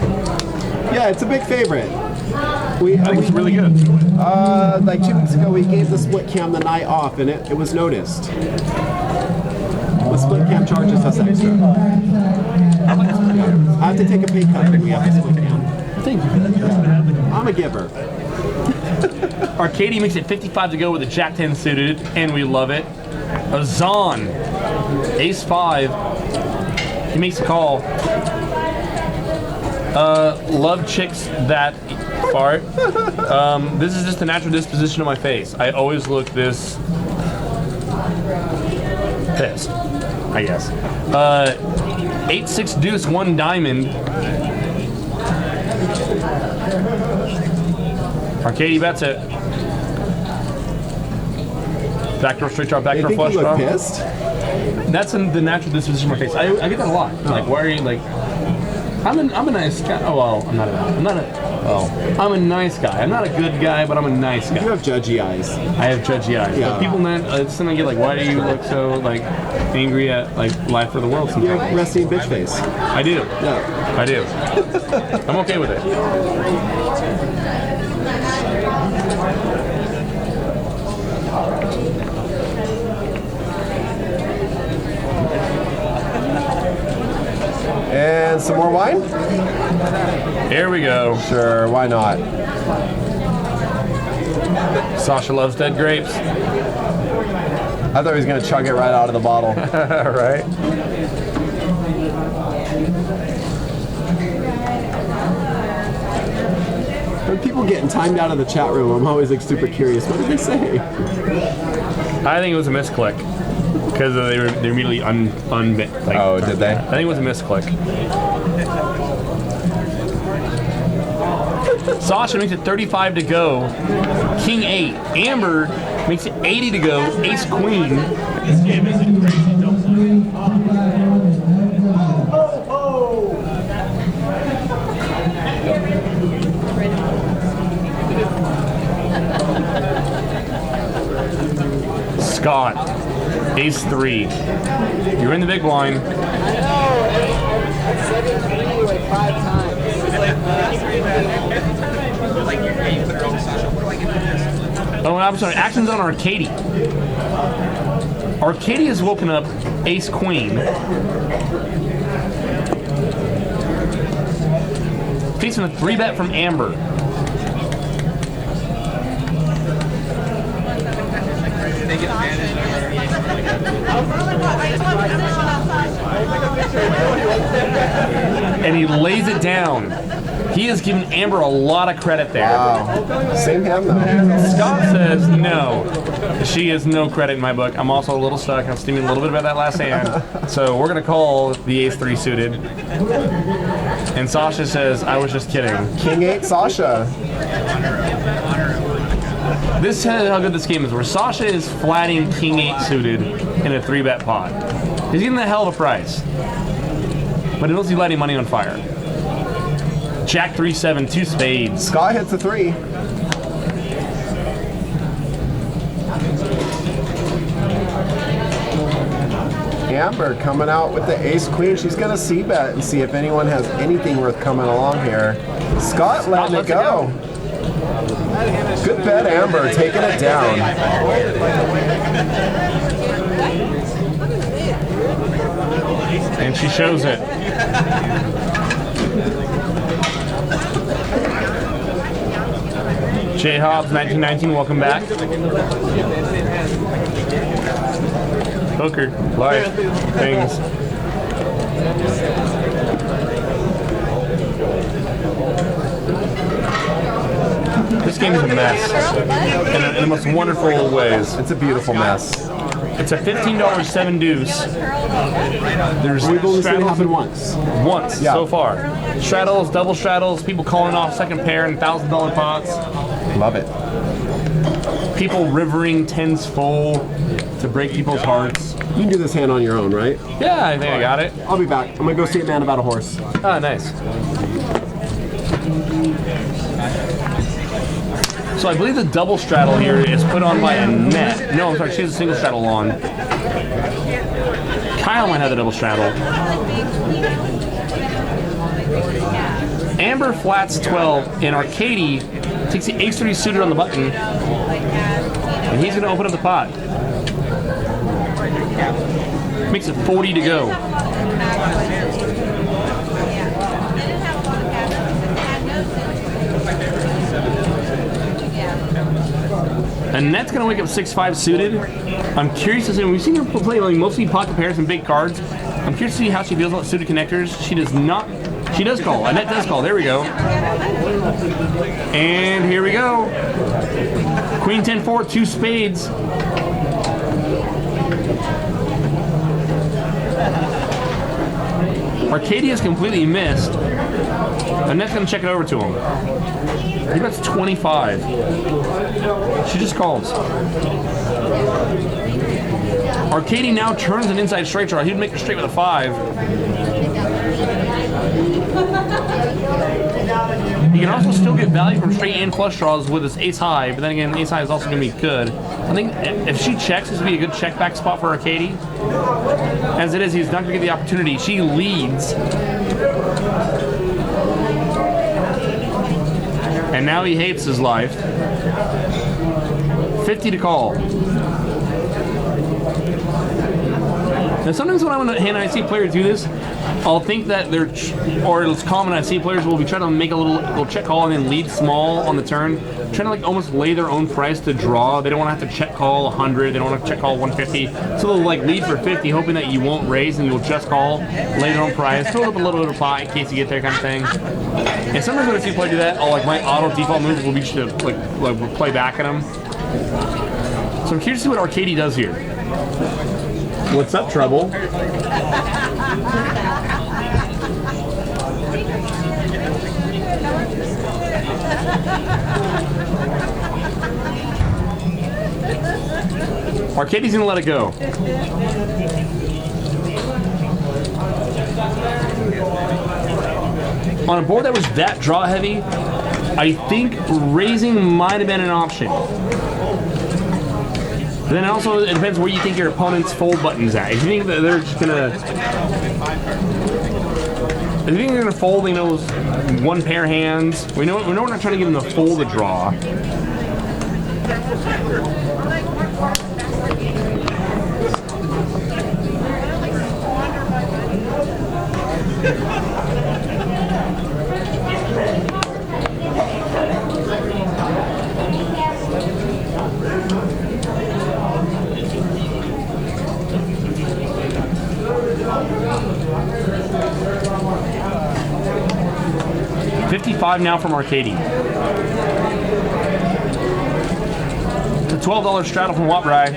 Yeah, it's a big favorite. I think it's really good. Like 2 weeks ago, we gave the split cam the night off, and it was noticed. The split cam charges us extra. I have to take a pay cut when we have the split cam. Thank you. I'm a giver. Arcady makes it 55 to go with a Jack 10 suited, and we love it. Azan, Ace 5. He makes a call. Love chicks that fart. This is just the natural disposition of my face. I always look this pissed, I guess. 8-6 deuce, 1 diamond. Arcady bets it. Backdoor straight draw, They backdoor think flush you look draw. pissed? That's the natural disposition of my face. I get that a lot. Like, why are you like? I'm a nice guy. Oh well, I'm not a nice guy. I'm not a good guy, but I'm a nice You guy. have judgy eyes. I have judgy eyes. Yeah. But people then sometimes get like, why do you look so like angry at like life for the world? You Sometimes have resting bitch face. I do. Yeah. I do. I'm okay with it. And some more wine? Here we go. Sure, why not? Sasha loves dead grapes. I thought he was going to chug it right out of the bottle. Right. When people getting timed out of the chat room, I'm always like super curious. What did they say? I think it was a misclick because they're immediately unbit. Like, Oh, did they? I think it was a misclick. Sasha makes it 35 to go. King 8. Amber makes it 80 to go. Ace Queen. This game isn't crazy, don't play. Scott. Ace 3. You're in the big blind. I said it to you like 5 times. Oh, I'm sorry. Actions on Arcady. Arcady has woken up Ace Queen. Facing a 3-bet from Amber. And he lays it down. He has given Amber a lot of credit there. Wow. Same hand though. Scott says no. She is no credit in my book. I'm also a little stuck. I'm steaming a little bit about that last hand. So we're going to call the Ace 3 suited. And Sasha says, I was just kidding. King 8 Sasha. This is how good this game is, where Sasha is flatting King 8 suited in a 3-bet pot. He's getting a hell of a price. But he knows he's lighting money on fire. Jack 3-7, 2 spades. Scott hits a 3. Amber coming out with the Ace Queen. She's gonna c-bet and see if anyone has anything worth coming along here. Scott letting it go. Good bet, Amber, taking it down. And she shows it. Jay Hobbs, 1919, welcome back. Poker, life, things. This game is a mess in the most wonderful ways. It's a beautiful mess. It's a $15 7 deuce. There's We've only seen it happen straddles once. Yeah. so far. Straddles, double straddles, people calling off second pair in $1,000 pots. Love it. People rivering tens full to break people's hearts. You can do this hand on your own, right? Yeah, I think I got it. I'll be back. I'm gonna go see a man about a horse. Ah, nice. So I believe the double straddle here is put on by Annette. No, I'm sorry, she has a single straddle on. Kyle might have the double straddle. Amber flats 12, and Arcady takes the Ace 3 suited on the button, and he's going to open up the pot. Makes it 40 to go. Annette's going to wake up 6-5 suited. I'm curious to see, we've seen her play like mostly pocket pairs and big cards. I'm curious to see how she feels about suited connectors. She does not, she does call. Annette does call. There we go. And here we go. Queen 10-4, 2 spades. Arcadia's completely missed. Annette's gonna check it over to him. He bets 25. She just calls. Arcady now turns an inside straight draw. He'd make a straight with a 5. He can also still get value from straight and flush draws with his ace high, but then again, ace high is also going to be good. I think if she checks, this would be a good check back spot for Arcady. As it is, he's not going to get the opportunity. She leads. And now he hates his life. 50 to call. Now sometimes when I see players do this, I'll think that or it's common I see players will be trying to make a little check call and then lead small on the turn, trying to like almost lay their own price to draw. They don't want to have to check call 100, they don't want to check call 150, so they'll like lead for 50, hoping that you won't raise and you'll just call, lay their own price, fill up a little bit of pot in case you get there kind of thing. And sometimes when I see a player do that, I'll like my auto default move will be just to like play back at them. So I'm curious to see what Arcady does here. What's up, Trouble? Arcady's gonna let it go. On a board that was that draw heavy, I think raising might have been an option. But then also it depends where you think your opponent's fold button's at. If you think that they're just gonna, if you think they're gonna fold, you know, one pair hands. We know we're not trying to get them to fold a draw. $55 now from Arcady. The $12 straddle from Wattbry.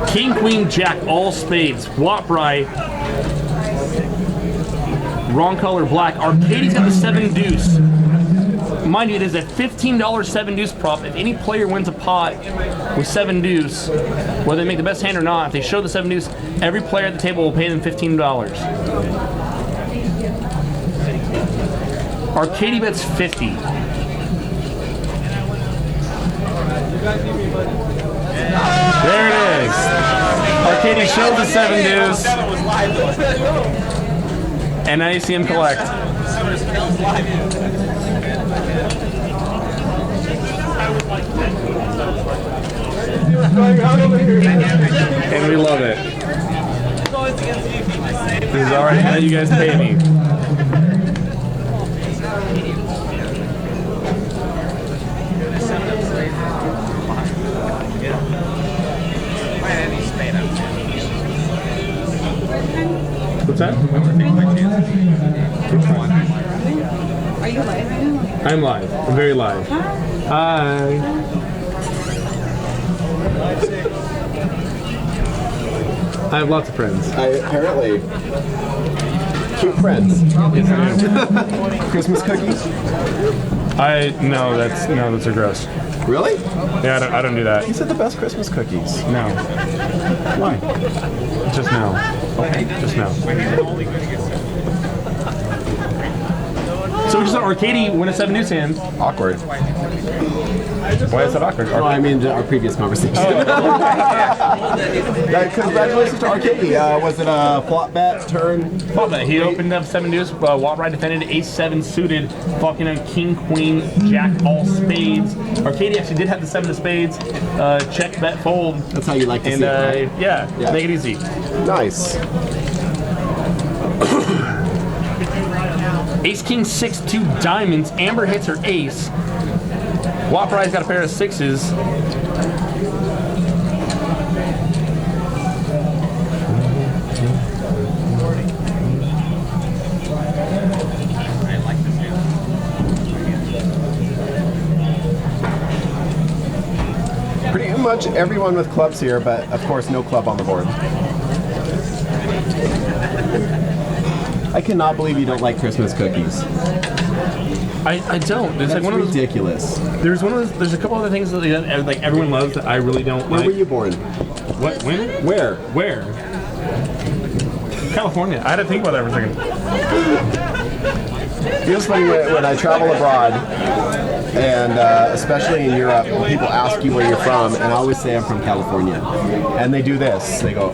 King, Queen, Jack, all spades. Wattbry. Wrong color, black. Arcady's got the 7 deuce. Mind you, it is a $15 7 deuce prop. If any player wins a pot with 7 deuce, whether they make the best hand or not, if they show the 7 deuce, every player at the table will pay them $15. Arcady bets 50. There it is. Arcady shows the 7 deuce. And now you see him collect. And we love it. This is already how you guys pay me. What's that? Are you live right now? I'm live. I'm very live. Hi. I have lots of friends. Apparently. Cute friends. Christmas cookies? No, that's a gross. Really? Yeah, I don't do that. You said the best Christmas cookies. No. Why? Just no. Okay. Just no. So we just saw Arcady win a 7 deuce hand. Awkward. Why is that awkward? Well, I mean, our previous conversation. Congratulations to Arcady. Was it a flop bet, turn? Flop bet. He opened up 7 deuce. Wattbry defended ace 7 suited, fucking on king, queen, jack, all spades. Arcady actually did have the 7 of spades. Check, bet, fold. That's how you like to see it, right? Yeah, make it easy. Nice. Ace, king, 6, 2 diamonds. Amber hits her ace. Wattbry's got a pair of 6s. much everyone with clubs here, but of course no club on the board. I cannot believe you don't like Christmas cookies. I don't. It's That's like one of those. ridiculous. There's one of those. There's a couple other things that like everyone loves that I really don't Where like. were you born? What? When? Where? Where? California. I had to think about that for a second. Feels funny when I travel abroad, and especially in Europe, people ask you where you're from, and I always say I'm from California. And they do this. They go,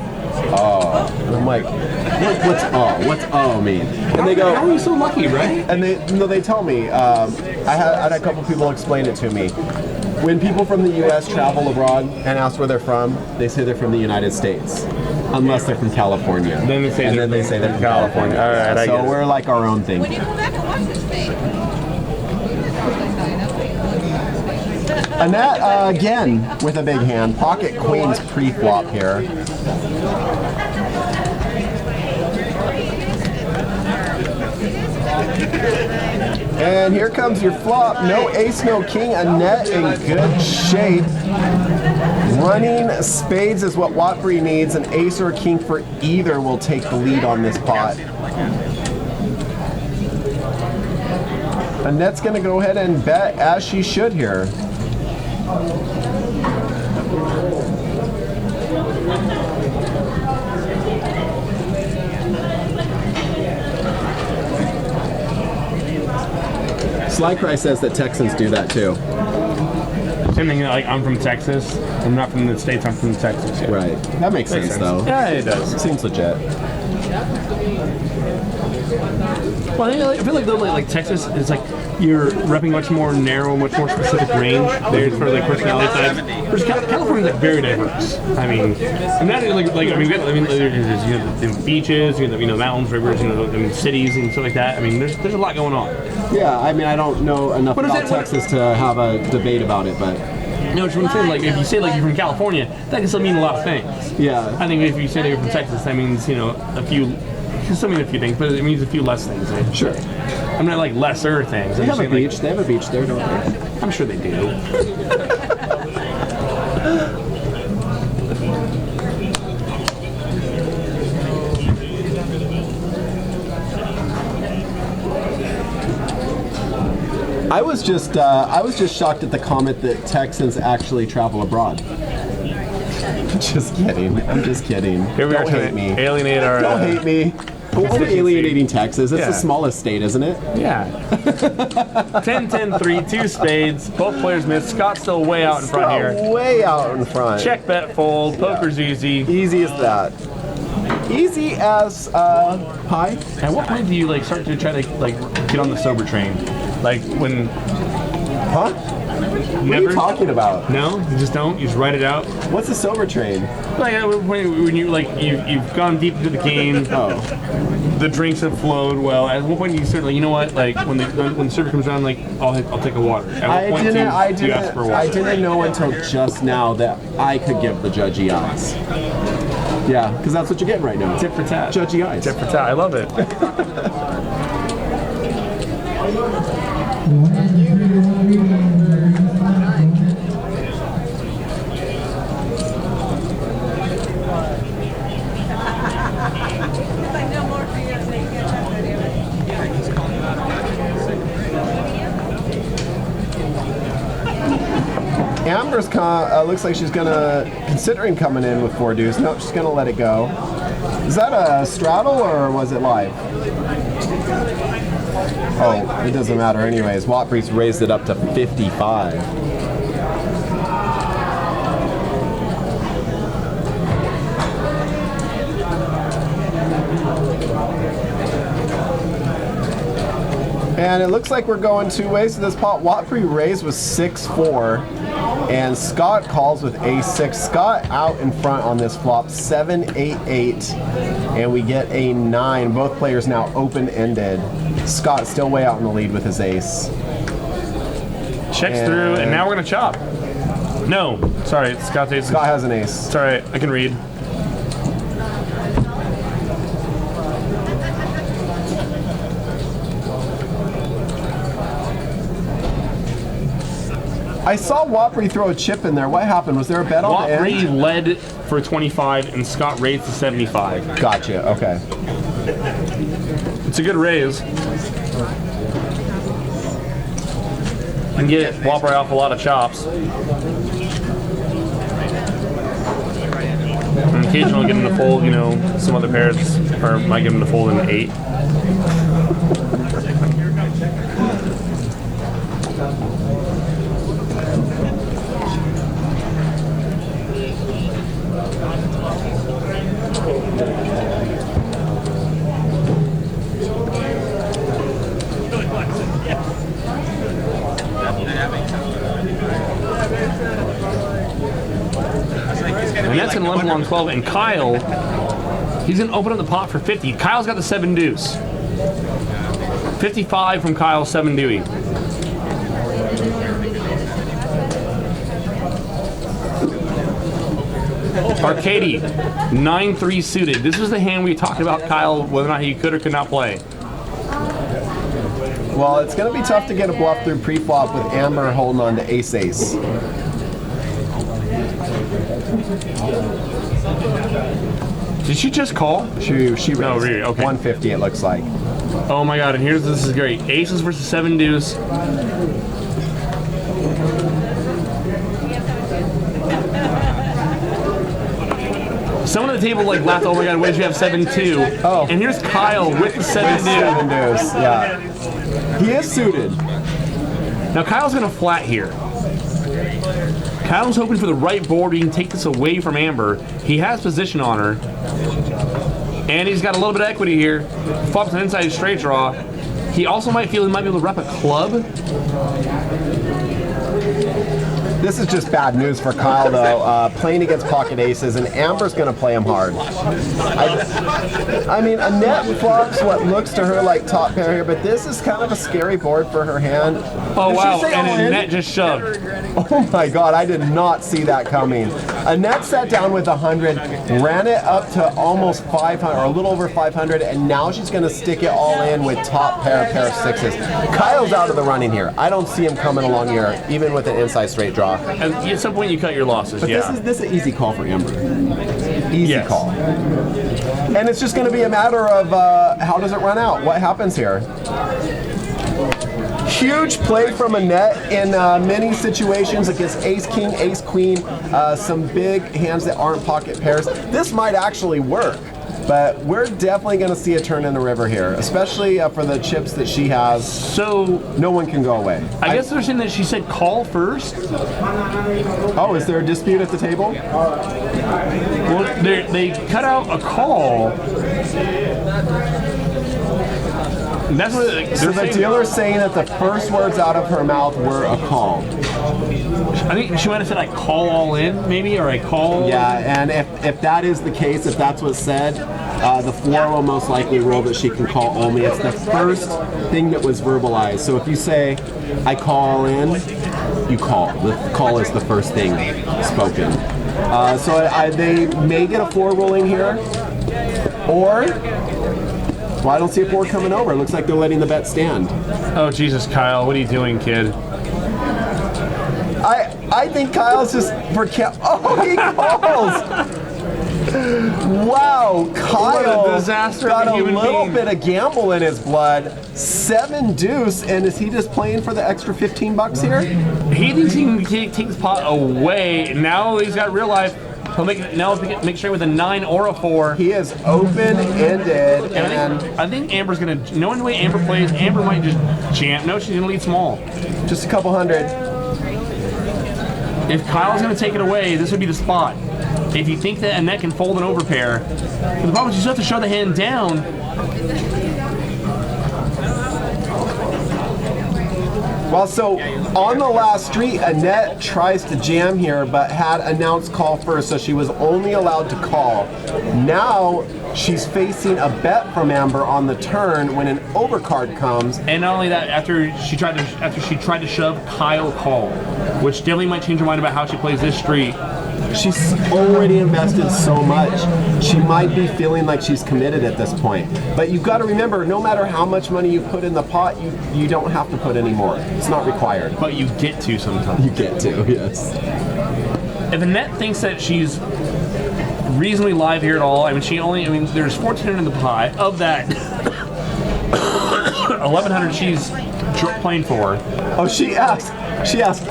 oh. And I'm like, what's oh? What's oh mean? And they go, how are you so lucky, right? And they tell me, I had a couple people explain it to me. When people from the U.S. travel abroad and ask where they're from, they say they're from the United States, unless they're from California. Then they say they're from California. All right, I so get it. we're like our own thing. When you come back and watch this thing. Annette again with a big hand. Pocket queens pre-flop here. And here comes your flop. No ace, no king. Annette in good shape. Running spades is what Watbury needs. An ace or a king for either will take the lead on this pot. Annette's going to go ahead and bet as she should here. Slycry says that Texans do that too. Same thing. Like I'm from Texas. I'm not from the States. I'm from Texas. Yeah. Right. That makes sense though. Yeah, it does. Seems legit. Well, I feel like though, like Texas is like you're repping much more narrow, much more specific range there for like personality sides. Whereas California's like very diverse. I mean, and that is like I mean, there's the beaches, mountains, rivers, cities and stuff like that. I mean, there's a lot going on. Yeah, I mean, I don't know enough about Texas to have a debate about it, but. No, it's what I'm saying. Like, if you say like you're from California, that can still mean a lot of things. Yeah. I think if you say that you're from Texas, that means a few. It can still mean a few things, but it means a few less things. Right? Sure. I'm not like lesser things. They have a beach. They have a beach there, don't they? I'm sure they do. I was just shocked at the comment that Texans actually travel abroad. Just kidding. I'm just kidding. Here we Don't are hate trying me. to alienate our. Don't hate me. We're only alienating Texas. It's the smallest state, isn't it? Yeah. 10-10-3, two spades. Both players missed. Scott's still way out in front here. Way out in front. Check, bet, fold. Poker's easy. Easy as that. Easy as pie. At what point do you like start to try to like get on the sober train? Like when? Huh? What are you talking about? No, you just don't. You just write it out. What's a sober train? Like when you like you've gone deep into the game. Oh. The drinks have flowed well. At one point, you start like, you know what? Like when the server comes around, like I'll take a water. At what point do you ask for water? I didn't know until just now that I could give the judgy eyes. Yeah, because that's what you're getting right now. Tip for tat. Judgy eyes. Tip for tat. I love it. Amber's looks like she's considering coming in with 4 deuce. Nope, she's gonna let it go. Is that a straddle or was it live? Oh, it doesn't matter anyways. Watbury's raised it up to 55. And it looks like we're going 2 ways to this pot. Watbury raised with 6-4, and Scott calls with ace-6. Scott out in front on this flop, 7-8-8, and we get a 9. Both players now open-ended. Scott still way out in the lead with his ace. Checks through, and now we're gonna chop. No, sorry, it's Scott's ace. Scott has an ace. It's all right, I can read. I saw Wapri throw a chip in there. What happened? Was there a bet on the Wapri end? led for 25 and Scott raised to 75. Gotcha, okay. It's a good raise. And get Wapri off a lot of chops. And occasionally get him to fold, you know, some other pairs, or might get him to fold in 8. And that's going to limp along 12, and Kyle, he's going to open up the pot for 50. Kyle's got the 7 deuce. 55 from Kyle, 7 Dewey. Arcady, 9-3 suited. This was the hand we talked about, Kyle, whether or not he could or could not play. Well, it's going to be tough to get a bluff through pre-flop with Amber holding on to ace-ace. Did she just call? She raised No, really, okay. 150 it looks like. Oh my god, and this is great. Aces versus 7 deuce. Someone at the table like laughed, oh my god, why did you have 7-2? Oh. And here's Kyle with the 7 deuce. 7 deuce, yeah. He is suited. Now Kyle's gonna flat here. Kyle's hoping for the right board. He can take this away from Amber. He has position on her. And he's got a little bit of equity here. Flops an inside straight draw. He also might feel he might be able to rep a club. This is just bad news for Kyle, though. Playing against pocket aces, and Amber's going to play him hard. I mean, Annette flops what looks to her like top pair here, but this is kind of a scary board for her hand. Oh, Did she wow, say and all in? Annette just shoved. Oh my god, I did not see that coming. Annette sat down with 100, ran it up to almost 500, or a little over 500, and now she's going to stick it all in with top pair of sixes. Kyle's out of the running here. I don't see him coming along here, even with an inside straight draw. And at some point you cut your losses, But yeah. this is an easy call for Amber. Easy Yes. call. And it's just going to be a matter of how does it run out? What happens here? Huge play from Annette in many situations against ace-king, ace-queen, some big hands that aren't pocket pairs. This might actually work, but we're definitely going to see a turn in the river here, especially for the chips that she has. So No one can go away. I guess they're saying that she said call first. Oh, is there a dispute at the table? Well, they cut out a call. And that's what they're So the saying. dealer's saying that the first words out of her mouth were a call. I think she might have said I call all in, maybe, or I call. Yeah, and if that is the case, if that's what's said, the floor will most likely roll that she can call only. It's the first thing that was verbalized. So if you say, I call in, you call. The call is the first thing spoken. So they may get a floor rolling here, or, well, I don't see a floor coming over. It looks like they're letting the bet stand. Oh, Jesus, Kyle, what are you doing, kid? I think Kyle's just oh, he calls! Wow, Kyle What a disaster got of a a human little being. bit of gamble in his blood. 7 deuce, and is he just playing for the extra 15 bucks here? He thinks he can take this pot away. Now he's got real life. He'll make sure with a 9 or a 4. He is open-ended, And I think Amber's gonna, knowing the way Amber plays, Amber might just jam. No, she's gonna lead small. just a couple hundred. If Kyle's gonna take it away, this would be the spot. If you think that Annette can fold an overpair, but the problem is you still have to shut the hand down. Well, so on the last street, Annette tries to jam here, but had announced call first, so she was only allowed to call. Now she's facing a bet from Amber on the turn when an overcard comes. And not only that, after she tried to shove, Kyle called, which definitely might change her mind about how she plays this street. She's already invested so much. She might be feeling like she's committed at this point. But you've got to remember, no matter how much money you put in the pot, you don't have to put any more. It's not required. But you get to sometimes. You get to, yes. If Annette thinks that she's reasonably live here at all, I mean, there's 1,400 in the pot. Of that, 1,100 she's playing for. Oh, she asked,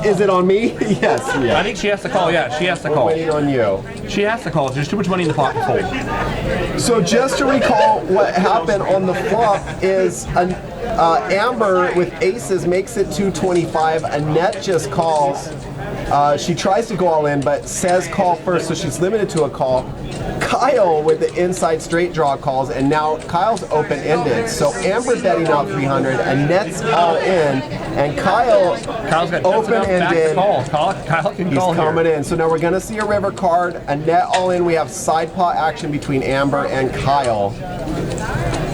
is it on me? Yes. I think she has to call, yeah, she has to call. We're waiting on you. She has to call. There's too much money in the pot to fold. So just to recall what happened on the flop is Amber with aces makes it 225. Annette just calls. She tries to go all in, but says call first, so she's limited to a call. Kyle with the inside straight draw calls, and now Kyle's open-ended. So Amber betting out 300, Annette's all in, and Kyle's got open-ended. Kyle can He's call coming here. in. So now we're going to see a river card. Annette all in. We have side pot action between Amber and Kyle.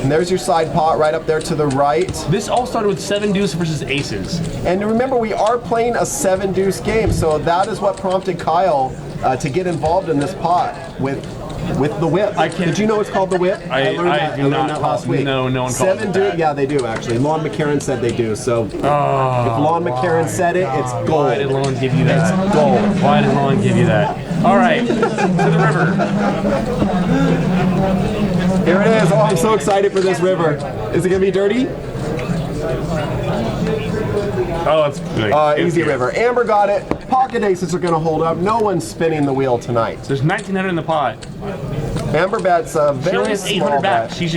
And there's your side pot right up there to the right. This all started with 7 deuce versus aces. And remember, we are playing a 7 deuce game, so that is what prompted Kyle to get involved in this pot with the whip. Did you know it's called the whip? I learned that last week. No one called 7 it deuce. that. Yeah, they do actually. Lon McCarran said they do. So if Lon McCarran said it, it's gold. Why did Lon give you that? It's gold. Why did Lon give you that? All right, to the river. Here it is. Oh, I'm so excited for this river. Is it gonna be dirty? Oh, it's good. Easy river. Amber got it. Pocket aces are gonna hold up. No one's spinning the wheel tonight. There's 1,900 in the pot. Amber bets a She only very has 800 small back. bet. She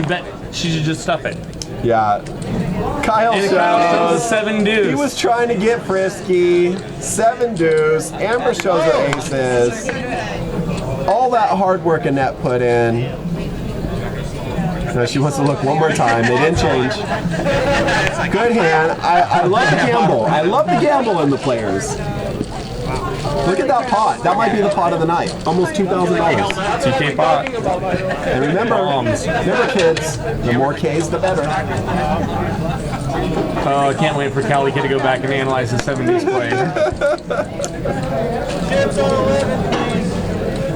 should just stuff it. Yeah. Kyle And Kyle shows 7 deuce. He was trying to get frisky. 7 deuce. Amber shows her aces. All that hard work Annette put in. No, she wants to look one more time. They didn't change. Good hand. I love the gamble. I love the gamble in the players. Look at that pot. That might be the pot of the night. Almost $2,000. 2K pot. And remember kids, the more Ks, the better. Oh, I can't wait for Cali Kid to go back and analyze the 7 deuce play.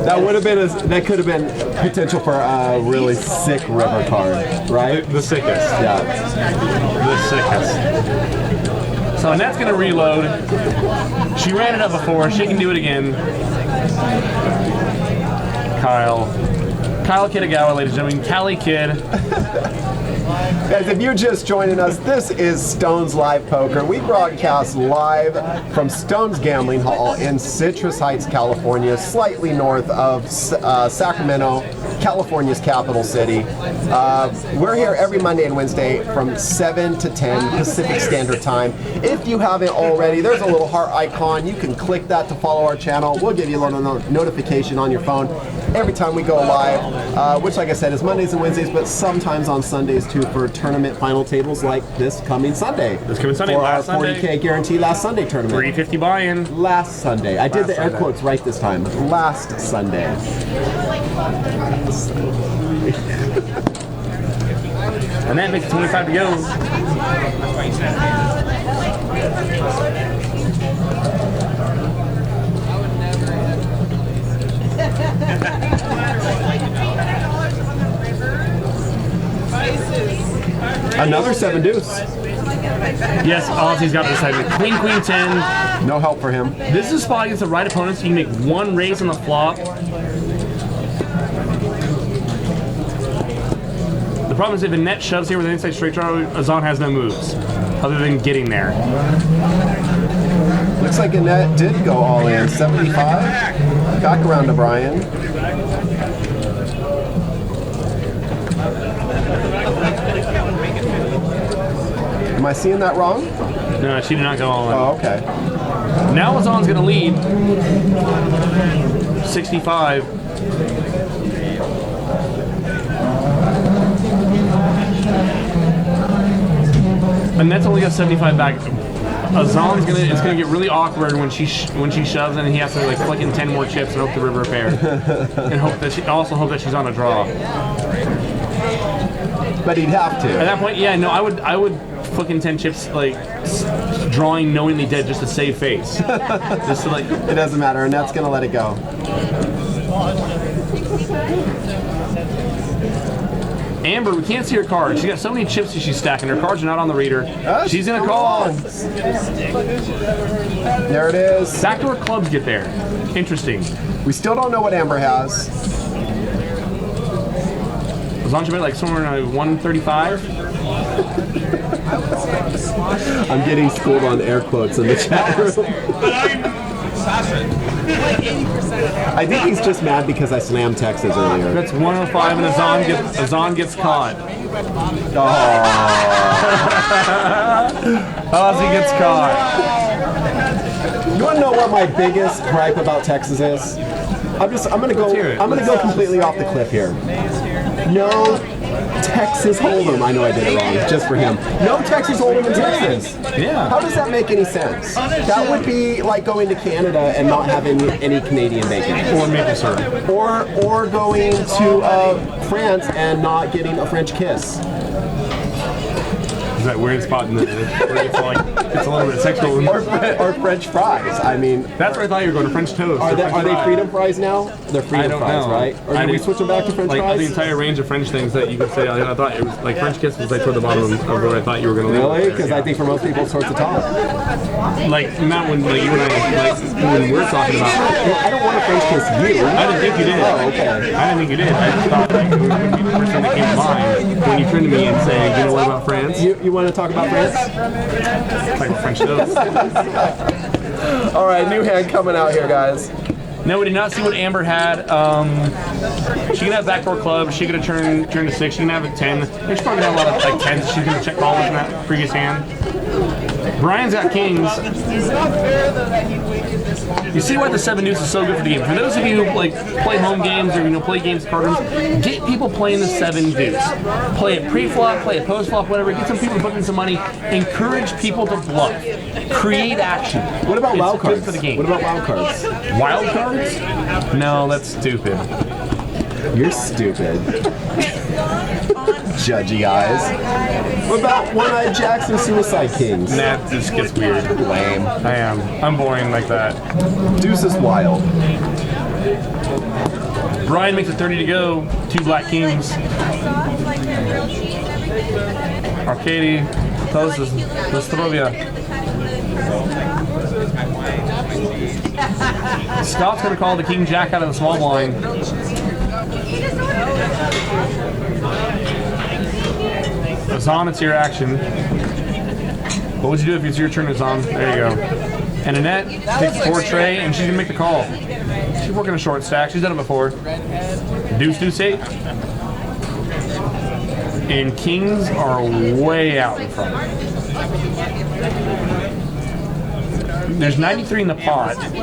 That could have been potential for a really sick river card, right? The sickest. Yeah. The sickest. So Annette's gonna reload. She ran it up before. She can do it again. Kyle Kitagawa, ladies and gentlemen. Cali Kid. Guys, if you're just joining us, this is Stone's Live Poker. We broadcast live from Stone's Gambling Hall in Citrus Heights, California, slightly north of Sacramento, California's capital city. We're here every Monday and Wednesday from 7 to 10 Pacific Standard Time. If you haven't already, there's a little heart icon. You can click that to follow our channel. We'll give you a little notification on your phone every time we go live, which, like I said, is Mondays and Wednesdays, but sometimes on Sundays too for tournament final tables like this coming Sunday. This coming Sunday, for last our 40K Sunday. guarantee last Sunday tournament. 350 buy-in. Last Sunday. I did the air quotes right this time. Last Sunday. And that makes it 25 to go. Another 7 deuce. Yes, Ozzy's got this side. Queen, queen, 10. No help for him. This is a spot against the right opponent, so you can make 1 raise on the flop. The problem is if Annette shoves here with an inside straight draw, Azan has no moves, other than getting there. Looks like Annette did go all in. 75. Back around to Brian. Am I seeing that wrong? No, she did not go all in. Oh, okay. Now Azan's going to lead. 65. And that's only got 75 back. Azan's it's gonna get really awkward when she shoves and he has to like flick in 10 more chips and hope the river repairs. And hope that hope that she's on a draw. But he'd have At to. that point, yeah, no, I would fucking 10 chips like drawing knowingly dead just to save face. Just to like. It doesn't matter. Annette's gonna let it go. Amber, we can't see her cards. She got so many chips that she's stacking. Her cards are not on the reader. She's gonna call. There it is. Backdoor clubs get there. Interesting. We still don't know what Amber has. Zonja bet like somewhere around 135. I'm getting schooled on air quotes in the chat room. I think he's just mad because I slammed Texas earlier. That's 105 and Azan gets caught. Ozzy gets caught. You want to know what my biggest gripe about Texas is? I'm gonna go completely off the cliff here. No Texas Hold'em. I know I did it wrong, just for him. No Texas Hold'em in Texas. Yeah. How does that make any sense? That would be like going to Canada and not having any Canadian bacon. Or maple syrup. Or going to France and not getting a French kiss. Is that weird spot in the where it's like it's a little bit sexual? Or French fries. I mean, That's where I thought you were going to French toast. are they freedom fries now? They're freedom fries, right? Or did we switch them back to French like, fries? the entire range of French things that you could say. I thought it was like French kiss was like toward the bottom of where I thought you were going to leave. Really? Because I think for most people it's towards the top. Like not when like you and I like when we're talking about. Well, I don't want to French kiss you. I didn't think you did. Oh, okay. I didn't think you did. I just thought like, it would be the first thing that came to mind when you turned to me and saying, "You know what about France?" You want to talk about France? Like French toast. All right, new hand coming out here, guys. No, we did not see what Amber had. She can have backdoor club. She could have turned to 6. She can have a 10. She's probably gonna have a lot of like 10s. She's gonna check callers in that previous hand. Brian's got kings. You see why the 7 deuce is so good for the game. For those of you who like play home games or play games card rooms, get people playing the 7 deuce. Play it pre-flop, play it post-flop, whatever. Get some people to put in some money. Encourage people to bluff. Create action. What about wild It's cards? good for the game. What about wild cards? Wild cards? No, that's stupid. You're stupid. Judgy eyes. What about One-Eyed Jacks and Suicide Kings? Nah, this gets weird. Lame. I am. I'm boring like that. Deuce is wild. Brian makes it 30 to go. 2 black kings. Arcady. Nostrovia. Scott's going to call the king jack out of the small blind. Azan, it's your action. What would you do if it's your turn, Azan? There you go. And Annette takes the 4 tray, and she's going to make the call. She's working a short stack. She's done it before. Deuce, deuce, 8. And kings are way out in front. There's 93 in the pot. And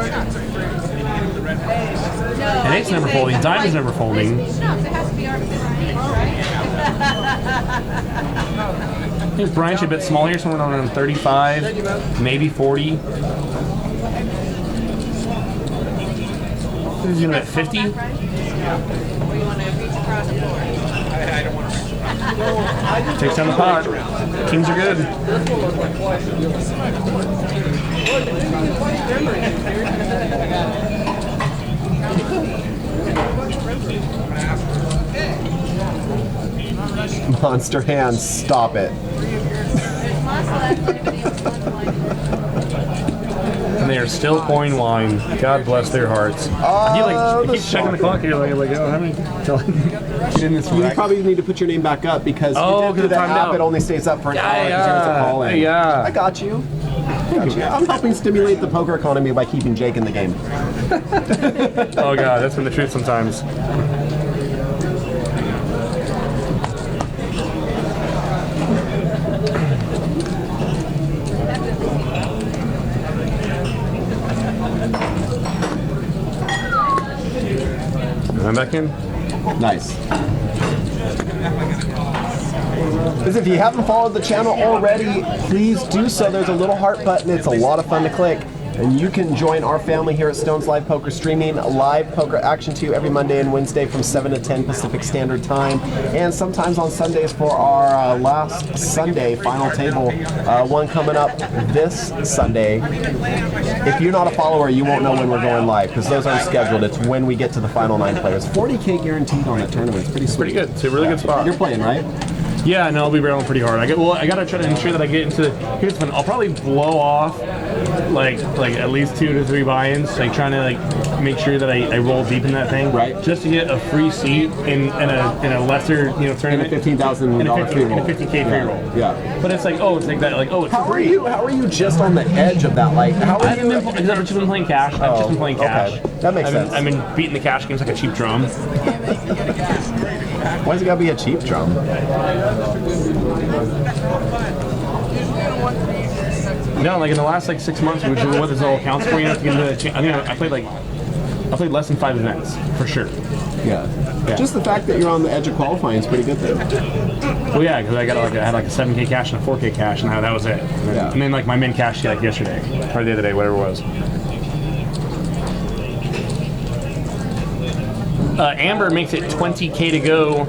8's never folding. Diamond's never folding. I think Brian should bet small here, somewhere around 35, maybe 40. He's gonna bet 50. Takes down the pot. Kings are good. Monster hands, stop it. And they are still pouring wine. God bless their hearts. You keep checking the clock here, like, oh, how many? You probably need to put your name back up because you did through that app. It only stays up for an hour because there was a call in. Yeah. I got you. I'm helping stimulate the poker economy by keeping Jake in the game. Oh God, that's been the truth sometimes. I'm back in. Nice. If you haven't followed the channel already, please do so. There's a little heart button. It's a lot of fun to click. And you can join our family here at Stone's Live Poker, streaming live poker action to you every Monday and Wednesday from 7 to 10 Pacific Standard Time, and sometimes on Sundays for our last Sunday final table, one coming up this Sunday. If you're not a follower, you won't know when we're going live because those aren't scheduled. It's when we get to the final 9 players. 40K guaranteed on that tournament. It's pretty sweet. Pretty good. It's a really good spot. You're playing, right? Yeah, no, I'll be barreling pretty hard. I gotta try to ensure that I get into. Here's the fun. I'll probably blow off like at least 2 to 3 buy-ins, like trying to like make sure that I roll deep in that thing, right? Just to get a free seat in a lesser tournament. In a $15,000 free roll. In a 50K free roll. Yeah. But it's like it's like that. Like it's free. How are you just on the edge of that? Like how are you? Because I've just been playing cash. I've just been playing cash. Okay. That makes sense. I've been beating the cash games like a cheap drum. Why's it gotta be a cheap drum? No, like in the last 6 months, which is what this all counts for, you have to get into I played less than 5 events for sure. Yeah. Just the fact that you're on the edge of qualifying is pretty good though. Well, yeah, because I had like a 7K cash and a 4K cash, and that was it. Yeah. And then like my min cash like yesterday or the other day, whatever it was. Amber makes it 20K to go.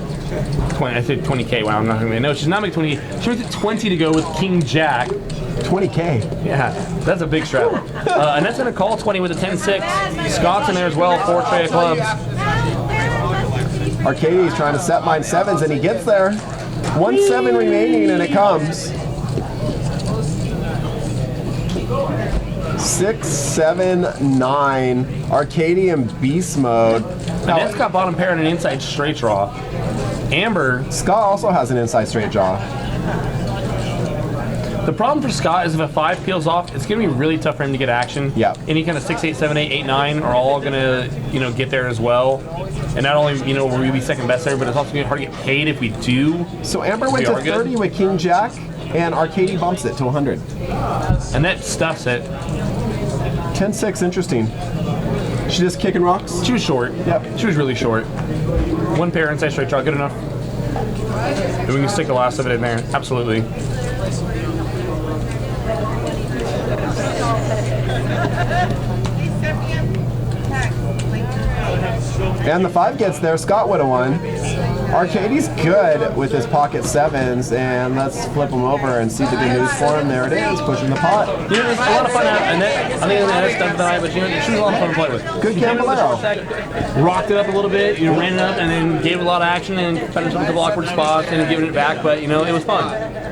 I said 20K. Wow, I'm not going to know. She's not making 20. She makes it 20 to go with King Jack. 20K. Yeah, that's a big strap. And that's going to call 20 with a 10-6. Scott's in there as well. 4 tray of clubs. Arcadie's trying to set mine 7s, and he gets there. 1-7 remaining, and it comes. 6, 7, 9. Arcadie in beast mode. Annette's got bottom pair and an inside straight draw. Amber. Scott also has an inside straight draw. The problem for Scott is if a 5 peels off, it's going to be really tough for him to get action. Yeah. Any kind of 6, 8, 7, 8, 8, 9 are all going to, get there as well. And not only, will we be second best there, but it's also going to be hard to get paid if we do. So Amber went to 30 with King Jack, and Arcadie bumps it to 100. And that stuffs it. 10-6, interesting. She just kicking rocks? She was short. Yep. She was really short. 1 pair inside straight draw, good enough. And we can stick the last of it in there. Absolutely. And the 5 gets there. Scott would have won. Arcadie's good with his pocket 7s, and let's flip him over and see the good news for him. There it is, pushing the pot. It was a lot of fun. Annette, I think Annette's done tonight, but she was a lot of fun to play with. Good Gambler. Rocked it up a little bit, ran it up, and then gave it a lot of action and finished with a couple awkward spots and giving it back, but it was fun.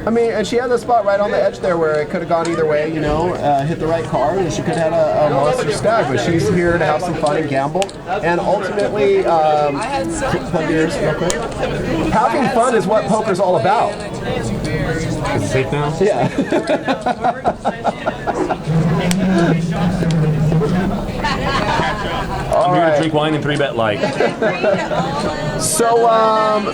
I mean, and she had the spot right on the edge there where it could have gone either way, hit the right card, and she could have had a monster stack, but she's here to have some fun and gamble. And ultimately, plug yours real quick. Having fun is what poker's all about. Is it safe now? Yeah. I'm here to drink wine and 3-bet light. So,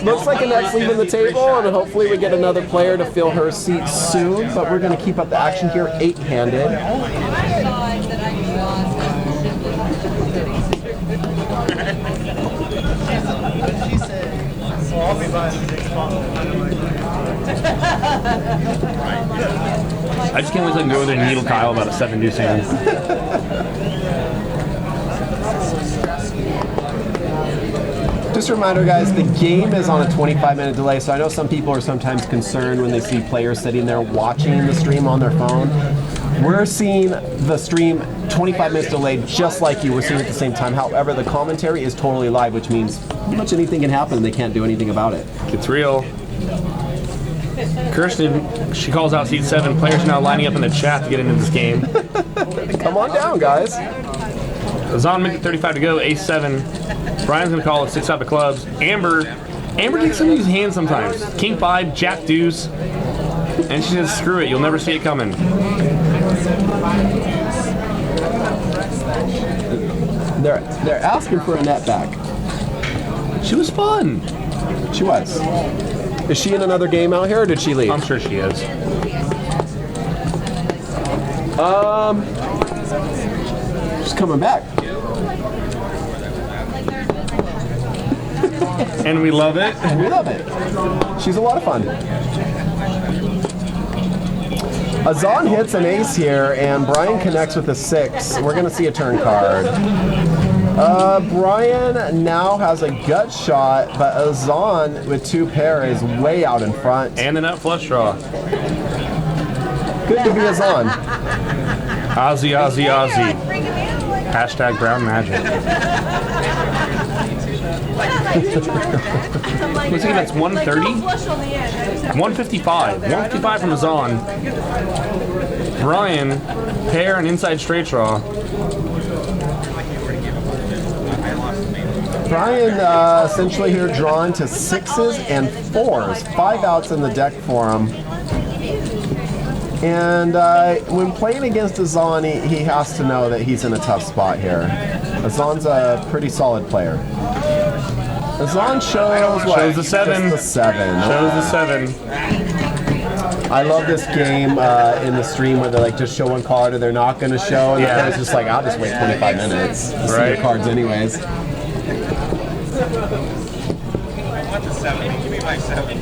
looks like Annette's leaving the table, and hopefully we get another player to fill her seat soon, but we're going to keep up the action here, 8-handed. I just can't wait till I can go over there and needle Kyle about a 7-deuce hand. Just a reminder, guys, the game is on a 25-minute delay, so I know some people are sometimes concerned when they see players sitting there watching the stream on their phone. We're seeing the stream 25 minutes delayed just like you were seeing at the same time. However, the commentary is totally live, which means pretty much anything can happen and they can't do anything about it. It's real. Kirsten, she calls out seat 7. Players are now lining up in the chat to get into this game. Come on down, guys. Zahn makes it 35 to go, ace 7. Brian's going to call it 6 out of clubs. Amber takes some of these hands sometimes. King 5, Jack deuce. And she says, screw it, you'll never see it coming. They're asking for Annette back. She was fun. She was. Is she in another game out here, or did she leave? I'm sure she is. She's coming back. And we love it. And we love it. She's a lot of fun. Azan hits an ace here, and Brian connects with a 6. We're going to see a turn card. Brian now has a gut shot, but Azan with 2 pair is way out in front. And the nut flush draw. Good to be Azan. Ozzy, Ozzy, Ozzy. Hashtag brown magic. Let's see, that's 130? 155. 155 from Azan. Brian, pair and inside straight draw. Brian essentially here drawn to 6s and 4s. 5 outs in the deck for him. And when playing against Azan, he has to know that he's in a tough spot here. Azan's a pretty solid player. Azan shows what? Shows the 7. Just the 7. Shows the 7. I love this game in the stream where they're like just show one card or they're not going to show. And Yeah. it's just like, I'll just wait 25 minutes to see your cards anyways. I want the 7. Give me my 7. You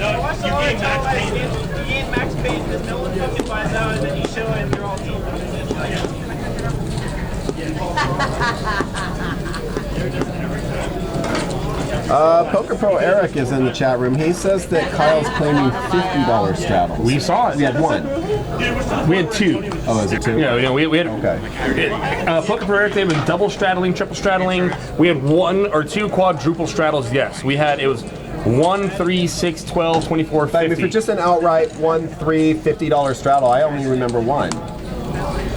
gain max page because no one fucking finds out, and then you show it and they're all team. Poker Pro Eric is in the chat room. He says that Kyle's claiming $50 straddles. We saw it. We had 1. We had 2. Oh, is it 2? Yeah, we had. Okay. Poker Pro Eric, they've been double straddling, triple straddling. We had 1 or 2 quadruple straddles. Yes, we had. It was 1, 3, 6, 12, 24, 50. I mean, for just an outright 1, 3, $50 straddle, I only remember 1.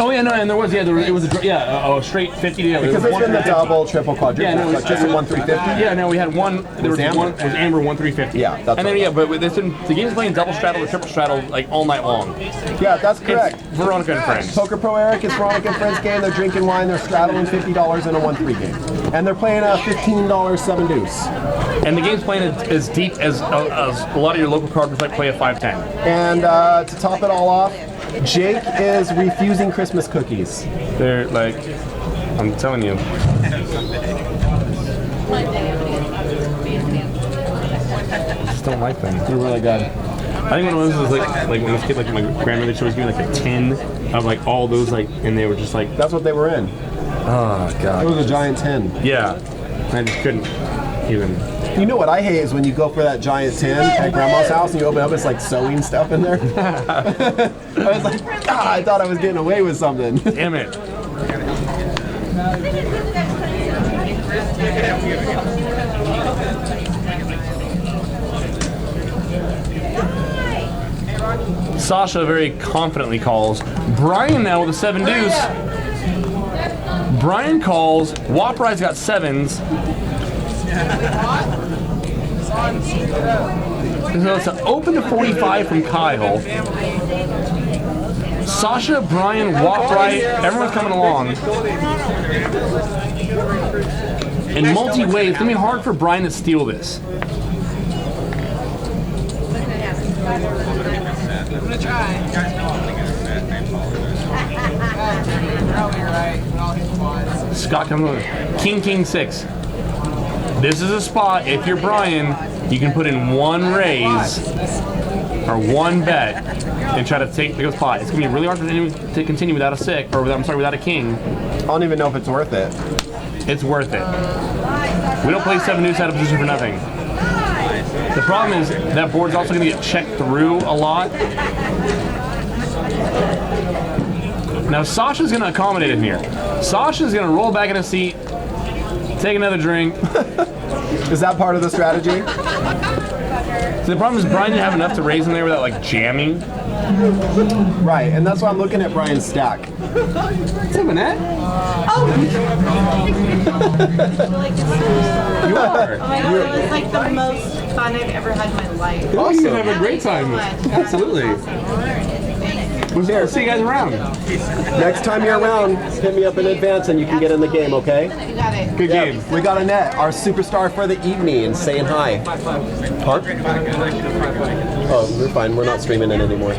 Oh yeah, no, and there was it was a straight 50. Yeah, Because it's been the double, triple, quadruple. Yeah, no, like just a 1, 3, 50. Yeah, no, we had 1. There was Amber. one. It was Amber 1, 3, 50. Yeah, that's and then right. but the game's playing double straddle or triple straddle like all night long. Yeah, that's correct. It's Veronica and friends. Poker Pro Eric is Veronica and Friends game. They're drinking wine. They're straddling $50 in a 1-3 game. And they're playing a $15 7 deuce. And the game's playing as deep as a lot of your local card like play a 5-10. And to top it all off, Jake is refusing Christmas cookies. They're like, I'm telling you. I just don't like them. They're really good. I think one of those was like when I was a kid, like my grandmother she always gave me like a tin of like all those like, and they were just like, That's what they were in. oh god. It was a giant tin. Yeah, I just couldn't even. You know what I hate is when you go for that giant tin at grandma's house and you open it up, it's like sewing stuff in there. I was like, God, I thought I was getting away with something. Damn it. Sasha very confidently calls. Brian now with a 7 deuce. Brian calls. Waprise got 7s. So it's an open to 45 from Kyle. Sasha, Brian, Waprise, everyone's coming along. In multi-way, it's going to be hard for Brian to steal this. I'm gonna try. Scott comes over. King, 6. This is a spot, if you're Brian, you can put in 1 raise or 1 bet and try to take the spot. It's going to be really hard for anyone to continue without a 6, or without a king. I don't even know if it's worth it. It's worth it. We don't play 7 deuce out of position for nothing. The problem is that board's also going to get checked through a lot. Now Sasha's going to accommodate him here. Sasha's going to roll back in his seat, take another drink. Is that part of the strategy? So the problem is Brian didn't have enough to raise him there without like jamming. Right, and that's why I'm looking at Brian's stack. What's up, Annette? You are. Oh my god, it was like the most fun I've ever had in my life. Awesome. You're gonna have a great time. Absolutely. We'll see you guys around. Next time you're around, hit me up in advance and you can get in the game, okay? You got it. Good game. We got Annette, our superstar for the evening, saying hi. Park? Oh, we're fine. We're not streaming it anymore.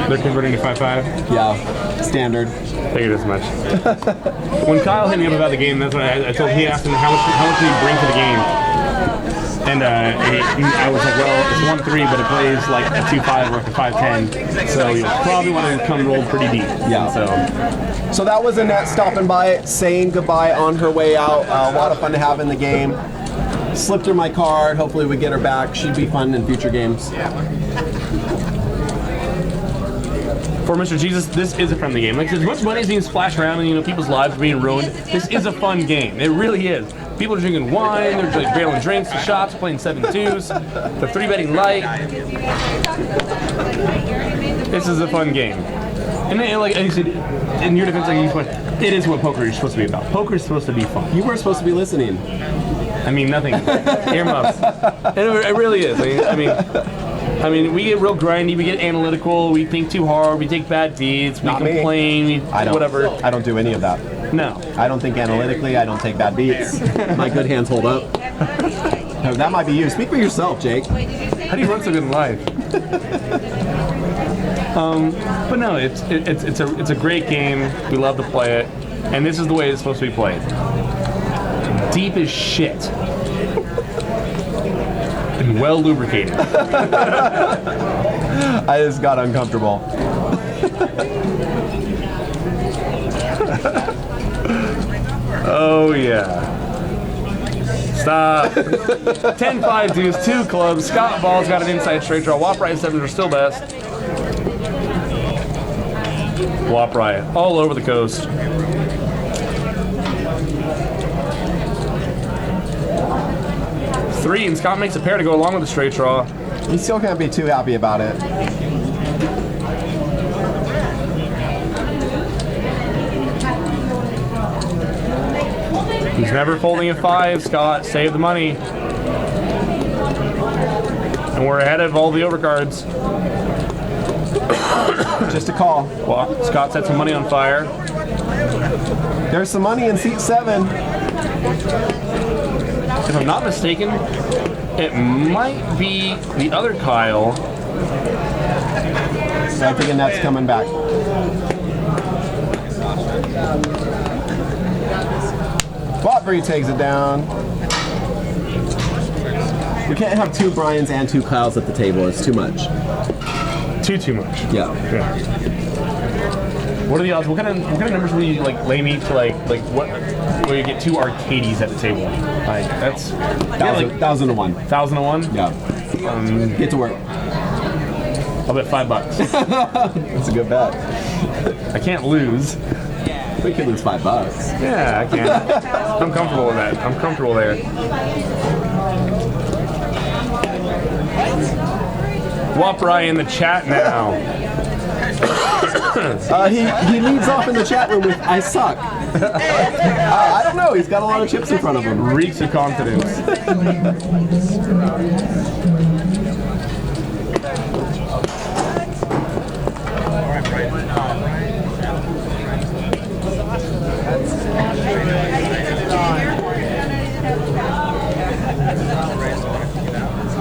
They're converting to 5-5. Yeah, standard. Figured as much. When Kyle hit me up about the game, that's what I told him. He asked him how much did he bring to the game. And I was like, well, it's 1-3, but it plays like a 2-5 or a 5-10, so you'll probably want to come roll pretty deep. Yeah. So that was Annette stopping by, saying goodbye on her way out. A lot of fun to have in the game. Slipped her my card. Hopefully we get her back. She'd be fun in future games. For Mr. Jesus, this is a friendly game. Like, as much money is being splashed around and people's lives are being ruined, this is a fun game. It really is. People are drinking wine, they're like barreling drinks, shots, playing 7-2s, they're 3-betting light. This is a fun game. And then, like you said, in your defense, it is what poker is supposed to be about. Poker is supposed to be fun. You were supposed to be listening. I mean, nothing. Earmuffs. It really is. I mean, we get real grindy, we get analytical, we think too hard, we take bad beats, we complain, whatever. I don't do any of that. No. I don't think analytically, I don't take bad beats. My good hands hold up. That might be you. Speak for yourself, Jake. How do you run so good in life? But no, it's a great game. We love to play it, and this is the way it's supposed to be played. Deep as shit. And well lubricated. I just got uncomfortable. Oh yeah. Stop. 10-5 deuce, 2 clubs. Scott Ball's got an inside straight draw. Wop Riot 7s are still best. Wop Riot all over the coast. Three, and Scott makes a pair to go along with the straight draw. He still can't be too happy about it. He's never folding a 5, Scott. Save the money. And we're ahead of all the overcards. Just a call. Well, Scott set some money on fire. There's some money in seat 7. If I'm not mistaken, it might be the other Kyle. I think Annette's coming back. Botbury takes it down. We can't have 2 Brians and 2 Kyles at the table. It's too much. Too much. Yeah. What are the odds? What kind of numbers will you lay me to like what? Where you get 2 Arcadies at the table? Like that's 1,000 to 1. 1,000 to 1. Yeah. Get to work. I'll bet $5. That's a good bet. I can't lose. We could lose $5. Yeah, I can. I'm comfortable with that. I'm comfortable there. Waprai in the chat now. He leads off in the chat room with "I suck." I don't know. He's got a lot of chips in front of him. Reeks of confidence.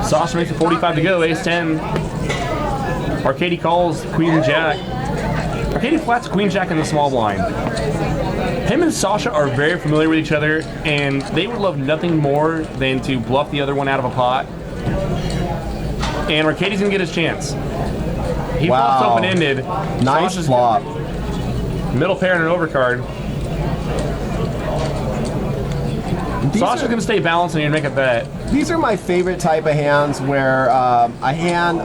Sasha makes it 45 to go, ace-10. Arcady calls Queen Jack. Arcady flats Queen Jack in the small blind. Him and Sasha are very familiar with each other, and they would love nothing more than to bluff the other one out of a pot. And Arcady's gonna get his chance. He flops open-ended. Nice Sasha's flop. Middle pair and an overcard. Sasha's gonna stay balanced and make a bet. These are my favorite type of hands where a hand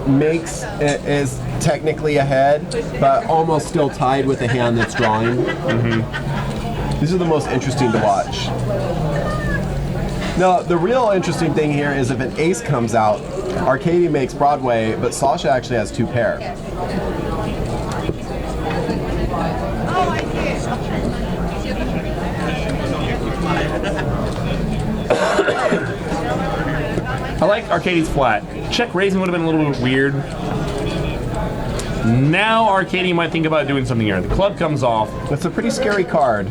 makes is technically ahead, but almost still tied with the hand that's drawing. These are the most interesting to watch. Now, the real interesting thing here is if an ace comes out, Arcady makes Broadway, but Sasha actually has 2 pair. I like Arcady's flat. Check raising would have been a little bit weird. Now Arcady might think about doing something here. The club comes off. That's a pretty scary card.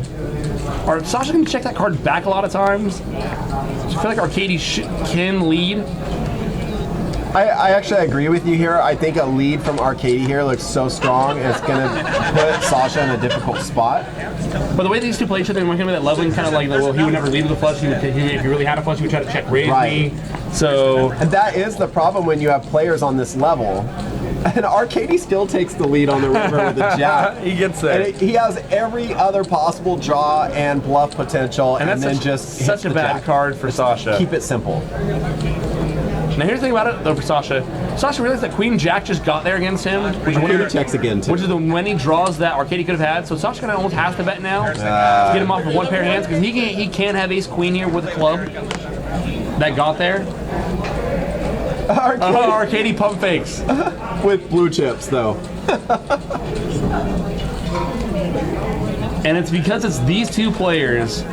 Are Sasha going to check that card back a lot of times? I feel like Arcady can lead. I actually agree with you here. I think a lead from Arcady here looks so strong. It's going to put Sasha in a difficult spot. But the way these two play each other, and we're going to be that leveling kind of like, well, he would never lead with a flush. If he really had a flush, he would try to check raise me. So, and that is the problem when you have players on this level. And Arcady still takes the lead on the river with a jack. He gets there. And he has every other possible draw and bluff potential, and then just such a bad card for Sasha. Keep it simple. Now here's the thing about it, though, for Sasha. Sasha realized that Queen Jack just got there against him, which Arcady checks again too. Which is the many draws that Arcady could have had. So Sasha kind of almost has to bet now to get him off with one pair of hands, because he can have Ace Queen here with a club that got there. Arcady pump fakes with blue chips though. And it's because it's these two players.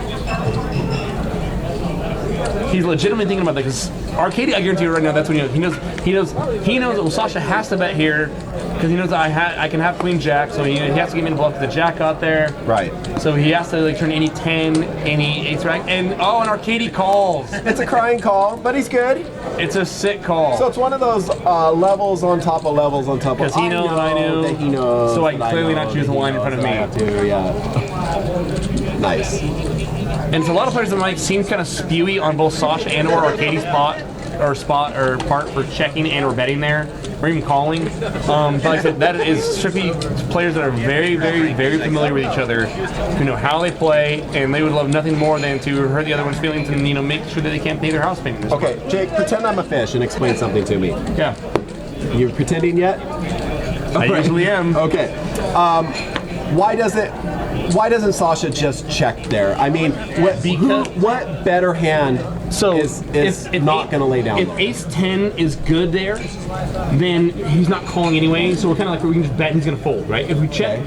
He's legitimately thinking about that, because Arcady, I guarantee you right now, that's when he knows well, Sasha has to bet here because he knows that I can have Queen Jack, so he has to get me in the bluff because the Jack got there. Right. So he has to like turn any 10, any ace rack, and and Arcady calls. It's a crying call, but he's good. It's a sick call. So it's one of those levels on top of levels on top of. Because he knows I knew. That he knows. So I can clearly not choose the line in front of me. Yeah. Nice. And it's a lot of players that might seem kind of spewy on both Sasha and or Arcady's part for checking and or betting there, or even calling. But like I said, that is strictly players that are very, very, very familiar with each other, who know how they play, and they would love nothing more than to hurt the other one's feelings and make sure that they can't pay their house payment. Okay, Jake, pretend I'm a fish and explain something to me. Yeah. You're pretending yet? I usually am. Okay. Why doesn't Sasha just check there? I mean, what better hand is not going to lay down? If Ace 10 is good there, then he's not calling anyway. So we're kind of like we can just bet and he's going to fold, right? If we check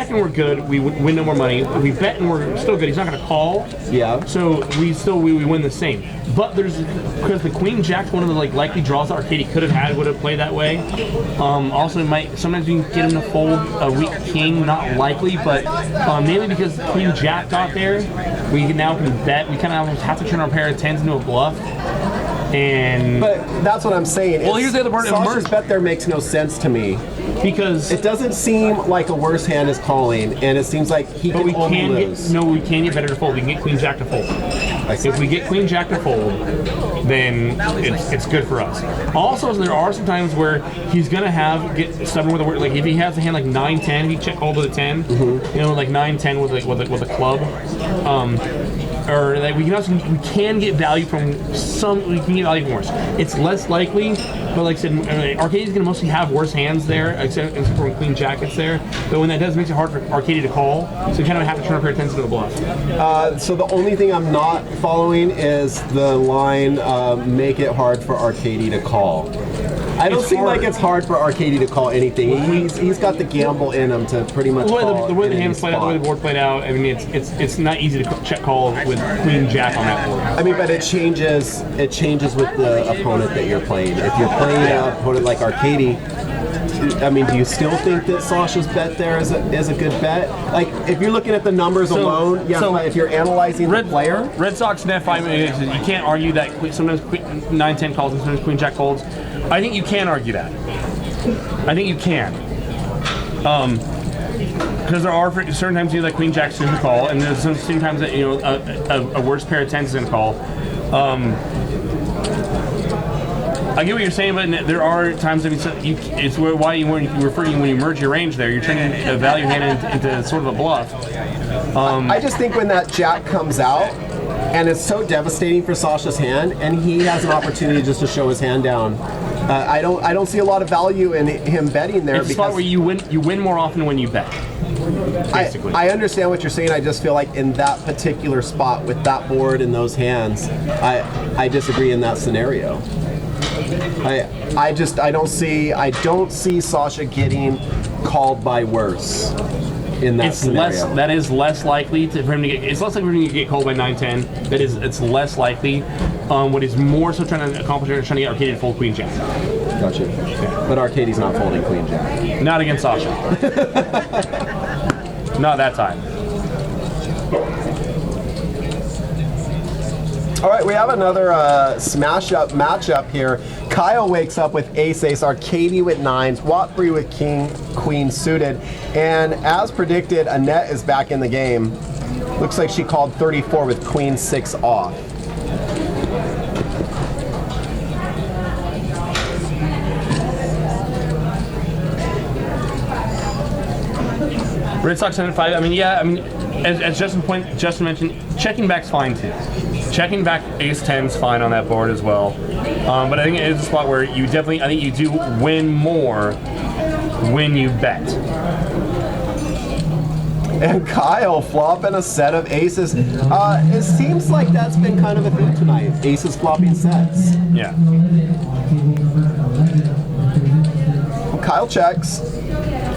and we're good, we win no more money. If we bet and we're still good, he's not going to call. Yeah. So we win the same. But because the Queen Jack's one of the likely draws that Arcady could have had would have played that way. Also, sometimes we can get him to fold a weak king, not likely, but mainly because Queen Jack got there, we now can bet. We kind of have to turn our pair of 10s into a bluff. But that's what I'm saying. Well, here's the other part. Sasha's bet there makes no sense to me. Because it doesn't seem like a worse hand is calling, and it seems like he can only lose. We can get better to fold. We can get Queen Jack to fold. If we get Queen Jack to fold, then it's good for us. Also, there are some times where he's gonna get stubborn with a word. Like if he has a hand like 9-10, he check called with a 10. Like 9-10 with a club. Or like we can get value from some. We can get value from worse. It's less likely, but like I said, Arcady's gonna mostly have worse hands there, except for when Queen Jack gets there. But when that does, it makes it hard for Arcady to call. So you kind of have to turn a pair of 10s into the bluff. So the only thing I'm not following is the line, make it hard for Arcady to call. I don't seem like it's hard for Arcady to call anything. He's got the gamble in him to pretty much call. The way the hands played out, the way the board played out, I mean, it's not easy to check call with Queen Jack on that board. I mean, but it changes with the opponent that you're playing. If you're playing an opponent like Arcady, I mean, do you still think that Sasha's bet there is a good bet? Like, if you're looking at the numbers alone, if you're analyzing the player. Red Sox net 5 minutes, you can't argue that sometimes 9-10 calls and sometimes Queen Jack folds. I think you can argue that. I think you can. Because there are certain times that Queen Jack's going to call, and there's certain times that a worse pair of 10s is going to call. I get what you're saying, but there are times that it's why you weren't referring when you merge your range there. You're turning a value hand into sort of a bluff. I just think when that Jack comes out, and it's so devastating for Sasha's hand, and he has an opportunity just to show his hand down. I don't see a lot of value in him betting there. It's a spot where you win more often when you bet. Basically. I understand what you're saying. I just feel like in that particular spot with that board and those hands, I disagree in that scenario. I don't see Sasha getting called by worse in that scenario. That is less likely for him to get. It's less likely for him to get called by 9-10. It's less likely. What he's more so trying to accomplish is trying to get Arcady to fold Queen Jack. Gotcha. Yeah. But Arcady's not folding Queen Jack. Not against Sasha. Not that time. All right, we have another smash-up matchup here. Kyle wakes up with ace-ace, Arcady with nines, Watbury with king, queen suited, and as predicted, Annette is back in the game. Looks like she called 34 with queen six off. Red Sox 105. I mean, yeah. I mean, as Justin mentioned, checking back's fine too. Checking back ace 10's fine on that board as well. But I think it is a spot where you definitely, I think you do win more when you bet. And Kyle flopping a set of aces. It seems like that's been kind of a thing tonight. Aces flopping sets. Yeah. Well, Kyle checks.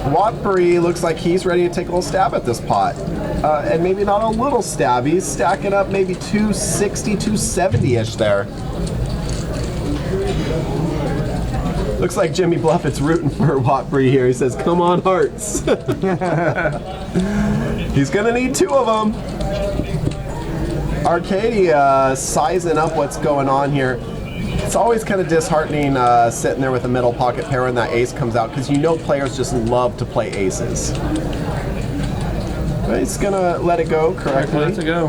Watbury looks like he's ready to take a little stab at this pot. And maybe not a little stab. He's stacking up maybe 260, 270-ish there. Looks like Jimmy Bluffett's rooting for Watbury here. He says, come on, hearts. He's going to need two of them. Arcadia sizing up what's going on here. It's always kind of disheartening sitting there with a middle pocket pair when that ace comes out because you know players just love to play aces. But he's going to let it go correctly. Let it go.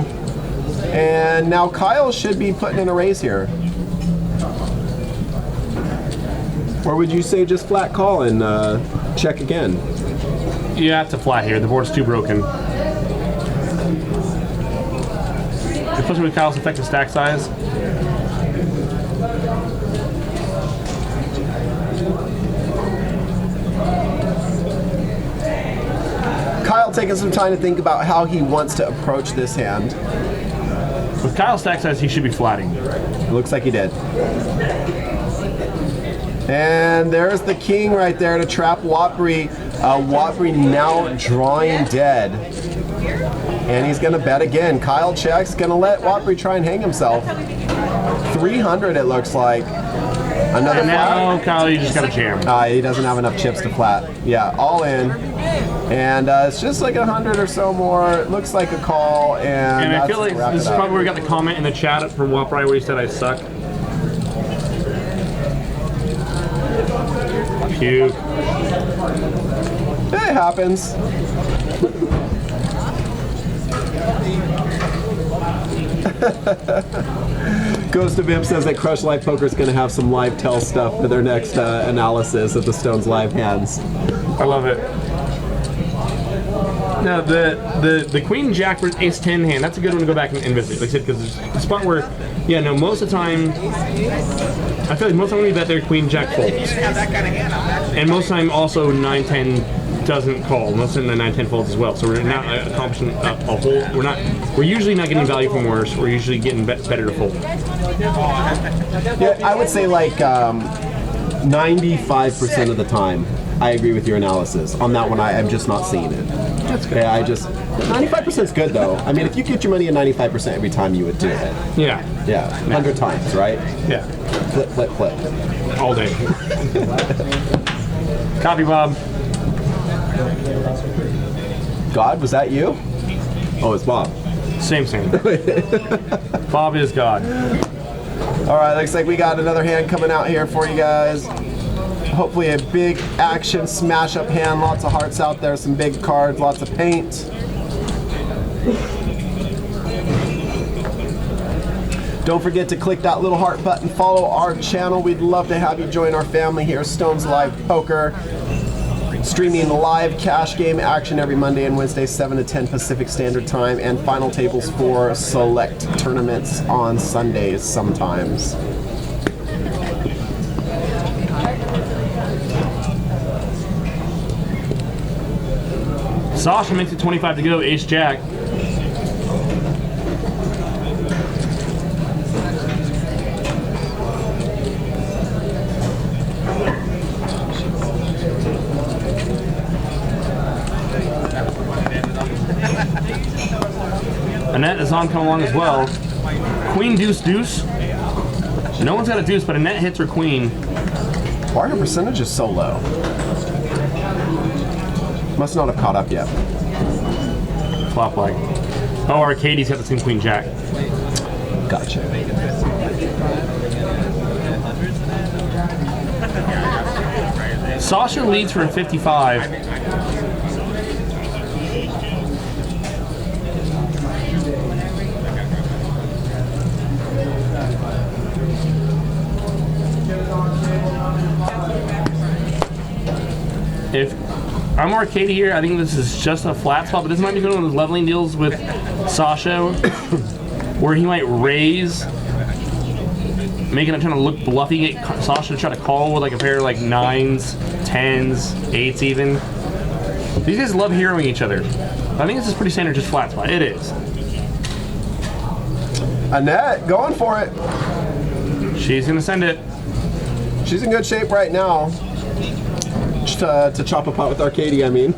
And now Kyle should be putting in a raise here. Or would you say just flat call and check again? You have to flat here. The board's too broken. Especially with Kyle's effective stack size. Kyle taking some time to think about how he wants to approach this hand. With Kyle's stack size, he should be flatting. It looks like he did. And there's the king right there to trap Watbury. Watbury now drawing dead. And he's going to bet again. Kyle checks, going to let Watbury try and hang himself. 300 it looks like. Another Now, flat. Kyle, you just got to jam. He doesn't have enough chips to flat. Yeah, all in. And it's just like 100 or so more. It looks like a call. And I feel like this is probably where we got the comment in the chat from Watbury where he said I suck. Puke. It happens. Ghost of Imp says that Crush Live Poker is going to have some live tell stuff for their next analysis of the Stones live hands. I love it. Now the Queen Jack versus Ace 10 hand, that's a good one to go back and visit. Like I said, because it's a spot where, yeah, no, most of the time, I feel like most of the time we bet their Queen Jack folds. And most of the time also 9-10 doesn't call. Most of the 9-10 folds as well. So we're not accomplishing a whole. We're usually not getting value from worse. We're usually getting better to fold. Yeah, I would say like 95% of the time. I agree with your analysis. On that one, I'm just not seeing it. That's good. Yeah, 95% is good though. I mean, if you get your money at 95% every time, you would do it. Yeah. Yeah, 100 times, right? Yeah. Flip, flip, flip. All day. Copy, Bob. God, was that you? Oh, it's Bob. Same. Bob is God. All right, looks like we got another hand coming out here for you guys. Hopefully a big action smash up hand, lots of hearts out there, some big cards, lots of paint. Don't forget to click that little heart button, follow our channel. We'd love to have you join our family here, Stones Live Poker. Streaming live cash game action every Monday and Wednesday, 7 to 10 Pacific Standard Time, and final tables for select tournaments on Sundays sometimes. Sasha makes it 25 to go, Ace Jack. Annette is on, come along as well. Queen, deuce, deuce. No one's got a deuce, but Annette hits her queen. Why are her percentages so low? Must not have caught up yet. Flop like. Oh, Arcadie's got the same queen jack. Gotcha. Sasha leads for a 55. If I'm Arcady here, I think this is just a flat spot, but this might be one of those leveling deals with Sasha where he might raise, making it trying to look bluffy, get Sasha to try to call with like a pair of like 9s, 10s, 8s even. These guys love heroing each other. I think this is pretty standard, just flat spot. It is. Annette, going for it. She's gonna send it. She's in good shape right now. To chop a pot with Arcady, I mean.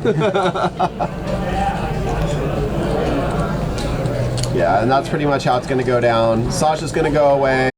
Yeah, and that's pretty much how it's going to go down. Sasha's going to go away.